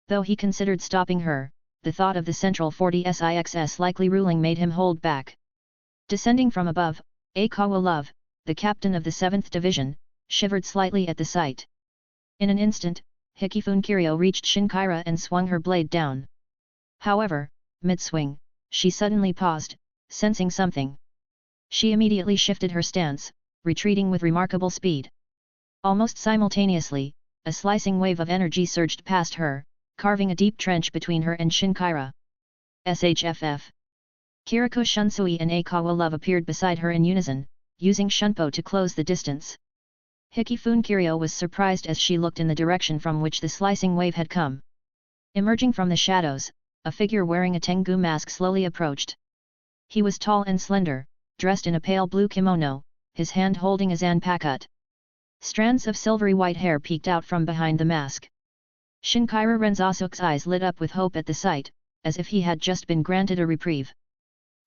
Though he considered stopping her, the thought of the Central 46's likely ruling made him hold back. Descending from above, Aikawa Love, the captain of the 7th Division, shivered slightly at the sight. In an instant, Hikifune Kiryo reached Shin'ō and swung her blade down. However, mid-swing, she suddenly paused, sensing something. She immediately shifted her stance, retreating with remarkable speed. Almost simultaneously, a slicing wave of energy surged past her, carving a deep trench between her and Shin'ō. SHFF. Kiriko Shunsui and Aikawa Love appeared beside her in unison, using shunpo to close the distance. Hikifune Kiryo was surprised as she looked in the direction from which the slicing wave had come. Emerging from the shadows, a figure wearing a Tengu mask slowly approached. He was tall and slender, dressed in a pale blue kimono, his hand holding a zanpakuto. Strands of silvery white hair peeked out from behind the mask. Shin'ō Renzosuke's eyes lit up with hope at the sight, as if he had just been granted a reprieve.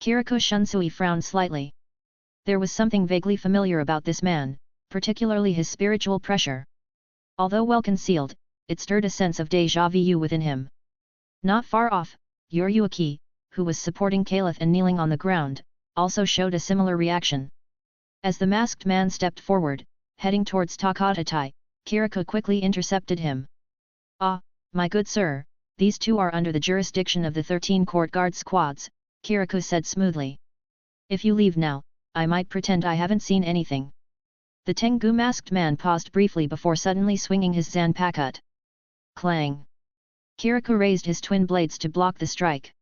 Kiriko Shunsui frowned slightly. There was something vaguely familiar about this man, particularly his spiritual pressure. Although well concealed, it stirred a sense of déjà vu within him. Not far off, Yurei, who was supporting Kaelith and kneeling on the ground, also showed a similar reaction. As the masked man stepped forward, heading towards Takatatai, Kiriko quickly intercepted him. "Ah, my good sir, these 2 are under the jurisdiction of the 13 court guard squads," Kiriko said smoothly. "If you leave now, I might pretend I haven't seen anything." The Tengu masked man paused briefly before suddenly swinging his zanpakuto. Clang! Kiriko raised his twin blades to block the strike.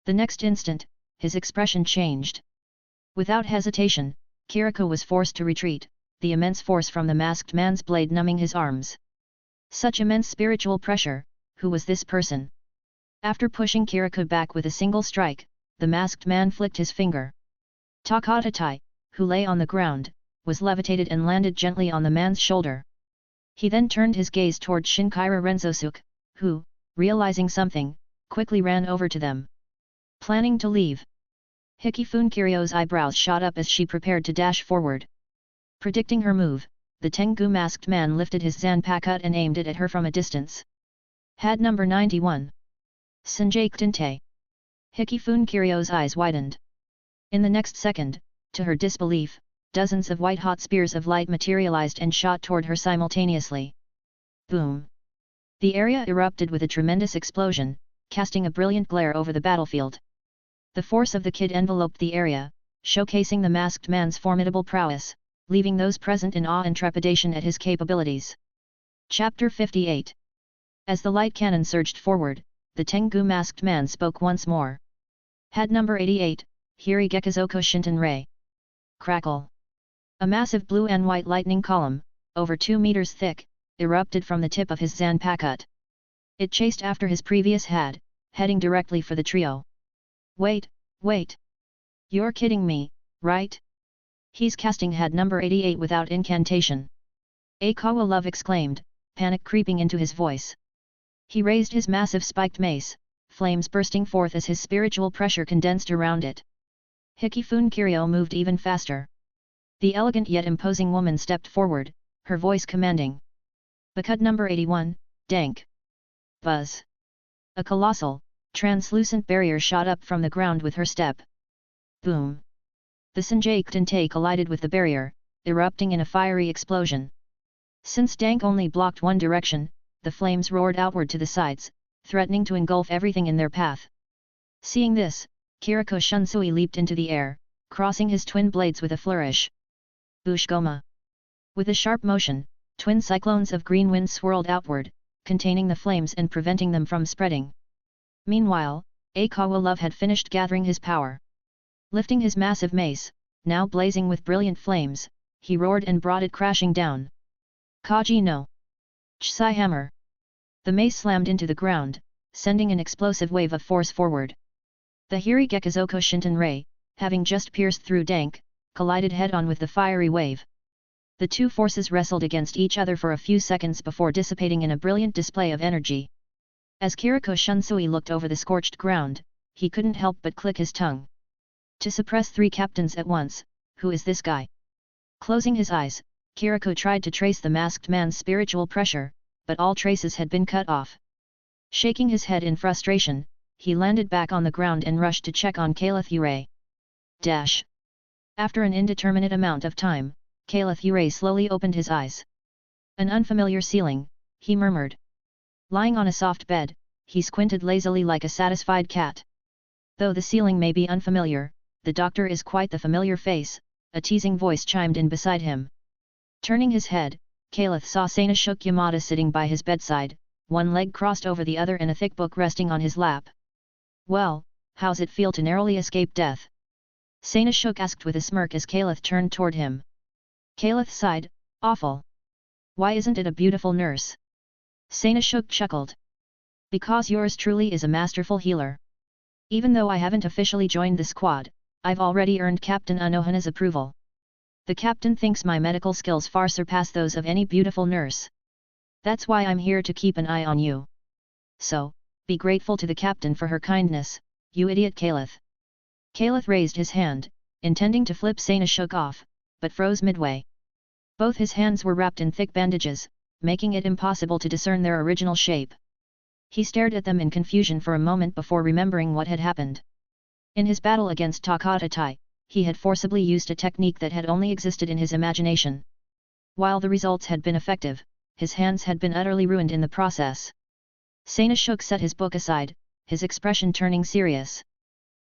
The next instant, his expression changed. Without hesitation, Kiriko was forced to retreat, the immense force from the masked man's blade numbing his arms. Such immense spiritual pressure, who was this person? After pushing Kiriko back with a single strike, the masked man flicked his finger. Takatatai, who lay on the ground, was levitated and landed gently on the man's shoulder. He then turned his gaze toward Shin'ō Renzosuke, who, realizing something, quickly ran over to them. Planning to leave. Hikifune Kiryo's eyebrows shot up as she prepared to dash forward. Predicting her move, the Tengu masked man lifted his zanpakuto and aimed it at her from a distance. Had number 91. Sanjake Dinte. Hikifune Kiryo's eyes widened. In the next second, to her disbelief, dozens of white-hot spears of light materialized and shot toward her simultaneously. Boom! The area erupted with a tremendous explosion, casting a brilliant glare over the battlefield. The force of the kid enveloped the area, showcasing the masked man's formidable prowess, leaving those present in awe and trepidation at his capabilities. Chapter 58. As the light cannon surged forward, the Tengu masked man spoke once more. Had number 88, Hiri Gekizoko Shin'ō. Crackle! A massive blue and white lightning column, over 2 meters thick, erupted from the tip of his zanpakuto. It chased after his previous had, heading directly for the trio. Wait! You're kidding me, right? He's casting had number 88 without incantation. Akawa Love exclaimed, panic creeping into his voice. He raised his massive spiked mace, flames bursting forth as his spiritual pressure condensed around it. Hikifune Kiryo moved even faster. The elegant yet imposing woman stepped forward, her voice commanding. Bakut number 81, dank. Buzz. A colossal, translucent barrier shot up from the ground with her step. Boom! The Sanjake Dinte collided with the barrier, erupting in a fiery explosion. Since dank only blocked one direction, the flames roared outward to the sides, threatening to engulf everything in their path. Seeing this, Kyoraku Shunsui leaped into the air, crossing his twin blades with a flourish. Bushgoma! With a sharp motion, twin cyclones of green wind swirled outward, containing the flames and preventing them from spreading. Meanwhile, Akawa Love had finished gathering his power. Lifting his massive mace, now blazing with brilliant flames, he roared and brought it crashing down. Kaji no Chisai Hammer! The mace slammed into the ground, sending an explosive wave of force forward. The Hiri Gekizoko Shin'ō, having just pierced through dank, collided head-on with the fiery wave. The two forces wrestled against each other for a few seconds before dissipating in a brilliant display of energy. As Kyoraku Shunsui looked over the scorched ground, he couldn't help but click his tongue. To suppress 3 captains at once, who is this guy? Closing his eyes, Kyoraku tried to trace the masked man's spiritual pressure, but all traces had been cut off. Shaking his head in frustration, he landed back on the ground and rushed to check on Kaelith Yurei. Dash! After an indeterminate amount of time, Kaelith Yurei slowly opened his eyes. An unfamiliar ceiling, he murmured. Lying on a soft bed, he squinted lazily like a satisfied cat. Though the ceiling may be unfamiliar, the doctor is quite the familiar face, a teasing voice chimed in beside him. Turning his head, Kaelith saw Sōsuke Yamada sitting by his bedside, one leg crossed over the other and a thick book resting on his lap. Well, how's it feel to narrowly escape death? Sōsuke asked with a smirk as Kaelith turned toward him. Kaelith sighed, awful. Why isn't it a beautiful nurse? Sōsuke chuckled. Because yours truly is a masterful healer. Even though I haven't officially joined the squad, I've already earned Captain Anohana's approval. The captain thinks my medical skills far surpass those of any beautiful nurse. That's why I'm here to keep an eye on you. So, be grateful to the captain for her kindness, you idiot Kaelith. Kaelith raised his hand, intending to flip Sōsuke off, but froze midway. Both his hands were wrapped in thick bandages, making it impossible to discern their original shape. He stared at them in confusion for a moment before remembering what had happened. In his battle against Takata, he had forcibly used a technique that had only existed in his imagination. While the results had been effective, his hands had been utterly ruined in the process. Sōsuke set his book aside, his expression turning serious.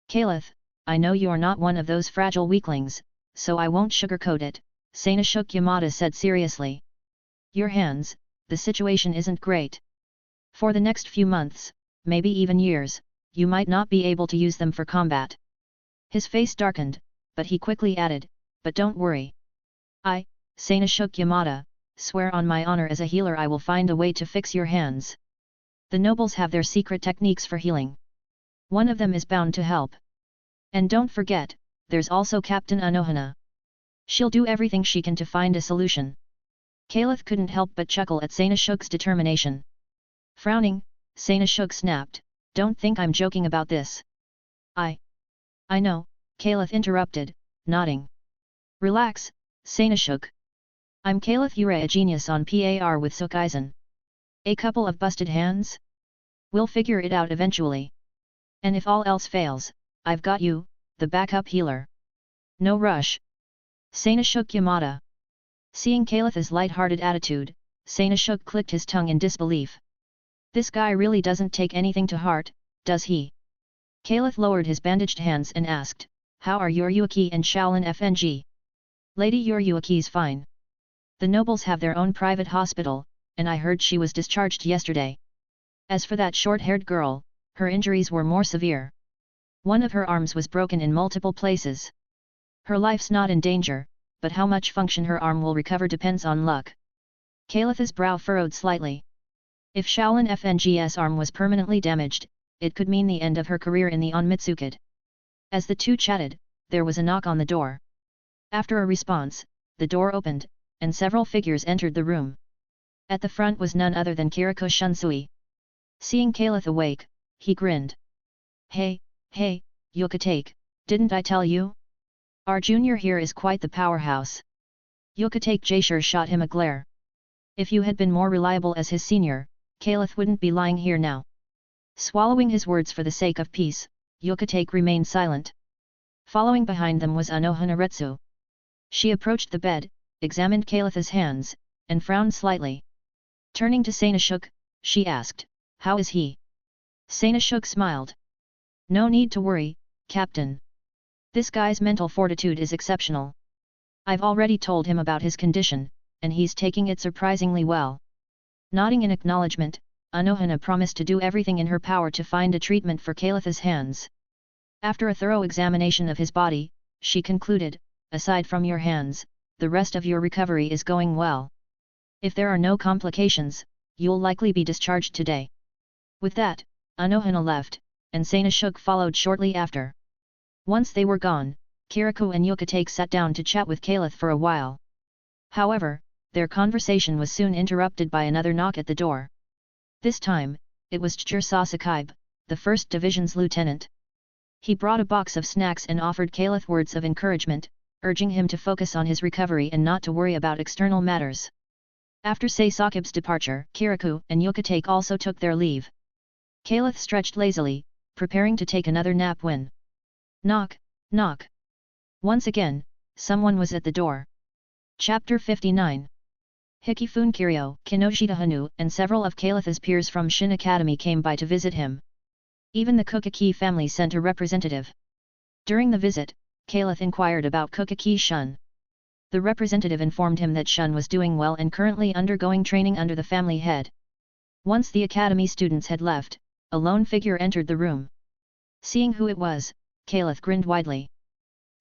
Kaelith, I know you're not one of those fragile weaklings, so I won't sugarcoat it, Sōsuke Yamada said seriously. Your hands, the situation isn't great. For the next few months, maybe even years, you might not be able to use them for combat. His face darkened, but he quickly added, but don't worry. I, Sōsuke Yamada, swear on my honor as a healer I will find a way to fix your hands. The nobles have their secret techniques for healing. One of them is bound to help. And don't forget, there's also Captain Anohana. She'll do everything she can to find a solution. Kaelith couldn't help but chuckle at Sōsuke's determination. Frowning, Sōsuke snapped, don't think I'm joking about this. I know, Kaelith interrupted, nodding. Relax, Sōsuke. I'm Kaelith Yurei, a genius on par with Sōsuke Aizen. A couple of busted hands? We'll figure it out eventually. And if all else fails, I've got you, the backup healer. No rush. Sōsuke Yamada. Seeing Kaelith's light-hearted attitude, Sōsuke clicked his tongue in disbelief. This guy really doesn't take anything to heart, does he? Kaelith lowered his bandaged hands and asked, How are Yurei and Shaolin FNG? Lady Yurei's fine. The nobles have their own private hospital, and I heard she was discharged yesterday. As for that short-haired girl, her injuries were more severe. One of her arms was broken in multiple places. Her life's not in danger, but how much function her arm will recover depends on luck. Kaelith's brow furrowed slightly. If Shaolin FNG's arm was permanently damaged, it could mean the end of her career in the Onmitsukade. As the two chatted, there was a knock on the door. After a response, the door opened, and several figures entered the room. At the front was none other than Kiriko Shunsui. Seeing Kaelith awake, he grinned. Hey, Gotei, didn't I tell you? Our junior here is quite the powerhouse. Gotei Jasher shot him a glare. If you had been more reliable as his senior, Kaelith wouldn't be lying here now. Swallowing his words for the sake of peace, Gotei remained silent. Following behind them was Anohana. She approached the bed, examined Kaelith's hands, and frowned slightly. Turning to Sōsuke, she asked, How is he? Sōsuke smiled. No need to worry, Captain. This guy's mental fortitude is exceptional. I've already told him about his condition, and he's taking it surprisingly well. Nodding in acknowledgement, Anohana promised to do everything in her power to find a treatment for Kaelith's hands. After a thorough examination of his body, she concluded, Aside from your hands, the rest of your recovery is going well. If there are no complications, you'll likely be discharged today. With that, Anohana left, and Sōsuke followed shortly after. Once they were gone, Kiriko and Gotei sat down to chat with Kaelith for a while. However, their conversation was soon interrupted by another knock at the door. This time, it was Sōsuke, the 1st Division's lieutenant. He brought a box of snacks and offered Kaelith words of encouragement, urging him to focus on his recovery and not to worry about external matters. After Sōsuke's departure, Kiriko and Gotei also took their leave. Kaelith stretched lazily, preparing to take another nap when... Knock, knock. Once again, someone was at the door. Chapter 59. Hikifun Kiryu, Kinoshita Hanu, and several of Kaelith's peers from Shin'ō Academy came by to visit him. Even the Kukaki family sent a representative. During the visit, Kaelith inquired about Kukaki Shun. The representative informed him that Shun was doing well and currently undergoing training under the family head. Once the academy students had left, a lone figure entered the room. Seeing who it was, Kaelith grinned widely.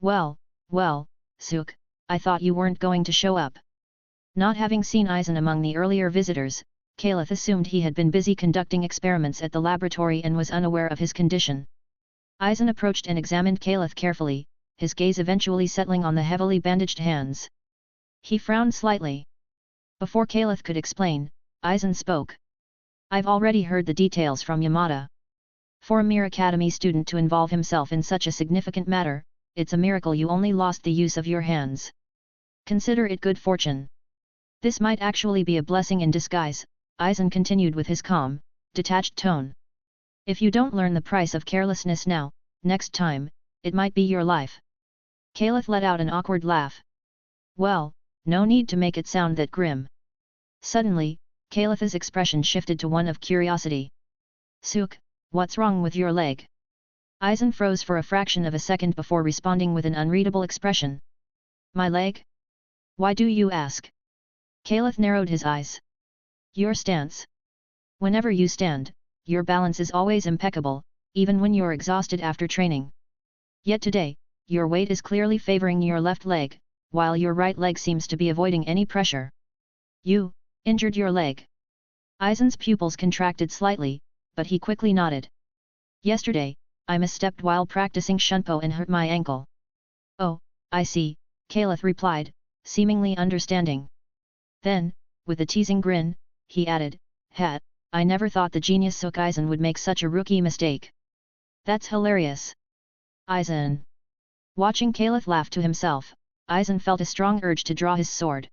Well, Sōsuke, I thought you weren't going to show up. Not having seen Aizen among the earlier visitors, Kaelith assumed he had been busy conducting experiments at the laboratory and was unaware of his condition. Aizen approached and examined Kaelith carefully, his gaze eventually settling on the heavily bandaged hands. He frowned slightly. Before Kaelith could explain, Aizen spoke. I've already heard the details from Yamada. For a mere academy student to involve himself in such a significant matter, it's a miracle you only lost the use of your hands. Consider it good fortune. This might actually be a blessing in disguise, Aizen continued with his calm, detached tone. If you don't learn the price of carelessness now, next time, it might be your life. Kaelith let out an awkward laugh. Well, no need to make it sound that grim. Suddenly, Kaelith's expression shifted to one of curiosity. Sōsuke, what's wrong with your leg? Aizen froze for a fraction of a second before responding with an unreadable expression. My leg? Why do you ask? Kaelith narrowed his eyes. Your stance. Whenever you stand, your balance is always impeccable, even when you're exhausted after training. Yet today, your weight is clearly favoring your left leg, while your right leg seems to be avoiding any pressure. You injured your leg. Aizen's pupils contracted slightly, but he quickly nodded. Yesterday, I misstepped while practicing Shunpo and hurt my ankle. Oh, I see, Kaelith replied, seemingly understanding. Then, with a teasing grin, he added, I never thought the genius Sōsuke Aizen would make such a rookie mistake. That's hilarious. Aizen. Watching Kaelith laugh to himself, Aizen felt a strong urge to draw his sword.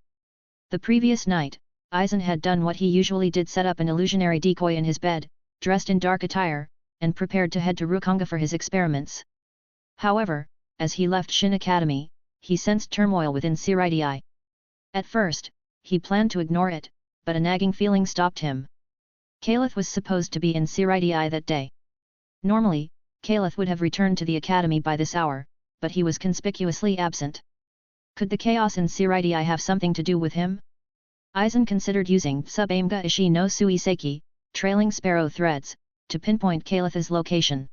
The previous night, Aizen had done what he usually did, set up an illusionary decoy in his bed, dressed in dark attire, and prepared to head to Rukonga for his experiments. However, as he left Shin'ō Academy, he sensed turmoil within Seireidii. At first, he planned to ignore it, but a nagging feeling stopped him. Kaelith was supposed to be in Seireidii that day. Normally, Kaelith would have returned to the academy by this hour, but he was conspicuously absent. Could the chaos in Seireidii have something to do with him? Aizen considered using Sub-Aimga Ishi no Suiseki, trailing sparrow threads, to pinpoint Kaelith's location.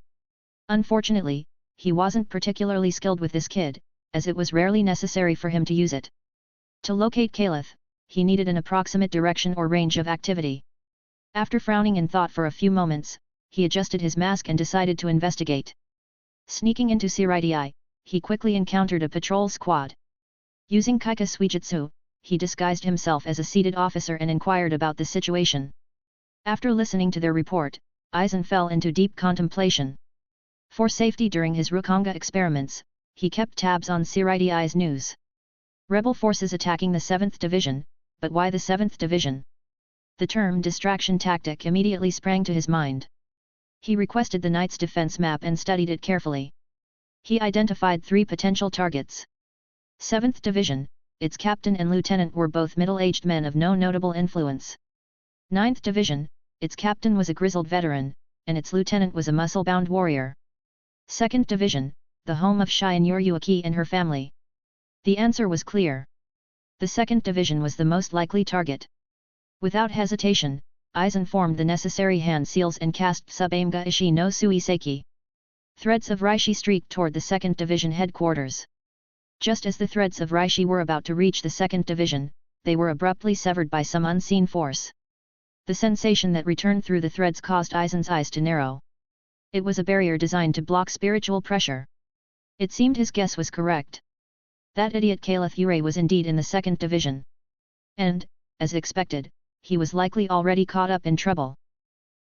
Unfortunately, he wasn't particularly skilled with this kid, as it was rarely necessary for him to use it. To locate Kaelith, he needed an approximate direction or range of activity. After frowning in thought for a few moments, he adjusted his mask and decided to investigate. Sneaking into Seireidii, he quickly encountered a patrol squad. Using Kaika Suijutsu, he disguised himself as a seated officer and inquired about the situation. After listening to their report, Aizen fell into deep contemplation. For safety during his Rukonga experiments, he kept tabs on Seireidii's news. Rebel forces attacking the 7th Division, but why the 7th Division? The term distraction tactic immediately sprang to his mind. He requested the Knight's defense map and studied it carefully. He identified 3 potential targets. 7th Division, its captain and lieutenant were both middle-aged men of no notable influence. 9th Division, its captain was a grizzled veteran, and its lieutenant was a muscle-bound warrior. 2nd Division, the home of Shin'ō Academy and her family. The answer was clear. The 2nd Division was the most likely target. Without hesitation, Aizen formed the necessary hand seals and cast Sub-Aimga Ishi no Suiseki. Threads of Reishi streaked toward the 2nd Division headquarters. Just as the threads of Reishi were about to reach the 2nd Division, they were abruptly severed by some unseen force. The sensation that returned through the threads caused Aizen's eyes to narrow. It was a barrier designed to block spiritual pressure. It seemed his guess was correct. That idiot Kaelith Yurei was indeed in the 2nd Division. And, as expected, he was likely already caught up in trouble.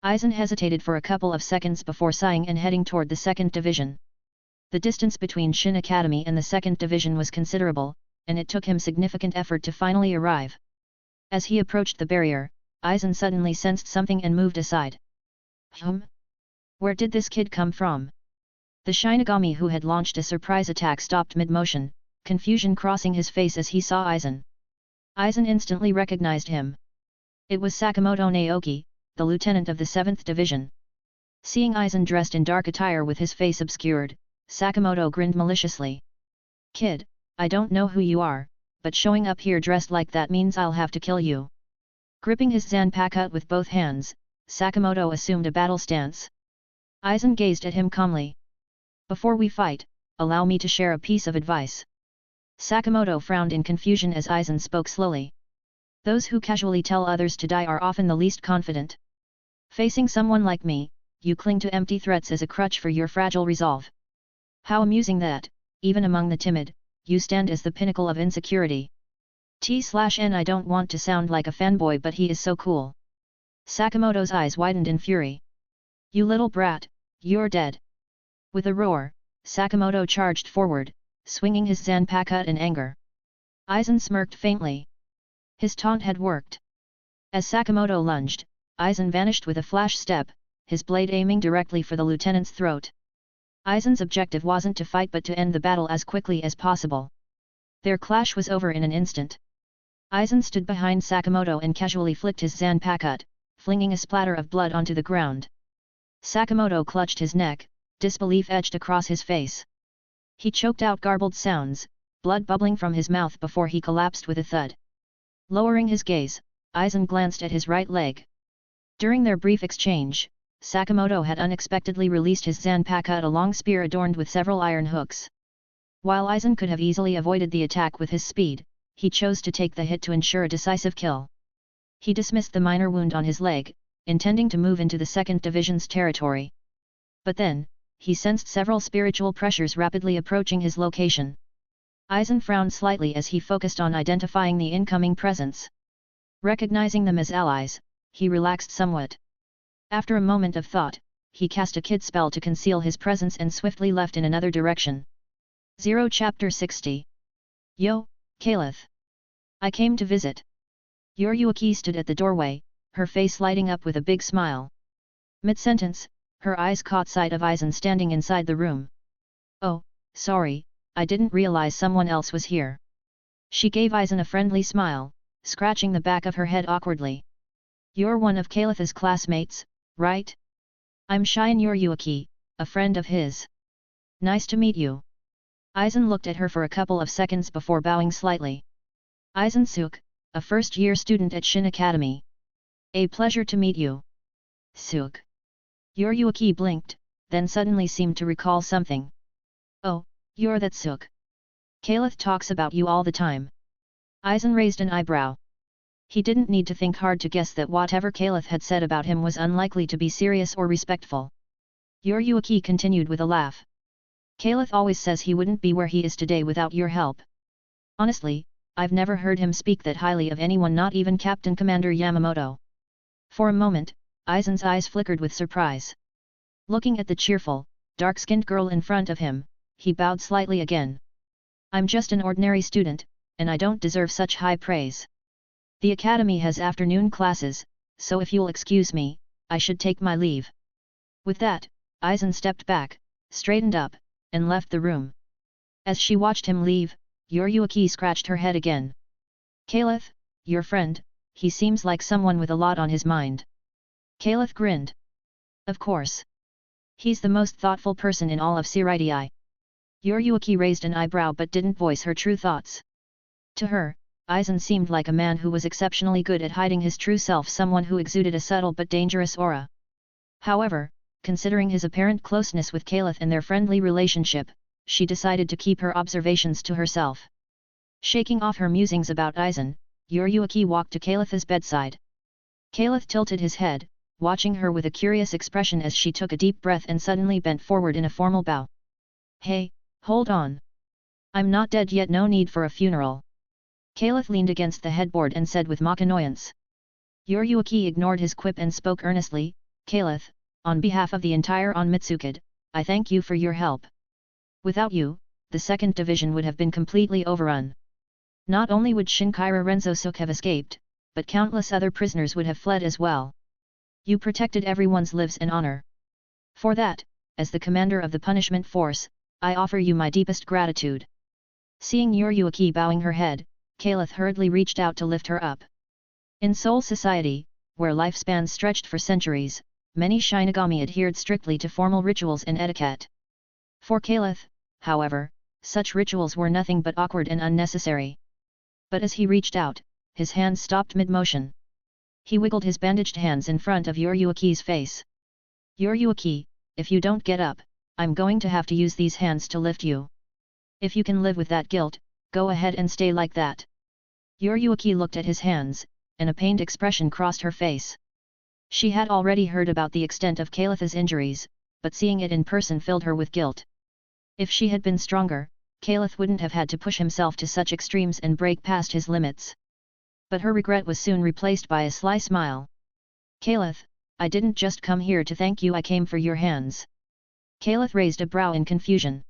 Aizen hesitated for a couple of seconds before sighing and heading toward the 2nd Division. The distance between Shin'ō Academy and the 2nd Division was considerable, and it took him significant effort to finally arrive. As he approached the barrier, Aizen suddenly sensed something and moved aside. Where did this kid come from? The Shinigami who had launched a surprise attack stopped mid-motion, confusion crossing his face as he saw Aizen. Aizen instantly recognized him. It was Sakamoto Naoki, the lieutenant of the 7th Division. Seeing Aizen dressed in dark attire with his face obscured, Sakamoto grinned maliciously. Kid, I don't know who you are, but showing up here dressed like that means I'll have to kill you. Gripping his zanpakuto with both hands, Sakamoto assumed a battle stance. Aizen gazed at him calmly. Before we fight, allow me to share a piece of advice. Sakamoto frowned in confusion as Aizen spoke slowly. Those who casually tell others to die are often the least confident. Facing someone like me, you cling to empty threats as a crutch for your fragile resolve. How amusing that, even among the timid, you stand as the pinnacle of insecurity. T/N I don't want to sound like a fanboy, but he is so cool. Sakamoto's eyes widened in fury. You little brat, you're dead. With a roar, Sakamoto charged forward, swinging his zanpakuto in anger. Aizen smirked faintly. His taunt had worked. As Sakamoto lunged, Aizen vanished with a flash step, his blade aiming directly for the lieutenant's throat. Aizen's objective wasn't to fight but to end the battle as quickly as possible. Their clash was over in an instant. Aizen stood behind Sakamoto and casually flicked his zanpakuto, flinging a splatter of blood onto the ground. Sakamoto clutched his neck, disbelief etched across his face. He choked out garbled sounds, blood bubbling from his mouth before he collapsed with a thud. Lowering his gaze, Aizen glanced at his right leg. During their brief exchange, Sakamoto had unexpectedly released his zanpakuto, a long spear adorned with several iron hooks. While Aizen could have easily avoided the attack with his speed, he chose to take the hit to ensure a decisive kill. He dismissed the minor wound on his leg, intending to move into the 2nd Division's territory. But then, he sensed several spiritual pressures rapidly approaching his location. Aizen frowned slightly as he focused on identifying the incoming presence. Recognizing them as allies, he relaxed somewhat. After a moment of thought, he cast a kid spell to conceal his presence and swiftly left in another direction. 0 Chapter 60. Yo, Kaelith. I came to visit. Yurei stood at the doorway, her face lighting up with a big smile. Mid-sentence, her eyes caught sight of Aizen standing inside the room. Oh, sorry, I didn't realize someone else was here. She gave Aizen a friendly smile, scratching the back of her head awkwardly. You're one of Kaelith's classmates, right? I'm Shin'ō Yurei, a friend of his. Nice to meet you. Aizen looked at her for a couple of seconds before bowing slightly. Aizen Suk, a first-year student at Shin'ō Academy. A pleasure to meet you. Suk. Yurei blinked, then suddenly seemed to recall something. Oh, you're that Suk. Kaelith talks about you all the time. Aizen raised an eyebrow. He didn't need to think hard to guess that whatever Kaelith had said about him was unlikely to be serious or respectful. Yurei continued with a laugh. Kaelith always says he wouldn't be where he is today without your help. Honestly, I've never heard him speak that highly of anyone, not even Captain Commander Yamamoto. For a moment, Aizen's eyes flickered with surprise. Looking at the cheerful, dark-skinned girl in front of him, he bowed slightly again. I'm just an ordinary student, and I don't deserve such high praise. The academy has afternoon classes, so if you'll excuse me, I should take my leave. With that, Aizen stepped back, straightened up, and left the room. As she watched him leave, Yurei scratched her head again. Kaelith, your friend, he seems like someone with a lot on his mind. Kaelith grinned. Of course. He's the most thoughtful person in all of Siridi. Yurei raised an eyebrow but didn't voice her true thoughts. To her, Aizen seemed like a man who was exceptionally good at hiding his true self, someone who exuded a subtle but dangerous aura. However, considering his apparent closeness with Kaelith and their friendly relationship, she decided to keep her observations to herself. Shaking off her musings about Aizen, Yurei walked to Kaelith's bedside. Kaelith tilted his head, watching her with a curious expression as she took a deep breath and suddenly bent forward in a formal bow. Hey, hold on. I'm not dead yet, no need for a funeral. Kaelith leaned against the headboard and said with mock annoyance. Yurei ignored his quip and spoke earnestly, Kaelith, on behalf of the entire Onmitsukid, I thank you for your help. Without you, the 2nd Division would have been completely overrun. Not only would Shinkaira Renzo-suk have escaped, but countless other prisoners would have fled as well. You protected everyone's lives and honor. For that, as the commander of the punishment force, I offer you my deepest gratitude. Seeing Yurei bowing her head, Kaelith hurriedly reached out to lift her up. In Soul Society, where lifespans stretched for centuries, many Shinigami adhered strictly to formal rituals and etiquette. For Kaelith, however, such rituals were nothing but awkward and unnecessary. But as he reached out, his hands stopped mid-motion. He wiggled his bandaged hands in front of Yurei's face. Yurei, if you don't get up, I'm going to have to use these hands to lift you. If you can live with that guilt, go ahead and stay like that. Yurei looked at his hands, and a pained expression crossed her face. She had already heard about the extent of Kaelith's injuries, but seeing it in person filled her with guilt. If she had been stronger, Kaelith wouldn't have had to push himself to such extremes and break past his limits. But her regret was soon replaced by a sly smile. Kaelith, I didn't just come here to thank you, I came for your hands. Kaelith raised a brow in confusion.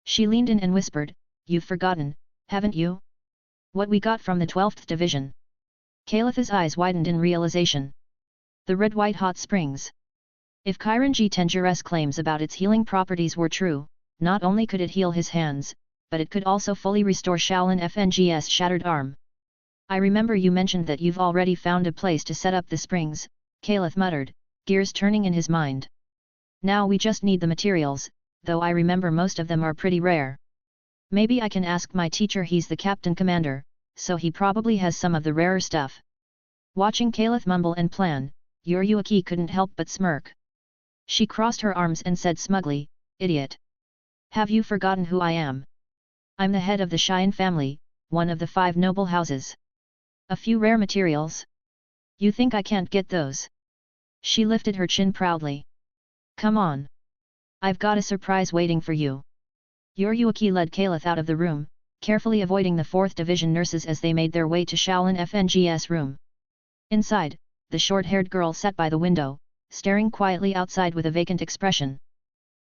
She leaned in and whispered, You've forgotten, haven't you? What we got from the 12th Division. Kaelith's eyes widened in realization. The red-white hot springs. If Kairanji Tenjire's claims about its healing properties were true, not only could it heal his hands, but it could also fully restore Shaolin FNG's shattered arm. I remember you mentioned that you've already found a place to set up the springs, Kaelith muttered, gears turning in his mind. Now we just need the materials, though I remember most of them are pretty rare. Maybe I can ask my teacher, he's the captain commander, so he probably has some of the rarer stuff. Watching Kaelith mumble and plan, Yurei couldn't help but smirk. She crossed her arms and said smugly, Idiot. Have you forgotten who I am? I'm the head of the Shin family, one of the 5 noble houses. A few rare materials? You think I can't get those? She lifted her chin proudly. Come on. I've got a surprise waiting for you. Yurei led Kaelith out of the room, carefully avoiding the 4th Division nurses as they made their way to Shaolin FNG's room. Inside, the short-haired girl sat by the window, staring quietly outside with a vacant expression.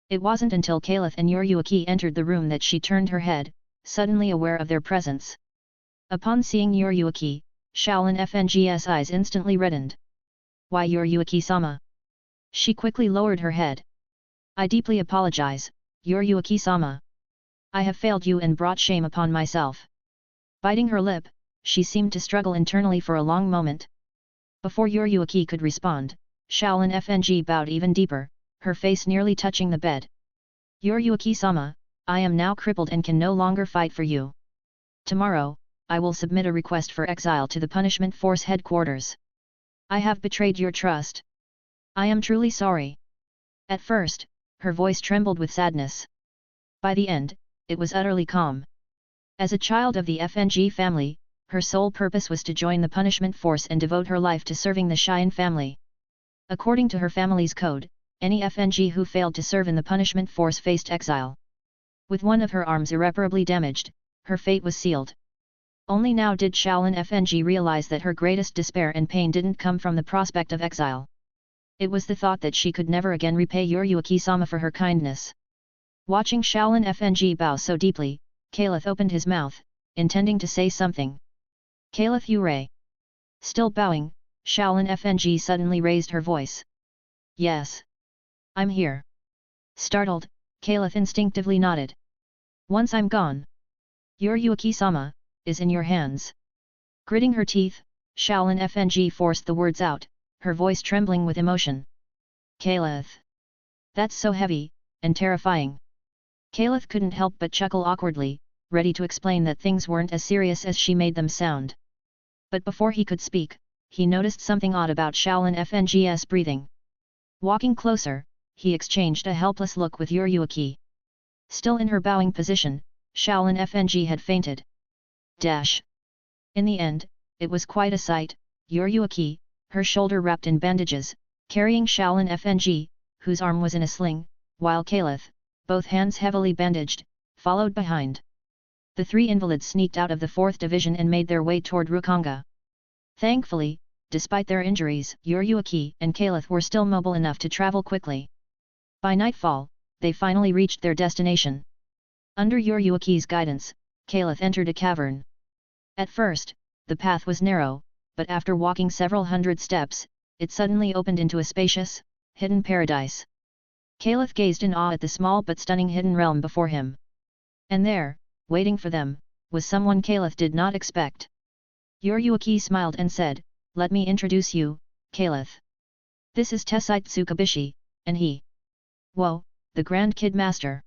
It wasn't until Kaelith and Yurei entered the room that she turned her head, suddenly aware of their presence. Upon seeing Yurei, Shaolin FNG's eyes instantly reddened. "Why, Yurei-sama?" She quickly lowered her head. "I deeply apologize, Yurei-sama. I have failed you and brought shame upon myself." Biting her lip, she seemed to struggle internally for a long moment. Before Yurei could respond, Shaolin FNG bowed even deeper, her face nearly touching the bed. "Yurei-sama, I am now crippled and can no longer fight for you. Tomorrow, I will submit a request for exile to the Punishment Force headquarters. I have betrayed your trust. I am truly sorry." At first, her voice trembled with sadness. By the end, it was utterly calm. As a child of the FNG family, her sole purpose was to join the Punishment Force and devote her life to serving the Shin'ō family. According to her family's code, any FNG who failed to serve in the Punishment Force faced exile. With one of her arms irreparably damaged, her fate was sealed. Only now did Shaolin FNG realize that her greatest despair and pain didn't come from the prospect of exile. It was the thought that she could never again repay Yurei-sama for her kindness. Watching Shaolin FNG bow so deeply, Kaelith opened his mouth, intending to say something. "Kaelith Yurei." Still bowing, Shaolin FNG suddenly raised her voice. "Yes. I'm here." Startled, Kaelith instinctively nodded. "Once I'm gone, Yurei-sama is in your hands." Gritting her teeth, Shaolin FNG forced the words out, her voice trembling with emotion. "Kaelith. That's so heavy, and terrifying." Kaelith couldn't help but chuckle awkwardly, ready to explain that things weren't as serious as she made them sound. But before he could speak, he noticed something odd about Shaolin FNG's breathing. Walking closer, he exchanged a helpless look with Yurei. Still in her bowing position, Shaolin FNG had fainted. In the end, it was quite a sight. Yurei, her shoulder wrapped in bandages, carrying Shaolin FNG, whose arm was in a sling, while Kaelith, both hands heavily bandaged, followed behind. The three invalids sneaked out of the 4th Division and made their way toward Rukanga. Thankfully, despite their injuries, Yurei and Kaelith were still mobile enough to travel quickly. By nightfall, they finally reached their destination. Under Yurei's guidance, Kaelith entered a cavern. At first, the path was narrow, but after walking several hundred steps, it suddenly opened into a spacious, hidden paradise. Kaelith gazed in awe at the small but stunning hidden realm before him. And there, waiting for them, was someone Kaelith did not expect. Yurei smiled and said, "Let me introduce you, Kaelith. This is Tessite Tsukabishi, and he." "Whoa, the Grand Kid Master!"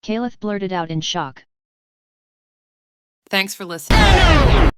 Kaelith blurted out in shock. Thanks for listening.